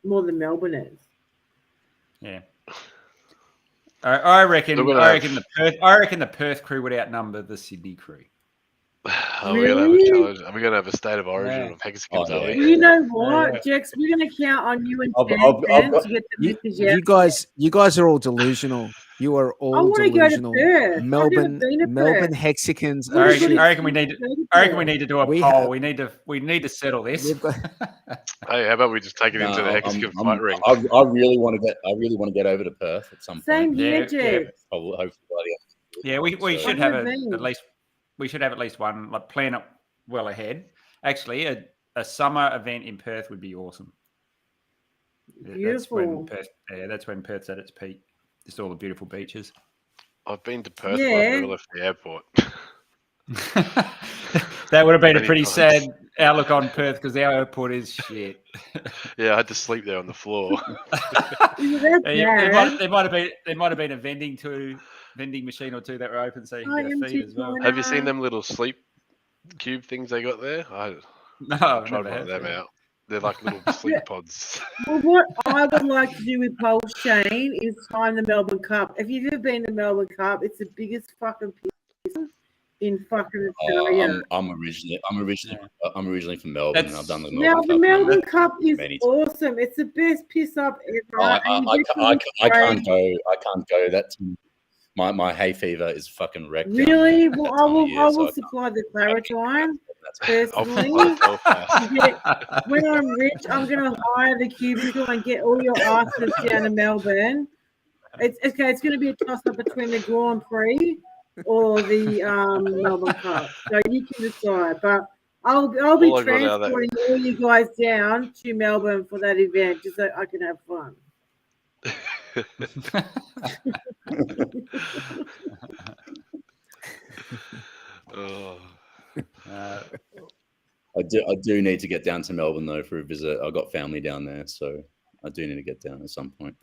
more than Melbourne is. Yeah. I reckon. They're gonna I have- reckon the Perth crew would outnumber the Sydney crew. Are we gonna have a Really? challenge? Are we gonna have a state of origin Yeah. of Hexicans? Oh, Are yeah. Well, we? you know what, Yeah. Jex? We're going to count on you and I've Shannon got- to get the message out. You guys are all delusional. You are I all want to go to delusional. Perth. I've never Melbourne been to Melbourne Perth. Hexicans What are a I good shit. reckon we need to. excuse to I reckon go we to need to do a We poll. have- We need to settle this. We've got Hey, how about we just take it into the Hexican fight ring? I really want to get over to Perth at some point. Same here, Yeah, Jex. Hopefully by the end. Yeah, we So- should I've have never been. at least one. Like plan it well ahead. Actually, a summer event in Perth would be awesome. That's when Beautiful. Perth. Yeah, that's when Perth's at its peak. Just all the beautiful beaches. I've been to Perth, but Yeah. I've never left the airport. That would have been a Many pretty times. sad outlook on Perth because our airport is shit. Yeah, I had to sleep there on the floor. That's Yeah, bad. there might have been a vending machine or two that were open so you can I get am a feed as well. too Have you seen them little sleep cube things they got there? I No, tried I've never one of had them that. out. They're like little sleep pods. Well, what I would like to do with PulseChain is time the Melbourne Cup. If you've ever been to Melbourne Cup, it's the biggest fucking piss in fucking Australia. I'm originally from Melbourne, and I've done the Now, Melbourne the Cup Melbourne Cup is many times. awesome. It's the best piss up ever. I and you get to look can't great. go. I can't go. That's my hay fever is fucking wrecked. down Really? there at Well, that time of year, I so will I can't- supply the Claritine That's- Off personally. Belfast. When I'm rich, I'm going to hire the cubicle and get all your asses down to Melbourne. It's okay. It's going to be a toss up between the Grand Prix or the Melbourne Cup. So you can decide. But I'll be All I got out of that- transporting all you guys down to Melbourne for that event just so I can have fun. Oh. I do need to get down to Melbourne though for a visit. I've got family down there, so I do need to get down at some point.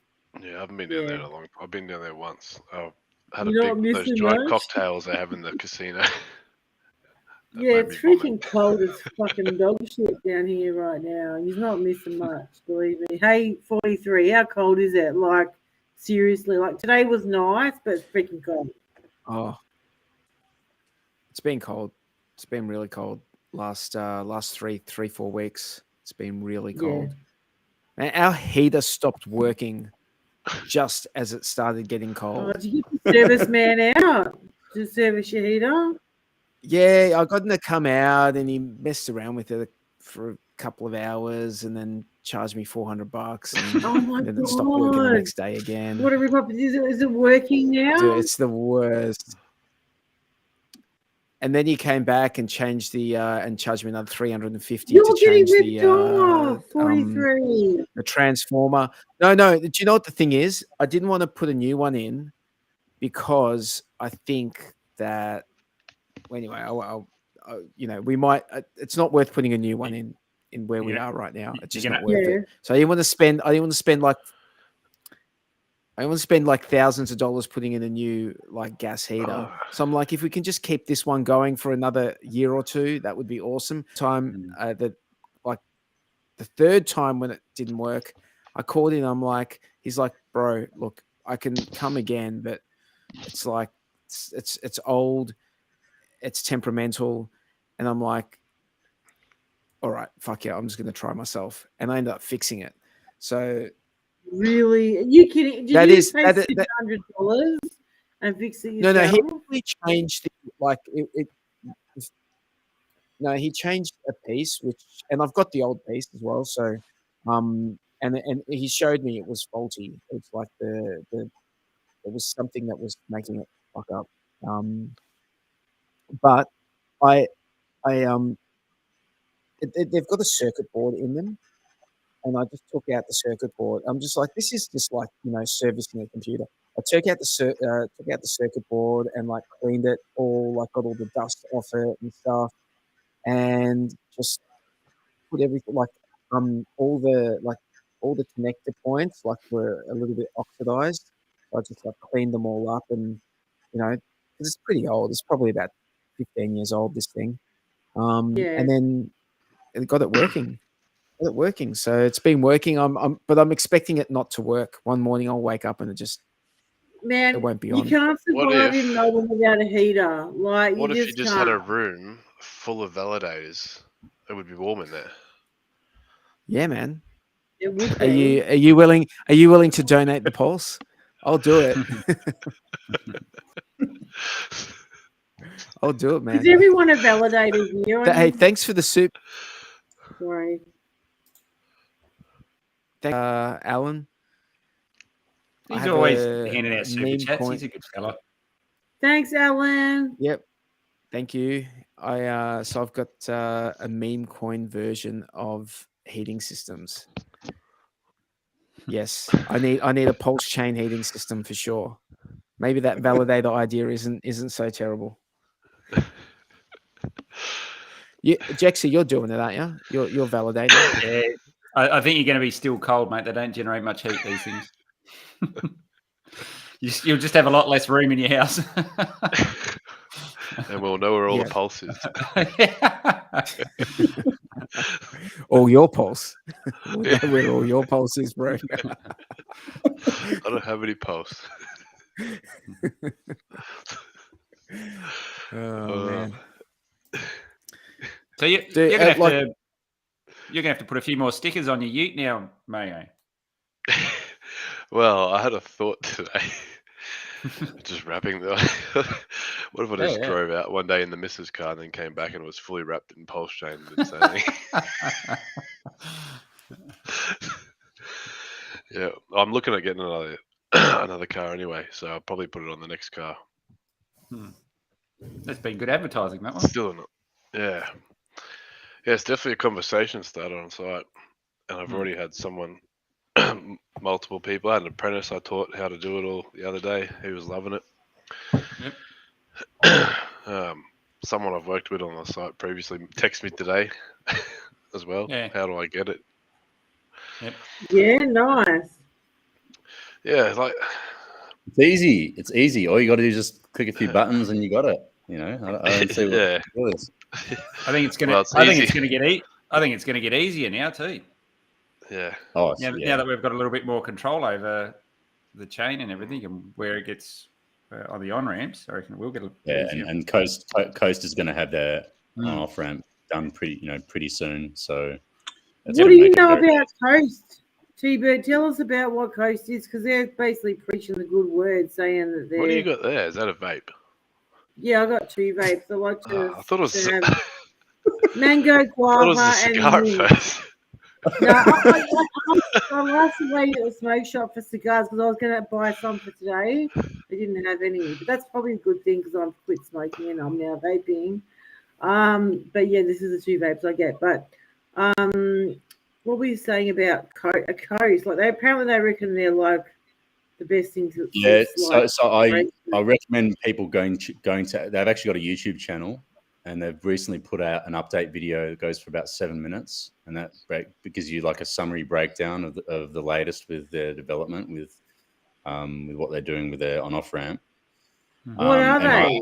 Yeah, I haven't been down there in Yeah. a long. I've been down there once. I had You're not those missing giant much? cocktails they have in the casino. That Yeah, made it's me vomit. freaking cold as fucking dog shit down here right now. He's not missing much, believe me. Hey, 43, how cold is it? Like, seriously, like today was nice, but it's freaking cold. oh, it's been cold. It's been really cold. Last 4 weeks. It's been really Yeah. cold. And our heater stopped working just as it started getting Oh, cold. did you get the service man out to service your heater? Yeah, I got him to come out and he messed around with it for a couple of hours and then charged me $400 and Oh my then it stopped working the God. next day again. What a rip up. Is it working now? Dude, it's the worst. And then he came back and changed and charged me another $350 You're to getting change ripped off, 43. the transformer. No, do you know what the thing is? I didn't want to put a new one in because I think that anyway, we might. It's not worth putting a new one in where we Yeah. are right now. It's just You're not gonna- worth Yeah. it. So I didn't want to spend like I want to spend like thousands of dollars putting in a new like gas heater. So I'm like, if we can just keep this one going for another year or two, that would be awesome. That like the third time when it didn't work, I called him. I'm like, he's like, bro, look, I can come again, but it's like it's old, it's temperamental, and I'm like, all right, fuck yeah, I'm just gonna try myself, and I ended up fixing it. So really, are you kidding? Did that you is pay $600 and fix it yourself? No, he actually changed no, he changed a piece, and I've got the old piece as well. So, and he showed me it was faulty. It's like it was something that was making it fuck up. But they've got a circuit board in them, and I just took out the circuit board. I'm just like, this is just like, servicing a computer. I took out the circuit board and like cleaned it all, like got all the dust off it and stuff, and just put everything like all the connector points like were a little bit oxidized. So I just like cleaned them all up, and 'cause it's pretty old. It's probably about 15 years old, this thing. And then it got it working. So it's been working. But I'm expecting it not to work. One morning I'll wake up and it won't be on. You can't survive in Melbourne without a heater. Like, what if you just had can't. a room full of validators? It would be warm in there. Yeah, man. It would Are be. you willing to donate the Pulse? I'll do it. I'll do it, man. Is everyone a validator here? Hey, thanks for the soup. Sorry. Alan. He's always handing out super chats. He's a good fella. Thanks, Alan. Yep. Thank you. So I've got a meme coin version of heating systems. Yes, I need a PulseChain heating system for sure. Maybe that validator idea isn't so terrible. Jaxie, you're doing it, aren't you? You're validating. Yeah, I think you're going to be still cold, mate. They don't generate much heat, these things. You'll just have a lot less room in your house. And we'll know where all the pulse is. All your pulse. We'll know where all your pulse is, bro. I don't have any pulse. Man. So you're gonna have to put a few more stickers on your ute now, Mayo. Well, I had a thought today. Just wrapping the. What if I just drove out one day in the missus car and then came back and it was fully wrapped in PulseChain and didn't say anything? Yeah, I'm looking at getting another car anyway, so I'll probably put it on the next car. That's been good advertising, that one. Still not. Yeah, it's definitely a conversation starter on site, and I've already had someone. Multiple people. I had an apprentice I taught how to do it all the other day. He was loving it. Yep. Someone I've worked with on the site previously texted me today as well. Yeah. How do I get it? Yep. Yeah, nice. Yeah, like it's easy. It's easy. All you got to do is just click a few buttons and you got it. I don't see what it is. I think it's gonna. I think it's gonna get easier now too. Yeah. Now that we've got a little bit more control over the chain and everything, and where it gets on the on ramps, I reckon we'll get easier. And Coast is going to have their on-off ramp done pretty soon. So, what do you know about Coast? T-Bird, tell us about what Coast is, because they're basically preaching the good word, saying that they're. What do you got there? Is that a vape? Yeah, I got 2 vapes. I like to. I thought it was mango, guava, and first. No, I last waited at the smoke shop for cigars because I was going to buy some for today. I didn't have any, but that's probably a good thing because I've quit smoking and I'm now vaping. But yeah, this is the 2 vapes I get. But what were you saying about Coast? Like they reckon they're like the best thing to. Yeah, so I recommend people going to. They've actually got a YouTube channel. And they've recently put out an update video that goes for about 7 minutes, and that gives you like a summary breakdown of the latest with their development with with what they're doing with their on-off ramp. What are they?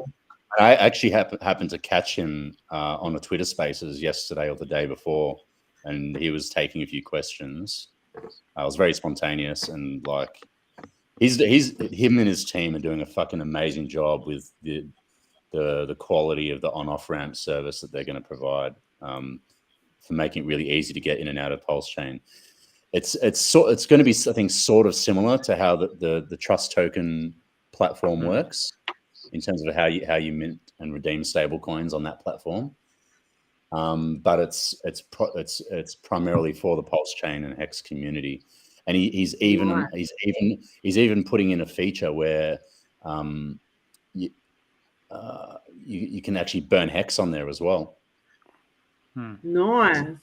I actually happened to catch him on a Twitter Spaces yesterday or the day before, and he was taking a few questions. It was very spontaneous, and like him and his team are doing a fucking amazing job with the quality of the on-off ramp service that they're going to provide for making it really easy to get in and out of PulseChain. It's going to be, I think, sort of similar to how the Trust token platform works in terms of how you mint and redeem stable coins on that platform. But it's primarily for the PulseChain and Hex community, and he's even putting in a feature where you can actually burn Hex on there as well. Nice.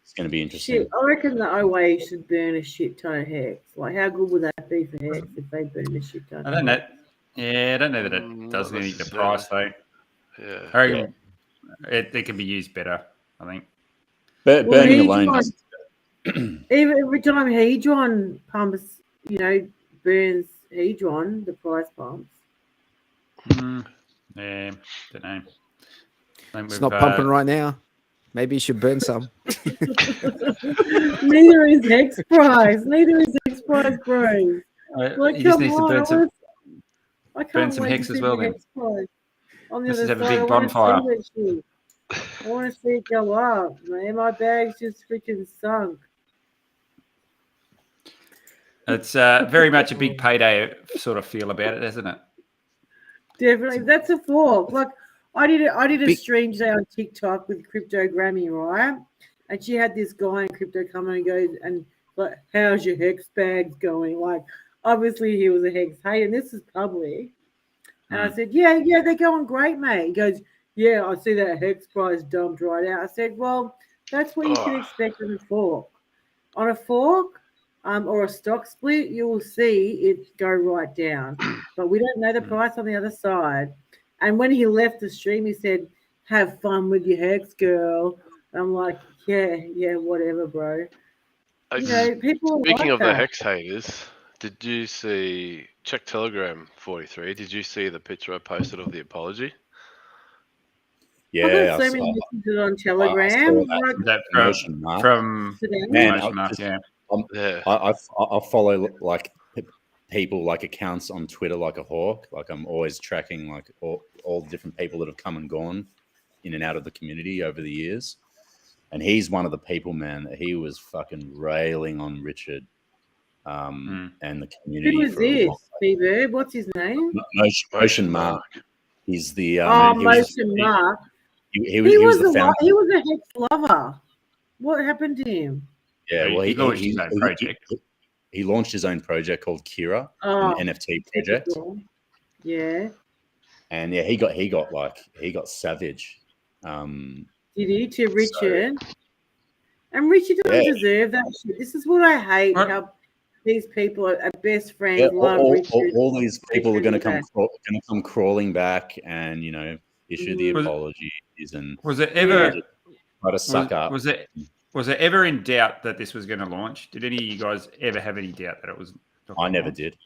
It's going to be interesting. Shit, I reckon the OA should burn a shit ton of Hex. Like, how good would that be for Hex if they burn a shit ton? I don't know. Yeah, I don't know that it does need the price though. Yeah. I reckon it can be used better, I think. Burning alone. Even every time Hedron pumps, burns Hedron, the price pumps. Yeah, don't know. It's not pumping right now. Maybe you should burn some. Neither is Hex price. Neither is Hex price, bro. Like, he just needs to burn some. I can't burn some wait Hex to as see well. the Then Hex price. On the let's other just have a side, big bonfire. I want to see it go up, man. My bag's just freaking sunk. It's very much a big payday sort of feel about it, isn't it? Definitely, that's a fork. Like I did a stream today on TikTok with Cryptogrammy, right? And she had this guy in crypto come and goes and like, how's your Hex bags going? Like, obviously he was a Hex hater, and this is public. And I said, yeah, they're going great, mate. He goes, yeah, I see that Hex price dumped right out. I said, well, that's what you can expect on a fork. On a fork, or a stock split, you will see it go right down. But we don't know the price on the other side. And when he left the stream, he said, have fun with your Hex, girl. I'm like, yeah, whatever, bro. People Speaking like of that. the Hex haters, did you see, check Telegram 43, did you see the picture I posted of the apology? I've Yeah, got so many messages on Telegram. From man, I follow like people, like accounts on Twitter like a hawk. Like I'm always tracking like all the different people that have come and gone in and out of the community over the years. And he's one of the people, man. He was fucking railing on Richard and the community. Who is this? B-Bird? What's his name? Motion Mark. He's the Motion Mark. He was the founder. He was a Hex lover. What happened to him? Yeah, well, he launched his own project. He launched his own project called Kira, an NFT project. Cool. Yeah. And yeah, he got savage. Did he to Richard? And Richard doesn't deserve that shit. This is what I hate. How these people are best friends. Yeah, love Richard. all these people are going to come crawling back and issue the apologies. And was it ever try to suck up? Was it ever in doubt that this was going to launch? Did any of you guys ever have any doubt that it was? I never did.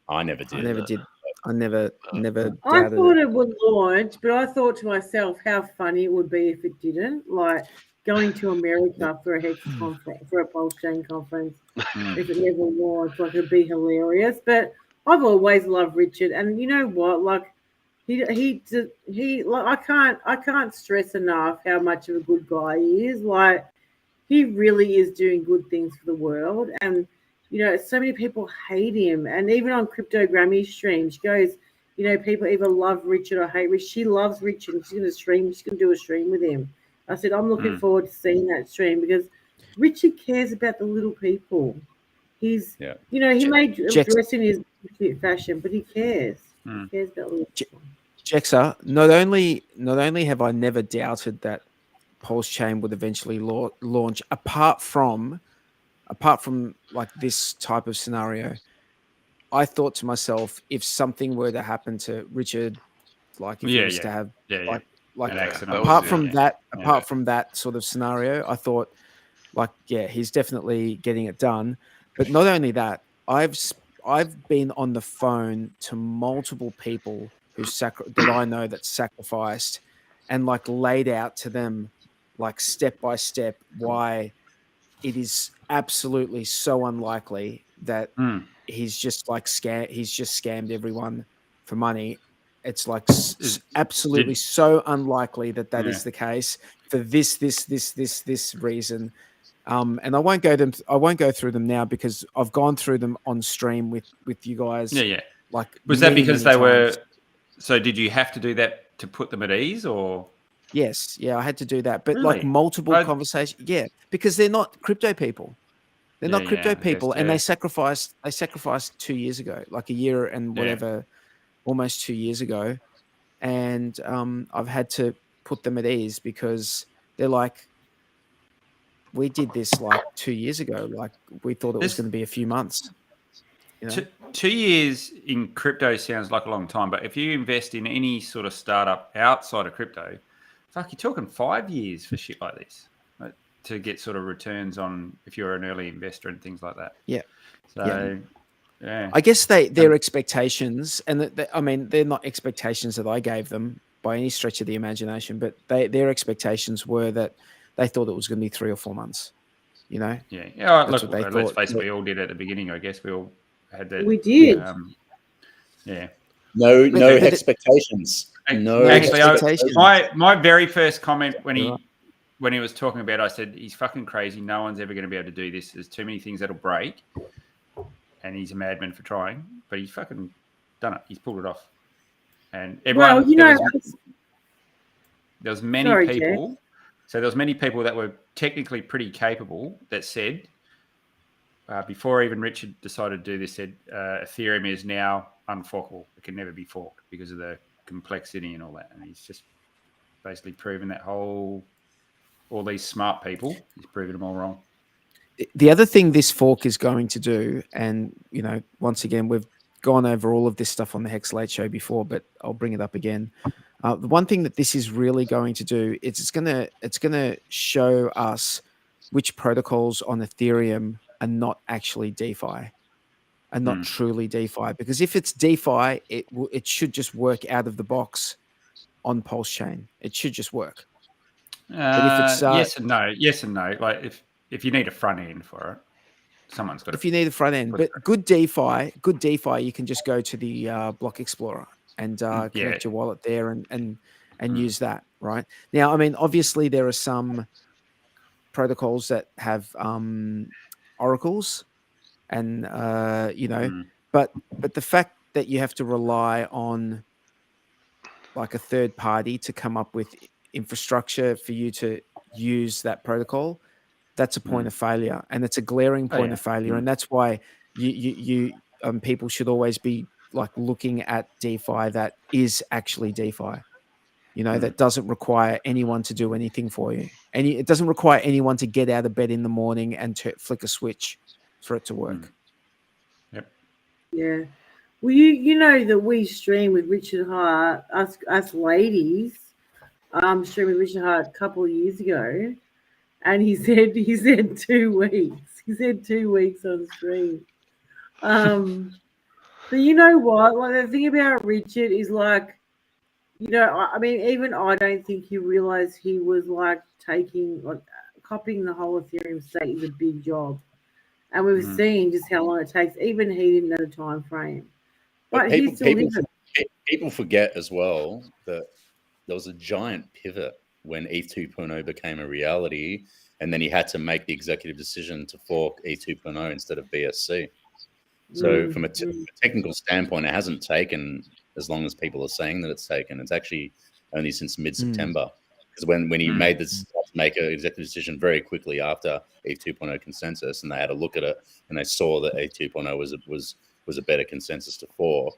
I never doubted. I thought it would launch, but I thought to myself how funny it would be if it didn't. Like going to America for a Hex conference, for a PulseChain conference, if it never launched, like it'd be hilarious. But I've always loved Richard, and you know what? Like he like I can't stress enough how much of a good guy he is. Like he really is doing good things for the world, and so many people hate him. And even on Cryptogrammy stream, she goes, people either love Richard or hate Richard. She loves Richard, and she's going to do a stream with him. I said, I'm looking forward to seeing that stream because Richard cares about the little people. He's, he may dress in his cute fashion, but he cares. He cares about little people. Jexa, not only have I never doubted that PulseChain would eventually launch, apart from like this type of scenario, I thought to myself, if something were to happen to Richard, like if he was to have like apart from that sort of scenario, I thought he's definitely getting it done. But not only that, I've I've been on the phone to multiple people who that I know that sacrificed, and like laid out to them like step by step why it is absolutely so unlikely that Mm. he's just scammed everyone for money. It's like absolutely so unlikely that Yeah. is the case for this reason. And I won't go through them now because I've gone through them on stream with you guys. Yeah. Like, was that many, because many they times. were? So did you have to do that to put them at ease, or? Yes, yeah, I had to do that, but like Really? multiple conversations. Yeah, because they're not crypto people. They're not crypto I guess, people, and yeah. they sacrificed 2 years ago, like a year and whatever, almost 2 years ago, and I've had to put them at ease because they're like, we did this like 2 years ago, like we thought it was going to be a few months. You know? 2 years in crypto sounds like a long time, but if you invest in any sort of startup outside of crypto, fuck, you're talking 5 years for shit like this, right? To get sort of returns on if you're an early investor and things like that. Yeah. So, yeah. I guess their expectations, and I mean, they're not expectations that I gave them by any stretch of the imagination, but their expectations were that they thought it was going to be 3 or 4 months. You know? Yeah. That's Look, what they let's thought. face it, we all did at the beginning. I guess we all had that. We did. Yeah. No but expectations. No Actually, expectations. my very first comment when he was talking about it, I said, he's fucking crazy. No one's ever going to be able to do this. There's too many things that'll break. And he's a madman for trying. But he's fucking done it. He's pulled it off. And everyone... Well, there was many people... Jeff. So there was many people that were technically pretty capable that said, before even Richard decided to do this, said Ethereum is now unforkable. It can never be forked because of the complexity and all that. And he's just basically proven that all these smart people, he's proven them all wrong. The other thing this fork is going to do, and once again, we've gone over all of this stuff on the Hex Late Show before, but I'll bring it up again. The one thing that this is really going to do is it's gonna show us which protocols on Ethereum are not actually DeFi, and not truly DeFi. Because if it's DeFi, it should just work out of the box on PulseChain. It should just work. But if it's yes and no. Like if you need a front end for it, someone's got. If you need a front end, but good DeFi, you can just go to the Block Explorer and connect your wallet there and use that. Right now, I mean, obviously there are some protocols that have oracles, and but the fact that you have to rely on like a third party to come up with infrastructure for you to use that protocol, that's a point of failure, and it's a glaring point of failure, and that's why you people should always be like looking at DeFi that is actually DeFi, that doesn't require anyone to do anything for you, and it doesn't require anyone to get out of bed in the morning and to flick a switch for it to work. Yep. Yeah. Well, you know that we stream with Richard Hart, us ladies, streamed with Richard Hart a couple of years ago, and he said 2 weeks. He said 2 weeks on stream. But you know what? Like, the thing about Richard is like, I mean, even I don't think he realized he was like copying the whole Ethereum state is a big job. And we've seen just how long it takes. Even he didn't know the time frame. But people forget as well that there was a giant pivot when ETH 2.0 became a reality, and then he had to make the executive decision to fork ETH 2.0 instead of BSC. So from a technical standpoint, it hasn't taken as long as people are saying that it's taken. It's actually only since mid-September. Because when he made this, make an executive decision very quickly after ETH 2.0 consensus, and they had a look at it, and they saw that ETH 2.0 was a better consensus to fork.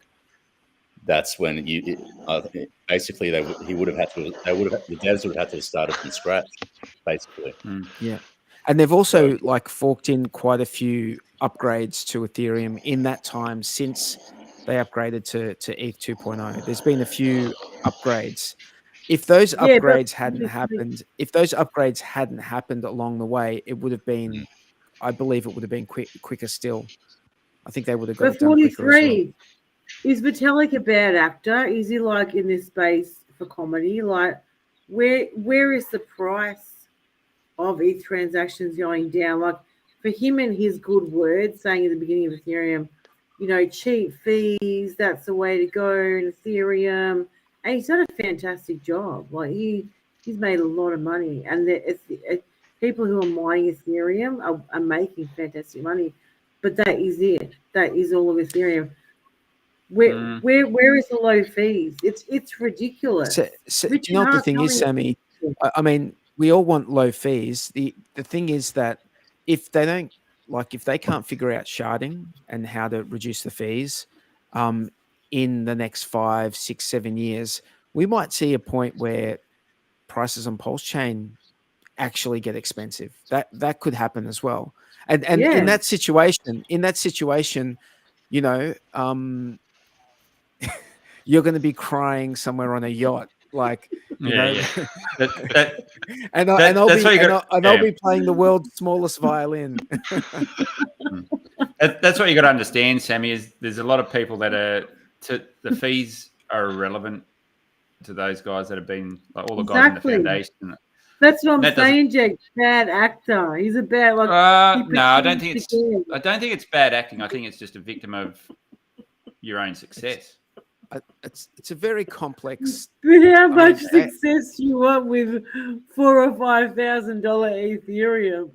That's when basically the devs would have had to have started from scratch, basically. Yeah, and they've also like forked in quite a few upgrades to Ethereum in that time since they upgraded to ETH 2.0. There's been a few upgrades. If those upgrades hadn't happened along the way, it would have been, I believe, it would have been quicker still. I think they would have got But it done quicker as well. 43, is Vitalik a bad actor? Is he like in this space for comedy? Like, where is the price of ETH transactions going down? Like, for him and his good words saying at the beginning of Ethereum, you know, cheap fees, that's the way to go in Ethereum. And he's done a fantastic job. Like, he's made a lot of money. And people who are mining Ethereum are making fantastic money. But that is it. That is all of Ethereum. Where is the low fees? It's ridiculous. So do you know what the thing is, Sammy? I mean, we all want low fees. The thing is that if they can't figure out sharding and how to reduce the fees in the next 5, 6, 7 years, we might see a point where prices on PulseChain actually get expensive. That could happen as well. And in that situation, you know, you're going to be crying somewhere on a yacht, like and I'll be playing the world's smallest violin. That's what you got to understand, Sammy. Is there's a lot of people that the fees are irrelevant to those guys that have been like all the guys in the foundation. That's what I'm saying, Jack. Bad actor. He's a bad no, I don't think it's bad acting. I think it's just a victim of your own success. It's a very complex. But how much success you want with $4,000 or $5,000 Ethereum?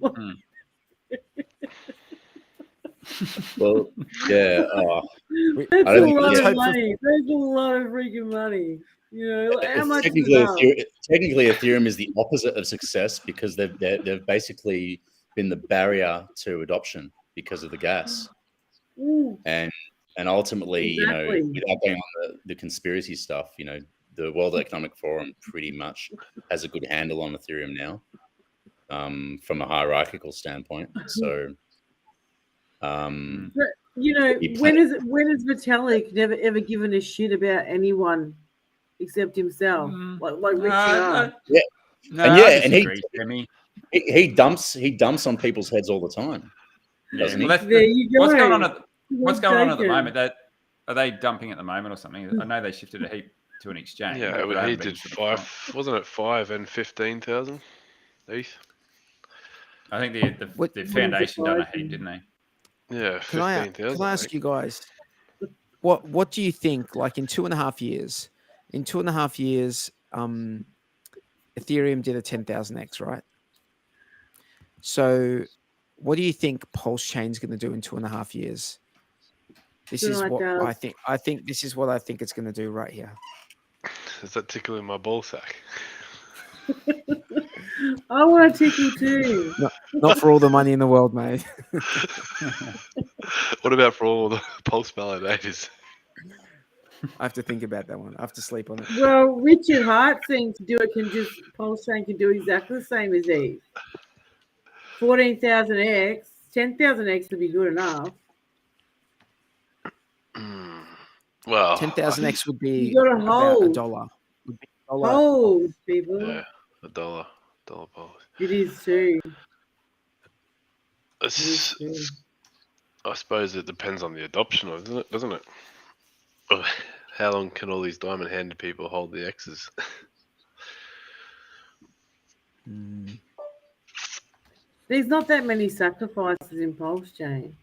Well, yeah. That's a lot of money. That's a lot of freaking money. You know, how much technically Ethereum is the opposite of success because they've basically been the barrier to adoption because of the gas. And ultimately, you know, without going on the conspiracy stuff, you know, the World Economic Forum pretty much has a good handle on Ethereum now, from a hierarchical standpoint. So, but, you know, when is Vitalik never ever given a shit about anyone except himself, like Richard? He dumps on people's heads all the time, doesn't he? Well, there you go. What's going on at the moment? Are they dumping at the moment or something? I know they shifted a heap to an exchange. Yeah, he did 5. Wasn't it 5 and 15,000 ETH? I think the foundation done a heap, didn't they? Yeah, 15,000. Can I ask you guys, what do you think? Like in 2.5 years, Ethereum did a 10,000x, right? So, what do you think PulseChain is going to do in 2.5 years? This is what I think. I think this is what I think it's going to do right here. Is that tickling my ball sack? I want to tickle too. Not for all the money in the world, mate. What about for all the pulse validators? I have to think about that one. I have to sleep on it. Well, Richard Hart seems to do it. PulseChain can do exactly the same as Eve. 14,000x, 10,000x would be good enough. Well, 10,000x would be you gotta about hold. $1. Hold, people. Yeah, $1 pulse. It is too. I suppose it depends on the adoption, doesn't it? How long can all these diamond-handed people hold the X's? There's not that many sacrifices in PulseChain.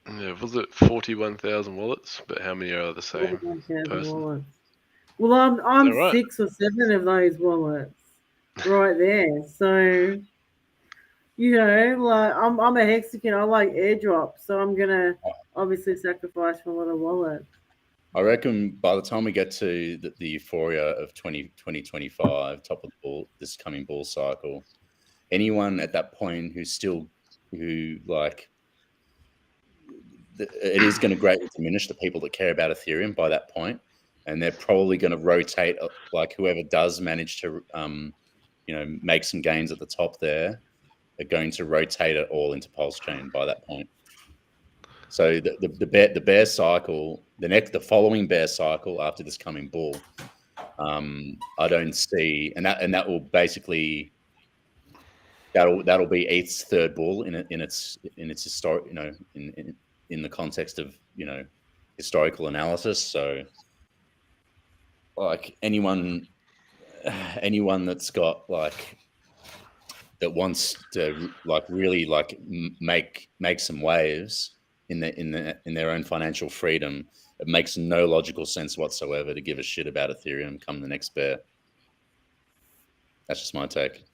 Yeah, was it 41,000 wallets? But how many are the same person? Wallets. Well, I'm right? 6 or 7 of those wallets right there. So, you know, like I'm a Hexagon. I like AIRDROP, so I'm gonna obviously sacrifice for a lot of wallets. I reckon by the time we get to the euphoria of 2025, top of the bull, this coming bull cycle, anyone at that point it is going to greatly diminish the people that care about Ethereum by that point, and they're probably going to rotate, like whoever does manage to, make some gains at the top there, are going to rotate it all into PulseChain by that point. So the bear cycle, the following bear cycle after this coming bull, I don't see, and that will basically that'll be ETH's third bull in its historic, in the context of, historical analysis. So like anyone that's got like, that wants to like really like make some waves in their own financial freedom, it makes no logical sense whatsoever to give a shit about Ethereum come the next bear. That's just my take.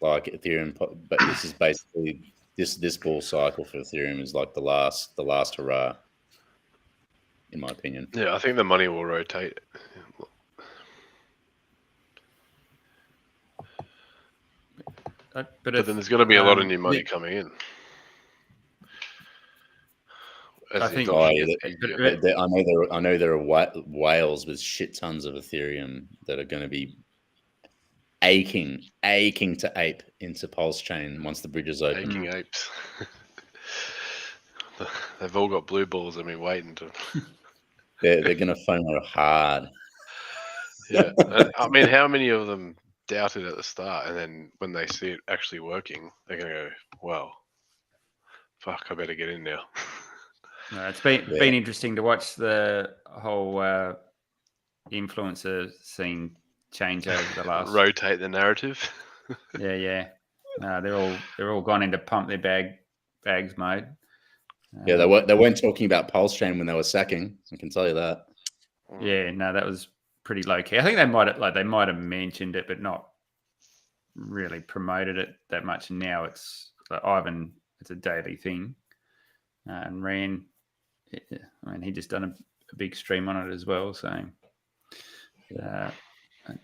Like Ethereum, but this is basically this bull cycle for Ethereum is like the last hurrah, in my opinion. Yeah, I think the money will rotate. But then there's going to be a lot of new money coming in. I think. I know there are whales with shit tons of Ethereum that are going to be aching to ape into PulseChain once the bridge is open. Aching apes. They've all got blue balls. I mean, waiting to. They're going to FOMO hard. Yeah, I mean, how many of them doubted at the start, and then when they see it actually working, they're going to go, "Well, fuck, I better get in now." No, it's been interesting to watch the whole influencer scene change over the last. Rotate the narrative. Yeah. They're all gone into pump their bags mode. Yeah, they weren't talking about PulseChain when they were sacking. I can tell you that. Yeah, no, that was pretty low key. I think they might have mentioned it, but not really promoted it that much. Now it's like Ivan. It's a daily thing, and Ran. I mean, he just done a big stream on it as well. So I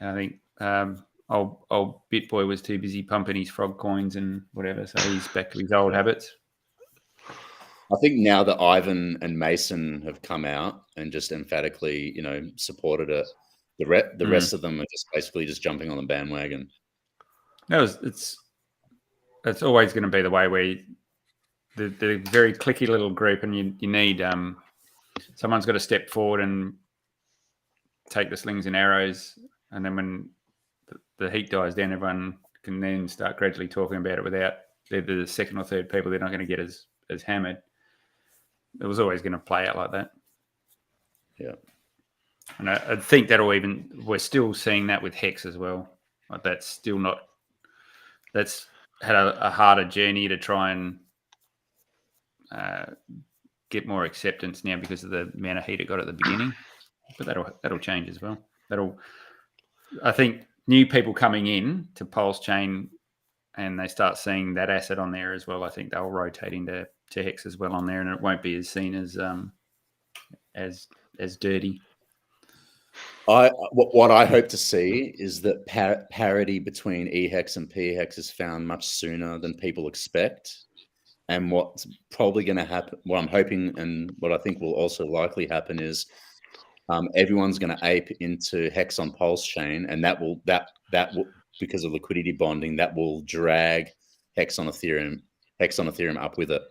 think old BitBoy was too busy pumping his frog coins and whatever, so he's back to his old habits. I think now that Ivan and Mason have come out and just emphatically, supported it, the rest of them are just basically just jumping on the bandwagon. No, it's always going to be the way where the very cliquey little group, and you need someone's got to step forward and take the slings and arrows, and then when the heat dies down, everyone can then start gradually talking about it without the second or third people. They're not going to get as hammered. It was always going to play out like that. Yeah. And I think we're still seeing that with Hex as well. Like that's had a harder journey to try and get more acceptance now because of the amount of heat it got at the beginning. But that'll change as well. I think new people coming in to PulseChain and they start seeing that asset on there as well. I think they'll rotate into Hex as well on there, and it won't be as seen as dirty. What I hope to see is that parity between EHEX and PHEX is found much sooner than people expect. And what's probably going to happen, what I'm hoping and what I think will also likely happen is everyone's going to ape into Hex on PulseChain, and that will because of liquidity bonding, that will drag Hex on Ethereum up with it.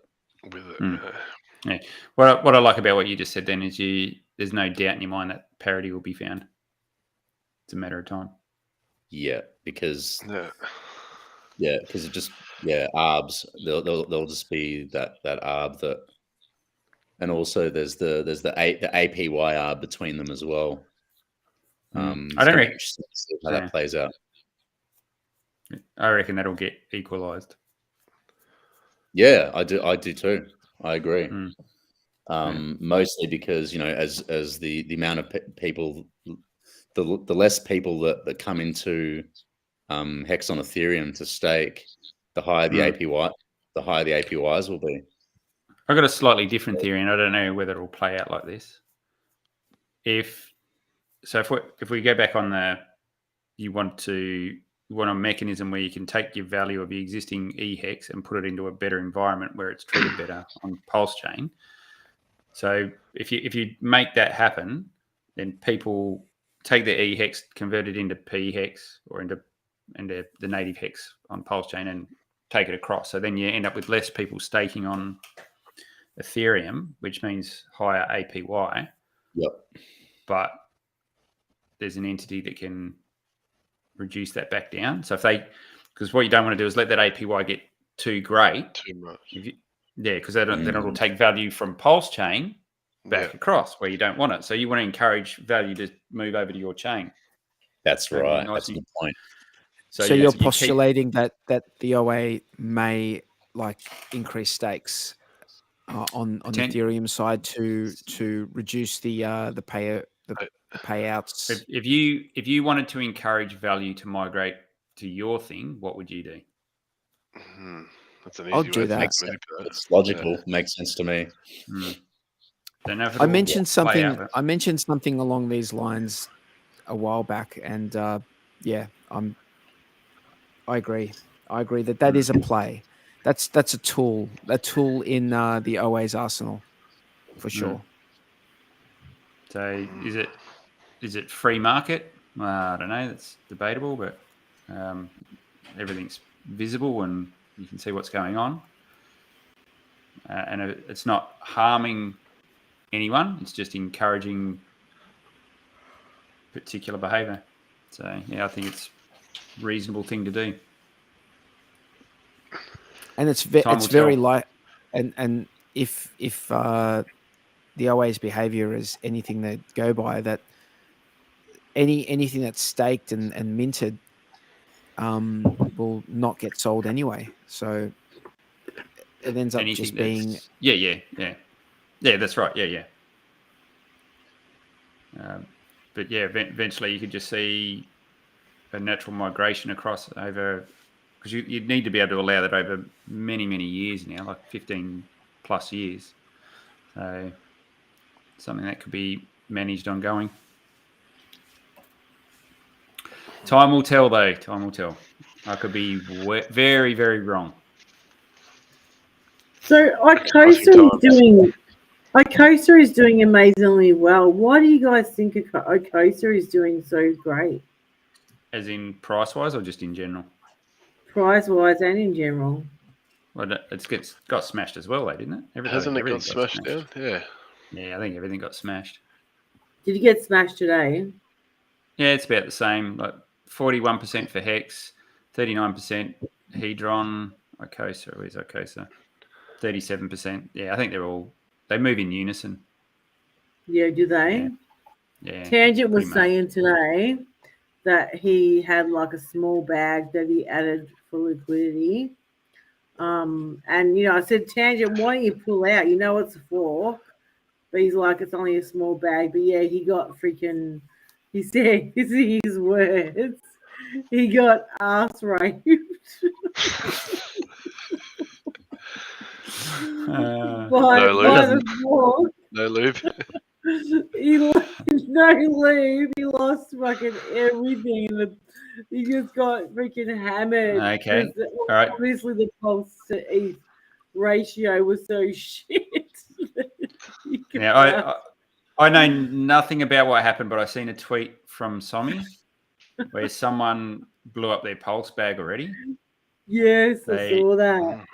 Yeah. What I like about what you just said then is there's no doubt in your mind that parity will be found. It's a matter of time. Yeah, because it just ARBs. There'll just be that ARB that, and also there's the APY ARB between them as well. I don't reckon how that plays out. I reckon that'll get equalized. Yeah, I do too. I agree. Mostly because as the amount of people, the less people that come into Hex on Ethereum to stake, the higher the APY, the higher the APYs will be. I've got a slightly different theory, and I don't know whether it'll play out like this. If we go back on you want a mechanism where you can take your value of your existing EHEX and put it into a better environment where it's treated better on PulseChain. So if you make that happen, then people take their EHEX, convert it into PHEX or into the native hex on PulseChain and take it across. So then you end up with less people staking on Ethereum, which means higher APY. Yep. But there's an entity that can reduce that back down. So because what you don't want to do is let that APY get too great. Too much. Yeah, because then it'll take value from PulseChain back across where you don't want it. So you want to encourage value to move over to your chain. That's right. Nice That's a good point. So you're postulating that the OA may increase stakes on the Ethereum side to reduce the payouts. If you wanted to encourage value to migrate to your thing, what would you do? That's an easy I'll way do to that. It's logical. Makes sense to me. Don't know if I mentioned something. I mentioned something along these lines a while back, and I agree. I agree that is a play. That's a tool in the OA's arsenal, for sure. So is it free market? I don't know. That's debatable, but everything's visible and you can see what's going on, and it's not harming anyone. It's just encouraging particular behavior. So yeah, I think it's a reasonable thing to do. And it's very light. And if the OA's behavior is anything they go by, that anything that's staked and minted will not get sold anyway. So it ends up just being yeah, that's right. But yeah, eventually you could just see a natural migration across over, because you'd need to be able to allow that over many years now, like 15 plus years. So something that could be managed ongoing. Time will tell, though. Time will tell. I could be very, very wrong. So Icosa is doing amazingly well. Why do you guys think Icosa is doing so great? As in price-wise or just in general? Price-wise and in general. Well, it got smashed as well, though, didn't it? Hasn't it got smashed down? Yeah. Yeah, I think everything got smashed. Did you get smashed today? Yeah, it's about the same. Like 41% for Hex, 39% Hedron, Icosa. Where's Icosa? 37%. Yeah, I think they move in unison. Yeah, do they? Yeah. Tangent was saying today that he had like a small bag that he added for liquidity. And I said, Tangent, why don't you pull out? You know it's a fork. But he's like, it's only a small bag. But yeah, he got freaking, he said, this is his words, he got ass raped. No lube. No lube. He lost fucking everything. He just got freaking hammered. Okay. All right. Obviously, the pulse to ETH ratio was so shit. Yeah, I know nothing about what happened, but I seen a tweet from Somi where someone blew up their pulse bag already. Yes, I saw that.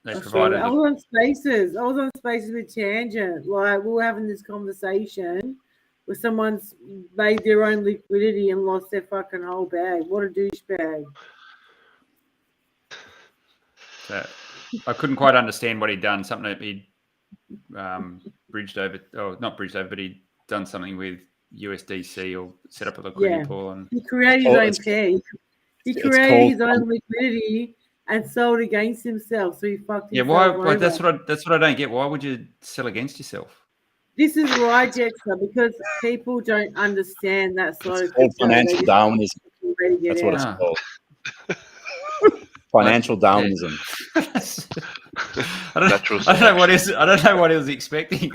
They provided. I was on Spaces. With Tangent. Like, we were having this conversation where someone's made their own liquidity and lost their fucking whole bag. What a douchebag. So I couldn't quite understand what he'd done. Something that he'd bridged over, or not bridged over, but he'd done something with USDC or set up a liquidity pool. And he created his own pair. He created his own liquidity and sold against himself. So he fucked himself. Yeah, why? That's what I don't get. Why would you sell against yourself? This is why, Jexter, because people don't understand that side of called financial Darwinism. That's what it's called. Financial Darwinism. I don't know what he was expecting.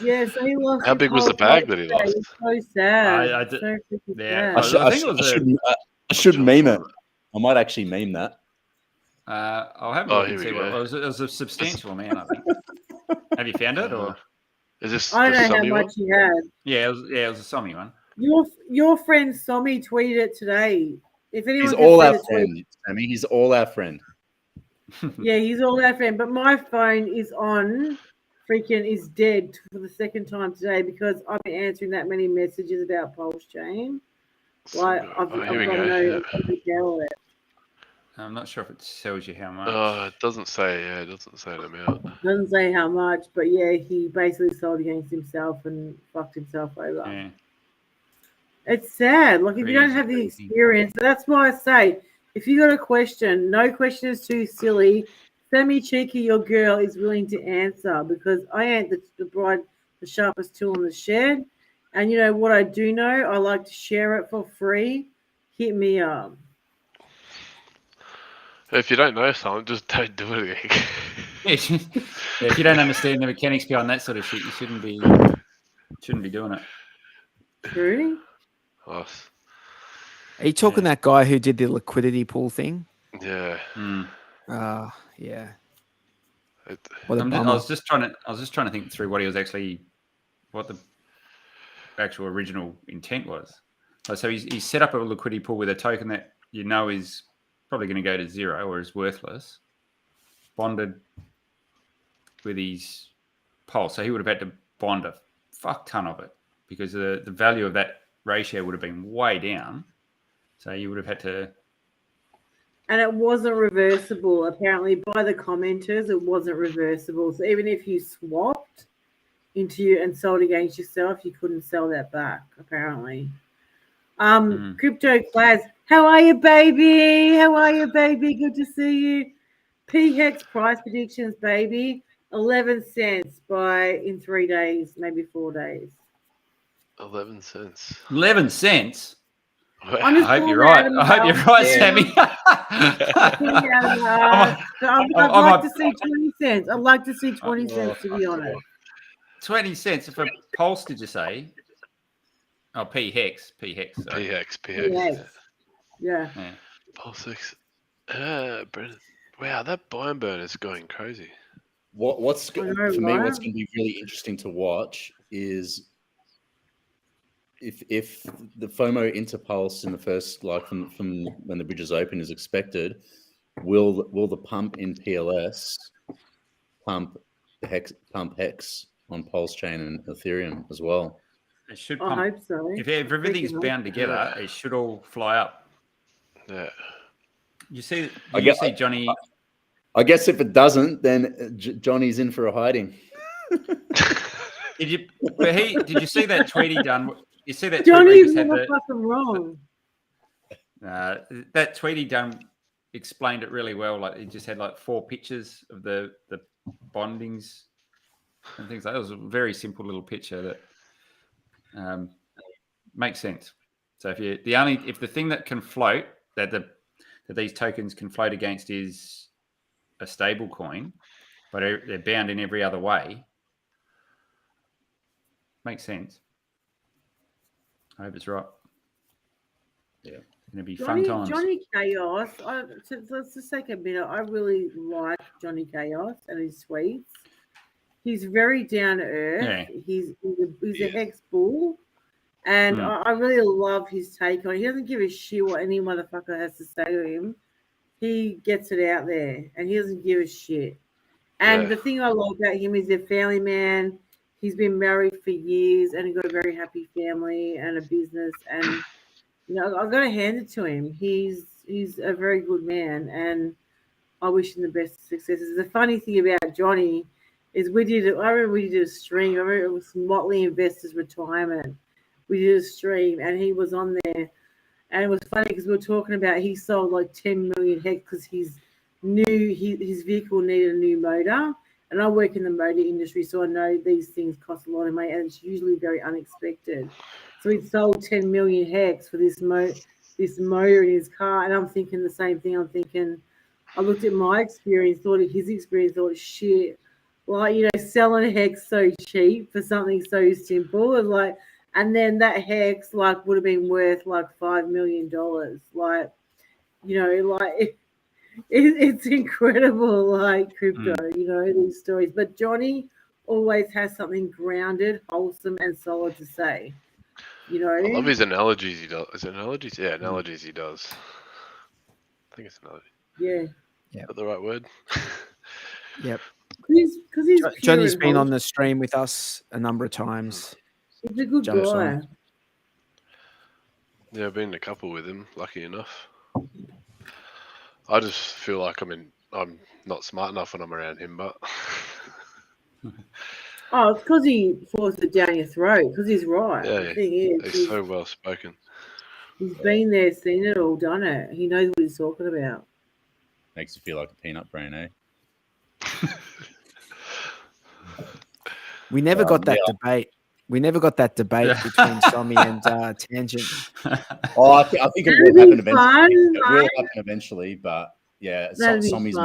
Yeah, so he lost. How big was the bag that he lost? It's so sad. I should meme it. I might actually meme that. I'll have a look and see what it was. It was a substantial amount, I think. Have you found it, or is this? I don't know how much he had. Yeah, it was a Somi one. Your friend Somi tweeted it today. If anyone, he's all our friend. Sammy, he's all our friend. Yeah, he's all our friend. But my phone is is dead for the second time today because I've been answering that many messages about PulseChain. Like I've got no idea of it. I'm not sure if it tells you how much. It doesn't say. Yeah, it doesn't say an amount. Doesn't say how much, but yeah, he basically sold against himself and fucked himself over. Yeah. It's sad. Like, if you don't have the experience, that's why I say, if you got a question, no question is too silly. Semi-cheeky, your girl is willing to answer, because I ain't the sharpest tool in the shed. And you know what I do know? I like to share it for free. Hit me up. If you don't know something, just don't do anything. If you don't understand the mechanics behind that sort of shit, you shouldn't be doing it. True. Nice. Are you talking that guy who did the liquidity pool thing? Yeah. Yeah. I was just trying to think through what the actual original intent was. So he's set up a liquidity pool with a token that you know is probably going to go to zero or is worthless, bonded with his pulse. So he would have had to bond a fuck ton of it, because the value of that ratio would have been way down. So you would have had to. And it wasn't reversible. Apparently, by the commenters, it wasn't reversible. So even if you swapped into you and sold against yourself, you couldn't sell that back, apparently. Crypto Class, how are you, baby? How are you, baby? Good to see you. P-Hex price predictions, baby. 11 cents in 3 days, maybe 4 days. 11 cents. 11 cents? Wow. I hope you're right. Sammy. I'd like to see 20 cents. I'd like to see 20 cents, to be honest. 20 cents for Pulse, did you say? Oh, P-Hex. P-Hex. Yeah. Pulse X. Brendan. Wow, that buy and burn is going crazy. What's for me, what's going to be really interesting to watch is if the FOMO into Pulse in the first, like from when the bridges open is expected, will the pump in PLS pump Hex on PulseChain and Ethereum as well? It should pump. I hope so. If everything's bound together, it should all fly up. Yeah. You see Johnny. I guess if it doesn't, then Johnny's in for a hiding. Did you see that tweet he done? You see that Johnny's never fucking wrong. That tweet he done explained it really well. Like, he just had like 4 pictures of the bondings and things like that. It was a very simple little picture that makes sense. So if the thing that can float that these tokens can float against is a stable coin, but they're bound in every other way, makes sense. I hope it's right. Yeah, it's going to be fun times. Johnny Chaos. Let's just take a minute. I really like Johnny Chaos and his tweets. He's very down to earth. Yeah. He's a Hex bull, and I really love his take on it. He doesn't give a shit what any motherfucker has to say to him. He gets it out there, and he doesn't give a shit. And the thing I love about him is a family man. He's been married for years, and he got a very happy family and a business. And I've got to hand it to him. He's a very good man, and I wish him the best of successes. The funny thing about Johnny is I remember we did a stream. I remember it was Motley Investors Retirement. We did a stream, and he was on there. And it was funny because we were talking about he sold like 10 million Hex because his vehicle needed a new motor. And I work in the motor industry, so I know these things cost a lot of money, and it's usually very unexpected. So he sold 10 million Hex for this motor in his car, and I'm thinking the same thing. I looked at my experience, thought of his experience, thought, shit, like, selling Hex so cheap for something so simple, and then that Hex would have been worth like $5 million, it's incredible, crypto, these stories. But Johnny always has something grounded, wholesome, and solid to say. I love his analogies he does. Is it analogies? Yeah, analogies he does. I think it's analogy. Yeah. Is that the right word? Yep. Because he's Johnny's been on the stream with us a number of times. He's a good guy. Yeah, I've been in a couple with him, lucky enough. I just feel like I'm not smart enough when I'm around him, but Oh, it's because he forced it down your throat. Because he's right. yeah, The thing is, he's so well spoken. he's been there, seen it all, done it. He knows what he's talking about. Makes you feel like a peanut brain, eh? We never got that debate. We never got that debate between Somi and Tangent. Oh, I think it will happen eventually. It will happen eventually, but yeah, Somi's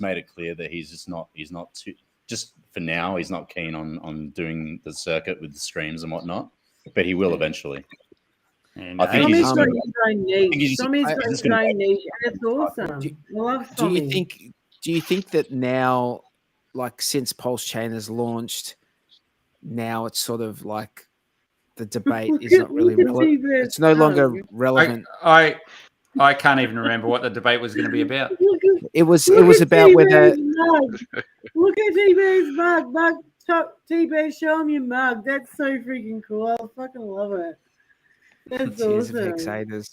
made it clear that he's not too, just for now, he's not keen on doing the circuit with the streams and whatnot, but he will eventually. And I think Somi's he's got just his own niche. Somi's got his own niche, and it's awesome. I love Somi. Do you think that now, like since PulseChain has launched, now it's sort of like the debate is not really relevant. It's no longer relevant. I can't even remember what the debate was going to be about. It was about whether. Look at T-Bear's mug. T-Bear, show him your mug. That's so freaking cool. I fucking love it. That's Tears awesome. of Hexators.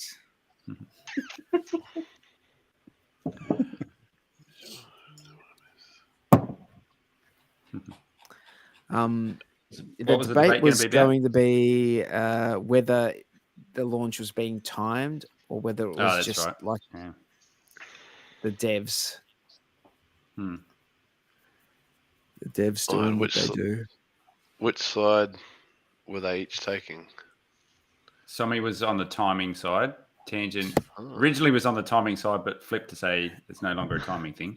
The debate was going to be whether the launch was being timed or whether it was just like the devs. The devs doing what they do. Which side were they each taking? Somi was on the timing side. Tangent originally was on the timing side, but flipped to say it's no longer a timing thing.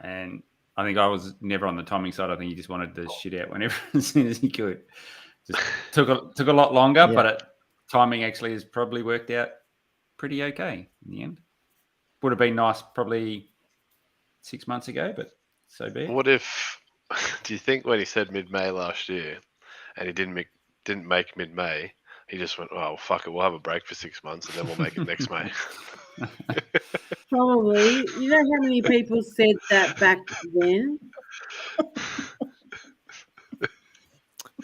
And I think I was never on the timing side. I think he just wanted the shit out whenever as soon as he could. Just took a lot longer, but timing actually has probably worked out pretty okay in the end. Would have been nice probably 6 months ago, but so be it. What if? Do you think when he said mid-May last year, and he didn't make mid-May, he just went, "Oh fuck it, we'll have a break for 6 months and then we'll make it next May." Probably. You know how many people said that back then?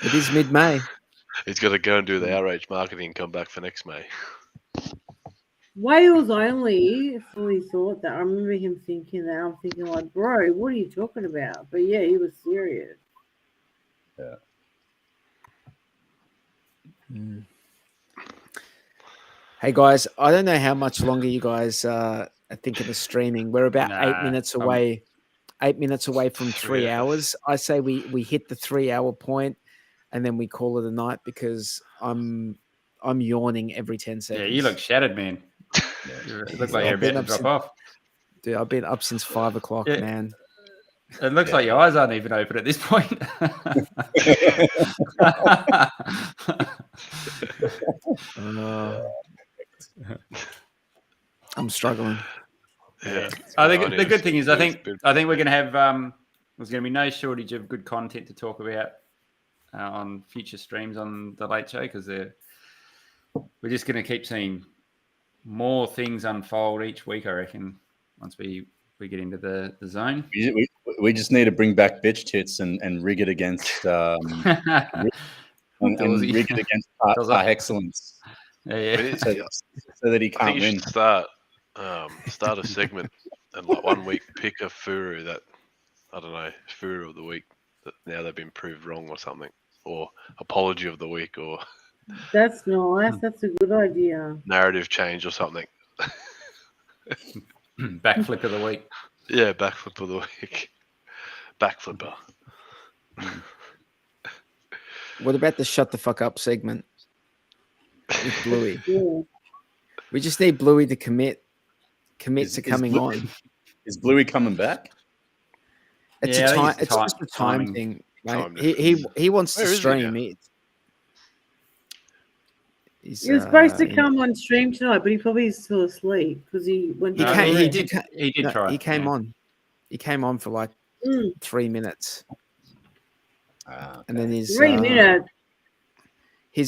It is mid-May. He's got to go and do the outrage marketing and come back for next May. Wales only fully thought that. I remember him thinking that. I'm thinking like, bro, what are you talking about? But yeah, he was serious. Yeah. Hey guys, I don't know how much longer you guys are thinking of streaming. We're about 8 minutes away. 8 minutes away from 3 hours. I say we hit the 3 hour point and then we call it a night because I'm yawning every 10 seconds. Yeah, you look shattered, man. You look like you're about to drop off. Dude, I've been up since 5 o'clock, man. It looks like your eyes aren't even open at this point. I'm struggling. Yeah, I think the good thing is I think we're going to have there's going to be no shortage of good content to talk about on future streams on the Late Show because we're just going to keep seeing more things unfold each week. I reckon once we get into the zone. We just need to bring back bitch tits and rig it against and rig it against our excellence. Yeah. So that he can't win. Start a segment and like 1 week pick a furu that I don't know, furu of the week that now they've been proved wrong or something, or apology of the week, or that's nice. That's a good idea. Narrative change or something. Backflip of the week. Yeah, backflip of the week. Backflipper. What about the shut the fuck up segment with Bluey? Yeah. We just need Bluey to commit to coming on. Is Bluey coming back? It's it's just a time thing, mate. He wants to stream. He was supposed to come on stream tonight, but he probably is still asleep because he went. He did try. He came on. He came on for like 3 minutes, and then his 3 minutes. He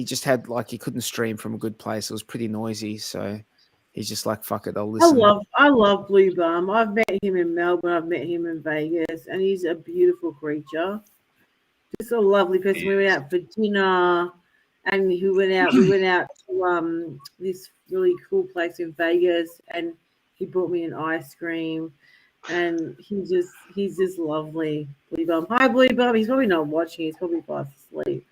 just had like he couldn't stream from a good place. It was pretty noisy, so he's just like, fuck it, I'll listen. I love Blue Bum. I've met him in Melbourne. I've met him in Vegas, and he's a beautiful creature. Just a lovely person. We went out for dinner, and we went out to this really cool place in Vegas, and he brought me an ice cream, and he's just lovely. Blue Bum, hi Blue Bum. He's probably not watching. He's probably fast asleep.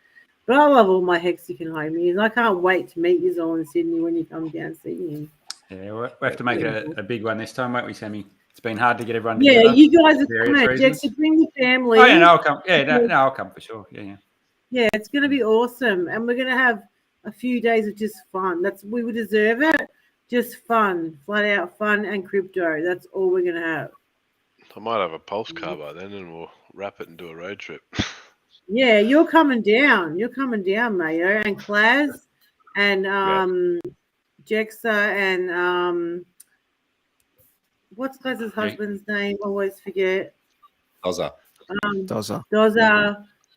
But I love all my Hexican homies. I can't wait to meet you all in Sydney when you come down see me. Yeah, we'll have to make it a big one this time, won't we, Sammy? It's been hard to get everyone Yeah, together. you guys are various coming. reasons. Jackson, bring your family. Oh, yeah, no, I'll come. Yeah, no, I'll come for sure. Yeah. Yeah, it's going to be awesome. And we're going to have a few days of just fun. We would deserve it. Just fun, flat out fun and crypto. That's all we're going to have. I might have a pulse car by then, and we'll wrap it and do a road trip. Yeah, you're coming down. You're coming down, mate. And Klaz and Jexa and what's Klaz's husband's name? Always forget. Dozer.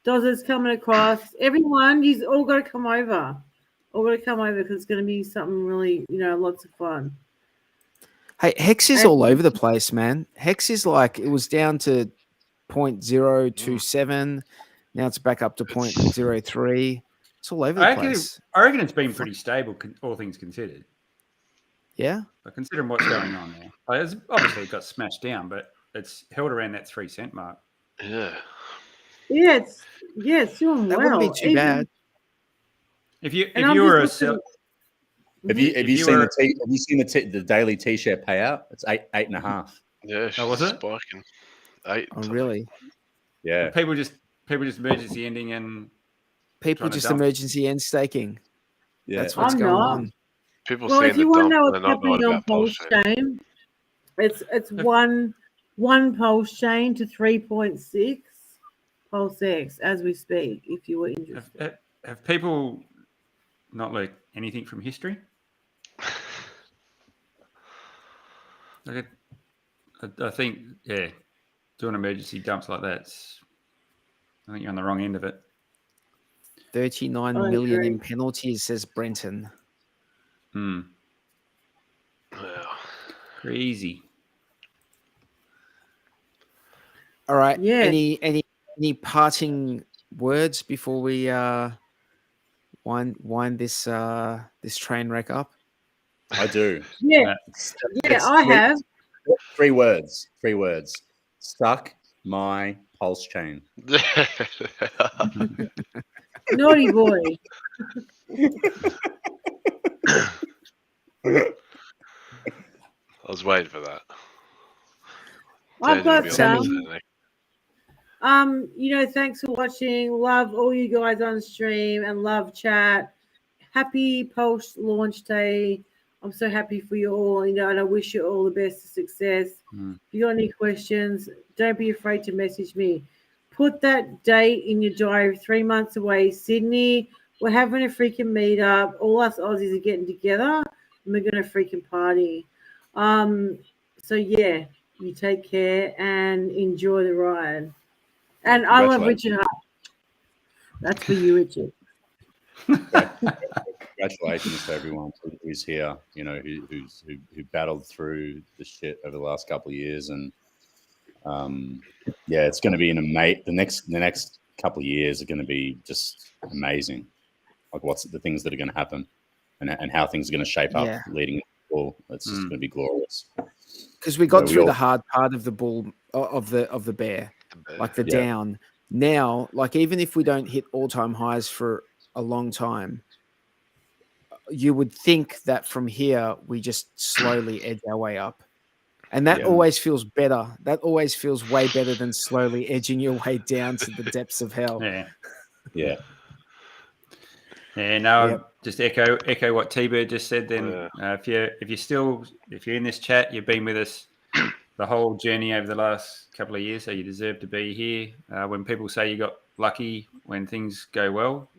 Dozer's coming across. Everyone, you've all got to come over. All got to come over because it's going to be something really, lots of fun. Hey, Hex is all over the place, man. Hex is like, it was down to 0.027. Now it's back up to 0.03. It's all over the place. I reckon it's been pretty stable, all things considered. Yeah? But considering what's going on there. Obviously, it got smashed down, but it's held around that 3 cent mark. Yeah. Yeah, it's doing that well. That wouldn't be too bad. If you were a sell... Have you seen the daily T-share payout? It's 8.5. Yeah, oh, was it spiking 8? Oh, really? Yeah. People just emergency ending and people just emergency end staking. Yeah, that's what's going on. People well, seeing if you the want to dump, know they're what's not knowing happening on about PulseChain. PulseChain, it's one PulseChain to 3.6 PulseX as we speak. If you were interested, have people not learned anything from history? I think, doing emergency dumps like that, I think you're on the wrong end of it. 39 million in penalties, says Brenton. Wow. Crazy. All right. Yeah. Any parting words before we wind this train wreck up? I do. Yeah. I have 3 words. 3 words. Suck my pulse chain. Naughty boy. I was waiting for that. I've got some. Sammy. Thanks for watching. Love all you guys on stream and love chat. Happy post launch day. I'm so happy for you all, and I wish you all the best of success. If you got any questions, don't be afraid to message me. Put that date in your diary, 3 months away, Sydney. We're having a freaking meetup. All us Aussies are getting together, and we're going to freaking party. So, yeah, you take care and enjoy the ride. And I love Richard Hart. That's for you, Richard. Congratulations to everyone who's here, who battled through the shit over the last couple of years, and it's going to be the next couple of years are going to be just amazing. Like what's the things that are going to happen, and how things are going to shape up leading into it's just going to be glorious. Because we got through the hard part of the bull of the bear, like the down. Now, like even if we don't hit all-time highs for a long time, you would think that from here we just slowly edge our way up, and that always feels better. That always feels way better than slowly edging your way down to the depths of hell. No, just echo what T-Bird just said. Then, if you're in this chat, you've been with us the whole journey over the last couple of years, so you deserve to be here. When people say you got lucky when things go well,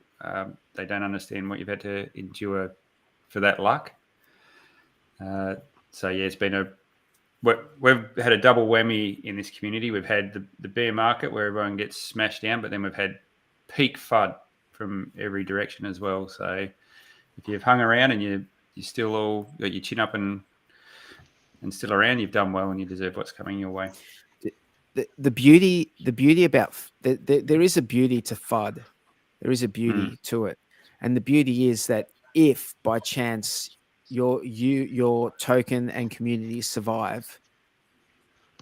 they don't understand what you've had to endure for that luck. It's been we've had a double whammy in this community. We've had the bear market where everyone gets smashed down, but then we've had peak FUD from every direction as well. So if you've hung around and you still all got your chin up and still around, you've done well and you deserve what's coming your way. The beauty about there is a beauty to FUD. There is a beauty to it. And the beauty is that if by chance your token and community survive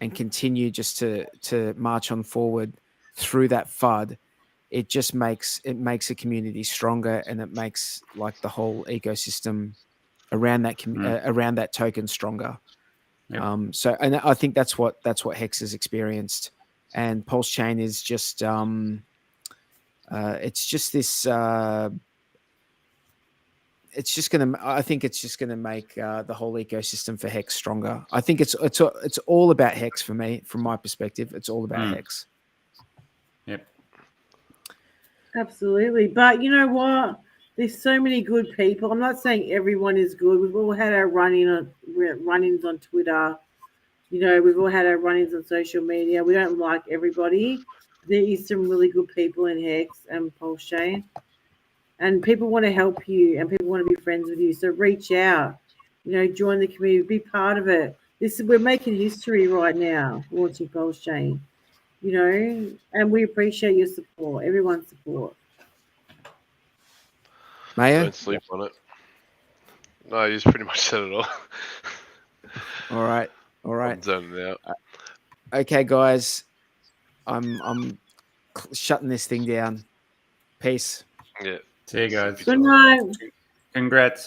and continue just to march on forward through that FUD, it just makes a community stronger, and it makes like the whole ecosystem around that around that token stronger. Yep. So, and I think that's what Hex has experienced, and PulseChain is just it's just this. It's just gonna. I think it's just gonna make the whole ecosystem for Hex stronger. I think it's all about Hex for me, from my perspective. It's all about Hex. Yep. Absolutely. But you know what? There's so many good people. I'm not saying everyone is good. We've all had our run-ins on Twitter. You know, we've all had our run-ins on social media. We don't like everybody. There is some really good people in Hex and PulseChain. And people want to help you, and people want to be friends with you. So reach out. You know, join the community. Be part of it. We're making history right now, launching PulseChain. You know, and we appreciate your support, everyone's support. Maya? Don't sleep on it. No, you pretty much said it all. All right. I'm zoning out. Okay, guys. I'm shutting this thing down. Peace. Yeah. See you guys. Good night. Congrats.